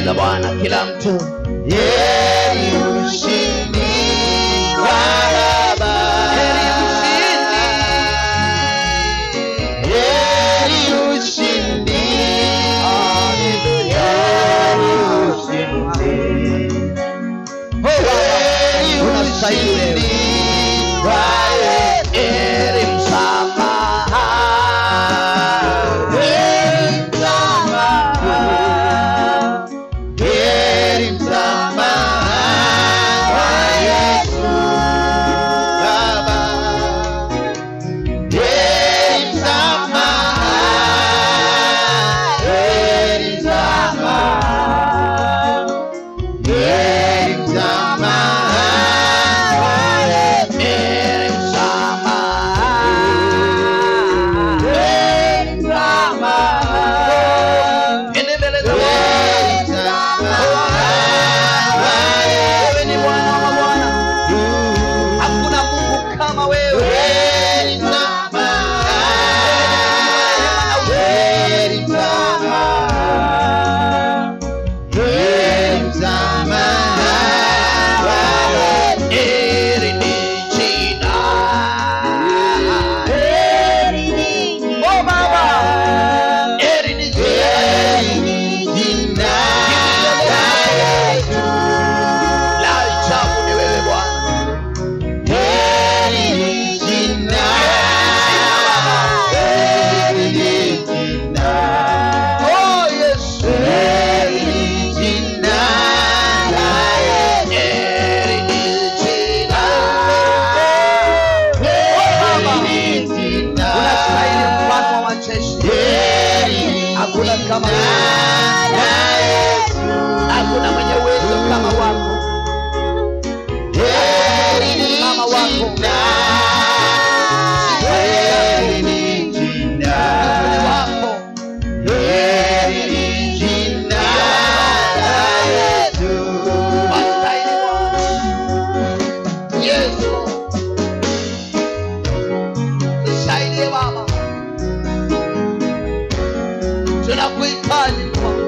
za Bwana kila mtu. Heri ushindi wa Baba. Heri ushindi. Heri ushindi. Haleluya. Heri ushindi. Heri ushindi. Heri msamaha. Heri msamaha. Heri msamaha wa Yesu Baba. Heri msamaha. Heri msamaha. Heri msamaha wa Yesu. Heri msamaha. Heri msamaha. Ende mbele za Bwana. Wewe ni Bwana wa mabwana. Hakuna Mungu kama wewe. Heri msamaha. Heri msamaha. Heri msamaha. Heri ni jina. Heri ni jina. Oh Baba. Heri ni jina. La ajabu ni wewe Bwana. Heri ni jina. Heri ni jina. Oh Yesu. Heri ni jina. Heri ni jina. Heri ni jina. Unastahili mfalme wa majeshi. Hakuna kama wewe. Hakuna mwenye uwezo kama wako. Heri ni kama wako. Heri ni jina wako. Heri ni jina la Yesu. Wastahili Yesu. Tusaidie Baba. Tunakuhitaji Bwana.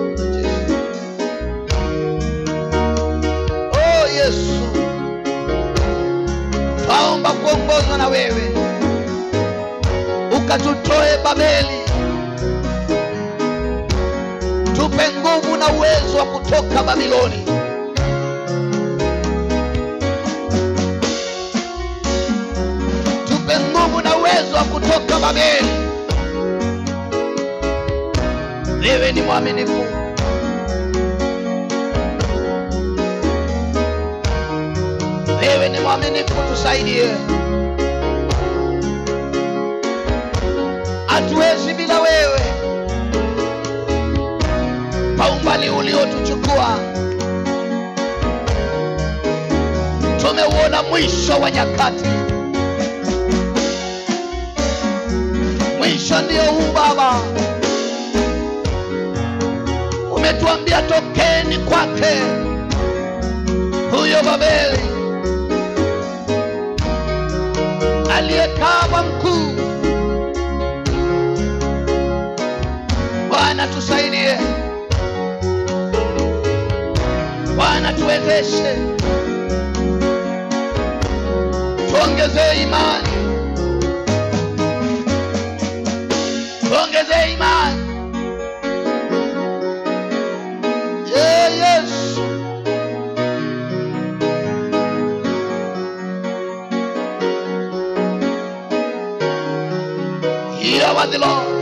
Oh Yesu. Twaomba kuongozwa na wewe. Ukatutoe Babeli. Tupe nguvu na uwezo wa kutoka Babiloni. Tupe nguvu na uwezo wa kutoka Babeli. Wewe ni mwaminifu. Wewe ni mwaminifu, tusaidie. Hatuwezi bila wewe. Kwa umbali uliotuchukua, tumeuona mwisho wa nyakati. Mwisho ndio huu Baba. Umetuambia tokeni kwake huyo Babeli aliyekaa mkuu. Bwana tusaidie. Bwana tuwezeshe. Tuongeze imani. Tuongeze imani. Yesu. Hear what the Lord.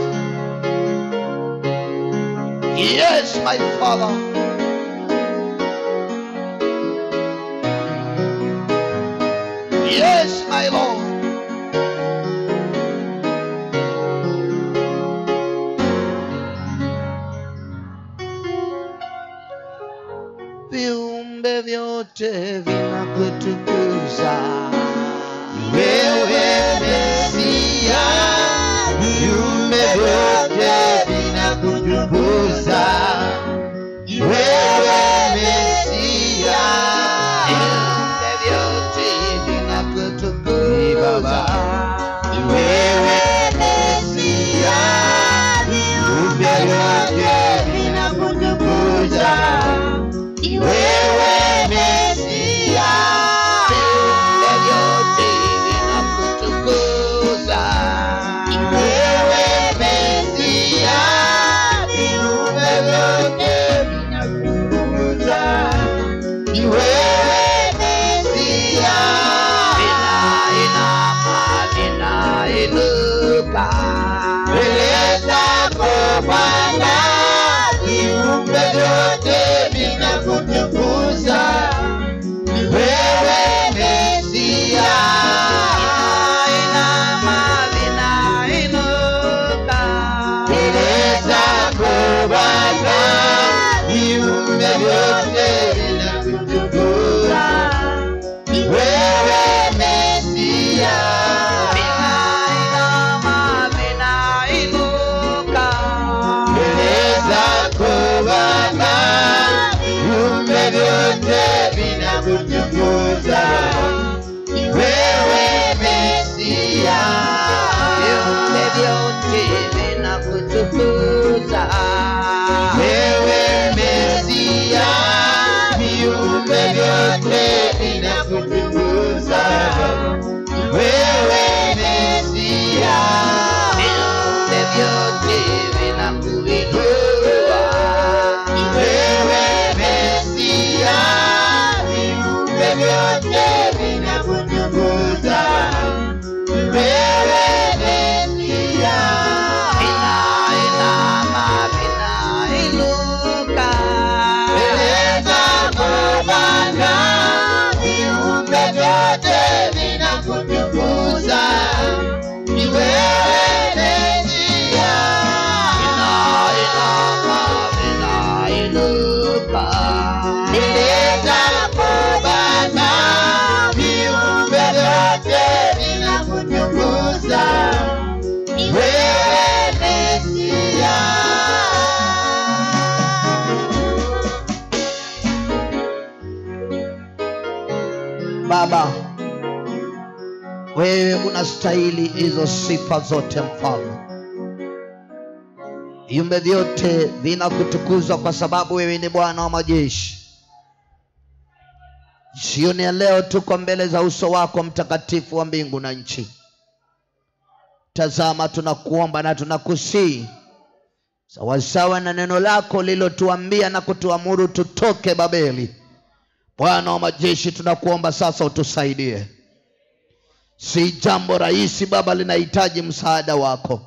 Yes, my Father. Yes, my Lord. Viumbe vyote vinakutukuza wewe Mesia. Viumbe vyote vinakutukuza wewe Mesia. Viumbe vyote vinakutukuza wewe Mesia. Viumbe vyote vinakutukuza mbele zako Bwana, viumbe vyote vinakutukuza. Wewe Mesia, inama vinainuka mbele zako Bwana, viumbe vyote vinakutukuza. Wewe Mesia, inama vinainuka mbele zako Bwana, viumbe vyote vinakutukuza. Wewe Mesia, viumbe vyote vinakutukuza. Wewe Mesia, viumbe vyote vinakutukuza. Wewe Mesia, viumbe vyote vinakuinua. Wewe Mesia, viumbe vyote vinakutukuza. Wewe Mesia, vinainama vinainuka mbele zako Bwana, viumbe vyote vinakutukuza. Wewe Mesia, vinainama vinainuka mbele zako Bwana, viumbe vyote vinakutukuza. Wewe Mesia. Baba, wewe unastahili hizo sifa zote Mfalme. Viumbe vyote vinakutukuza kwa sababu wewe ni Bwana wa majeshi. Jioni ya leo tuko mbele za uso wako mtakatifu wa mbingu na nchi. Tazama, tunakuomba na tunakusihi sawasawa na neno lako lilotuambia na kutuamuru tutoke Babeli. Bwana wa majeshi, tunakuomba sasa utusaidie. Si jambo rahisi Baba, linahitaji msaada wako.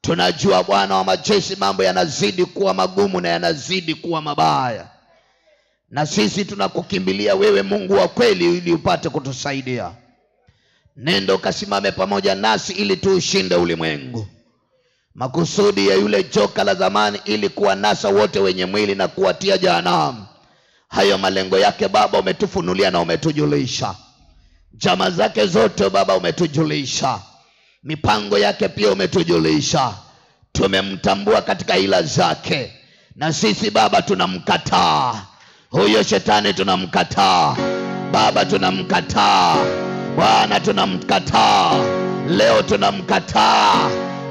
Tunajua Bwana wa majeshi mambo yanazidi kuwa magumu na yanazidi kuwa mabaya, na sisi tunakukimbilia wewe Mungu wa kweli ili upate kutusaidia. Nenda ukasimame pamoja nasi ili tuushinde ulimwengu. Makusudi ya yule joka la zamani ili kuwanasa wote wenye mwili na kuwatia jehanamu, hayo malengo yake Baba umetufunulia na umetujulisha. Njama zake zote Baba umetujulisha. Mipango yake pia umetujulisha. Tumemtambua katika ila zake, na sisi Baba tunamkataa. Huyo shetani tunamkataa Baba, tunamkataa Bwana, tunamkataa leo,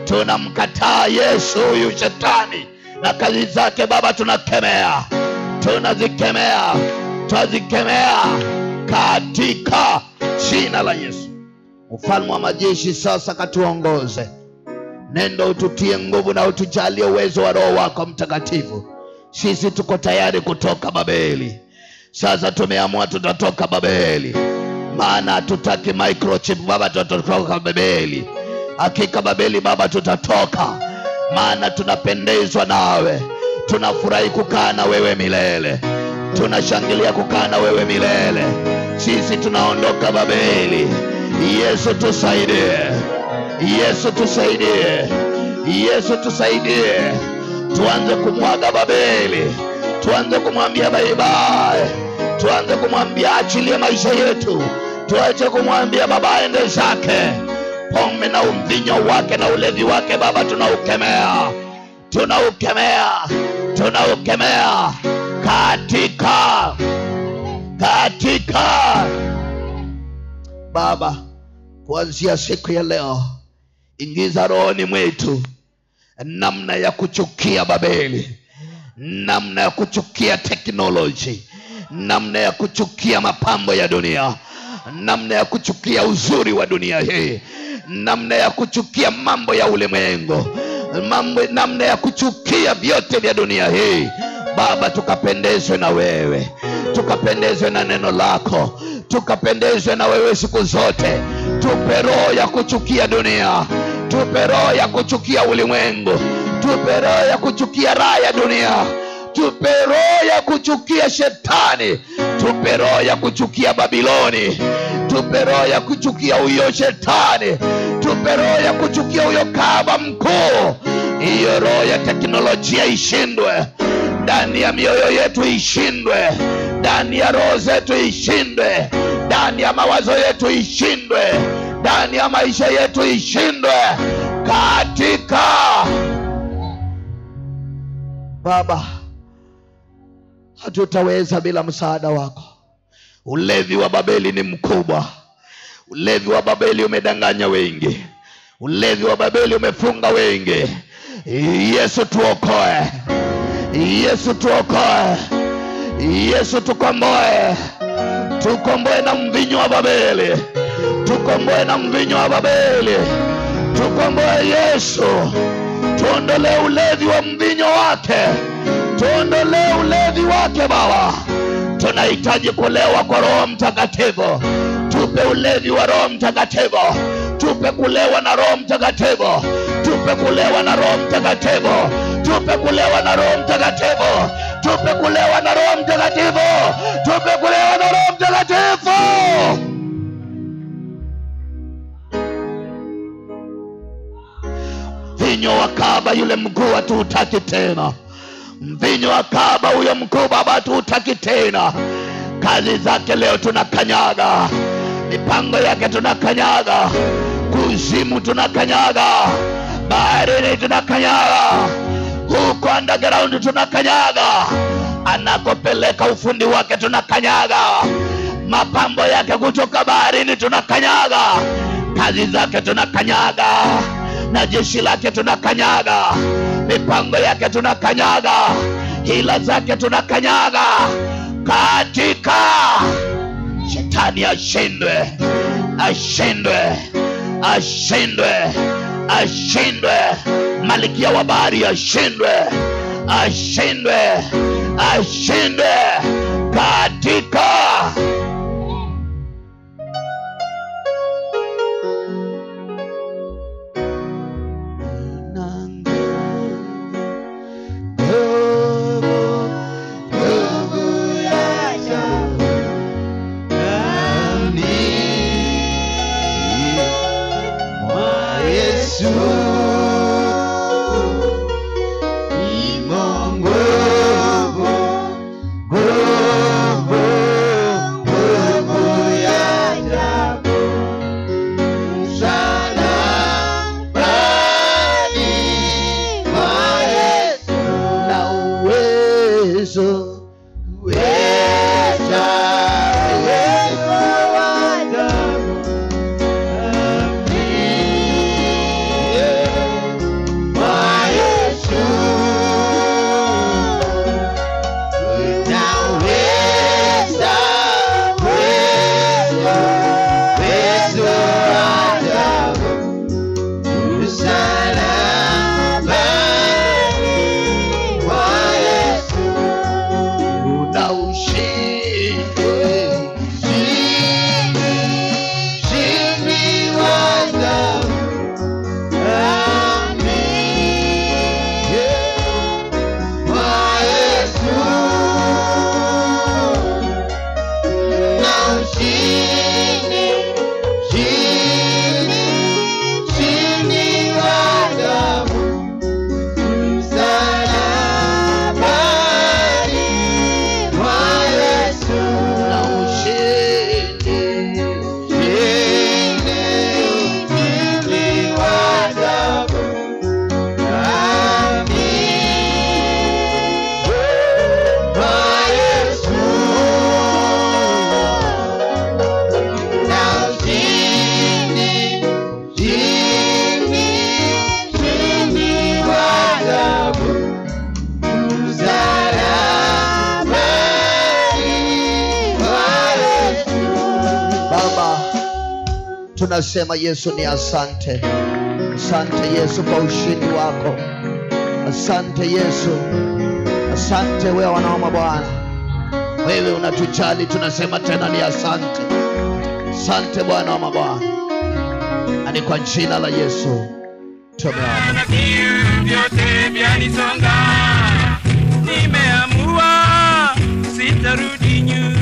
tunamkataa Yesu huyu shetani na kazi zake Baba, tunakemea, tunazikemea katika jina la Yesu. Mfalme wa majeshi, sasa katuongoze. Nenda ututie nguvu na utujalie uwezo wa Roho wako Mtakatifu. Sisi tuko tayari kutoka Babeli. Sasa tumeamua tutatoka Babeli, maana hatutaki microchip Baba, tutatoka Babeli. Hakika Babeli Baba tutatoka, maana tunapendezwa nawe. Tunafurahi kukaa na wewe milele, tunashangilia kukaa na wewe milele. Sisi tunaondoka Babeli. Yesu tusaidie, Yesu tusaidie, Yesu tusaidie. Tuanze kumwaga Babeli, tuanze kumwambia bye bye, tuanze kumwambia achilie maisha yetu, tuache kumwambia Baba aende zake. Pombe na umvinyo wake na ulevi wake Baba tunaukemea, tunaukemea katika Baba. Kuanzia siku ya leo, ingiza rohoni mwetu namna ya kuchukia Babeli, namna ya kuchukia teknoloji, namna ya kuchukia mapambo ya dunia, namna ya kuchukia uzuri wa dunia hii, namna ya kuchukia mambo ya ulimwengu, namna ya kuchukia vyote vya dunia hii Baba. Tukapendezwe na wewe, tukapendezwe na neno lako, tukapendezwe na wewe siku zote. Tupe roho ya kuchukia dunia, Tupe roho ya kuchukia ulimwengu, tupe roho ya kuchukia raha ya dunia, tupe roho ya kuchukia shetani, tupe roho ya kuchukia Babiloni, tupe roho ya kuchukia huyo shetani, tupe roho ya kuchukia huyo kahaba mkuu. Hiyo roho ya teknolojia ishindwe ndani ya mioyo yetu, ishindwe ndani ya roho zetu, ishindwe ndani ya mawazo yetu, ishindwe ndani ya maisha yetu, ishindwe katika Baba. Hatutaweza bila msaada wako. Ulevi wa Babeli ni mkubwa. Ulevi wa Babeli umedanganya wengi. Ulevi wa Babeli umefunga wengi. Yesu tuokoe. Yesu tuokoe. Yesu tukomboe. Tukomboe na mvinyo wa Babeli. Tukomboe na mvinyo wa Babeli. Tukomboe Yesu. Tuondolee ulevi wa mvinyo wake. Tuondolee ulevi wake Baba. Tunahitaji kulewa kwa Roho Mtakatifu. Tupe ulevi wa Roho Mtakatifu. Tupe kulewa na Roho Mtakatifu. Tupe kulewa na Roho Mtakatifu. Tupe kulewa na Roho Mtakatifu. Tupe kulewa na Roho Mtakatifu. Tupe kulewa na Roho Mtakatifu. Mvinyo wa kahaba yule mkuu hatutaki tena. Mvinyo wa kahaba huyo mkuu Baba hatutaki tena. Kazi zake leo tunakanyaga. Mipango yake tunakanyaga. Kuzimu tunakanyaga. Baharini tunakanyaga. Huko underground tunakanyaga. Anakopeleka ufundi wake tunakanyaga. Mapambo yake kutoka baharini tunakanyaga. Kazi zake tunakanyaga. Na jeshi lake tunakanyaga. Mipango yake tunakanyaga. Hila zake tunakanyaga. Katika shetani ashindwe. Ashindwe. Ashindwe. Ashindwe. Malikia wa bahari ashindwe. Ashindwe. Ashindwe. Katika tunasema Yesu ni asante. Asante Yesu kwa ushindi wako. Asante Yesu. Asante wewe wanaoma Bwana. Wewe unatujali, tunasema tena ni asante. Asante Bwana wa mabwana. Ni kwa jina la Yesu. Tumeomba. Na kiu vyote vyanisonga, nimeamua sitarudi nyuma.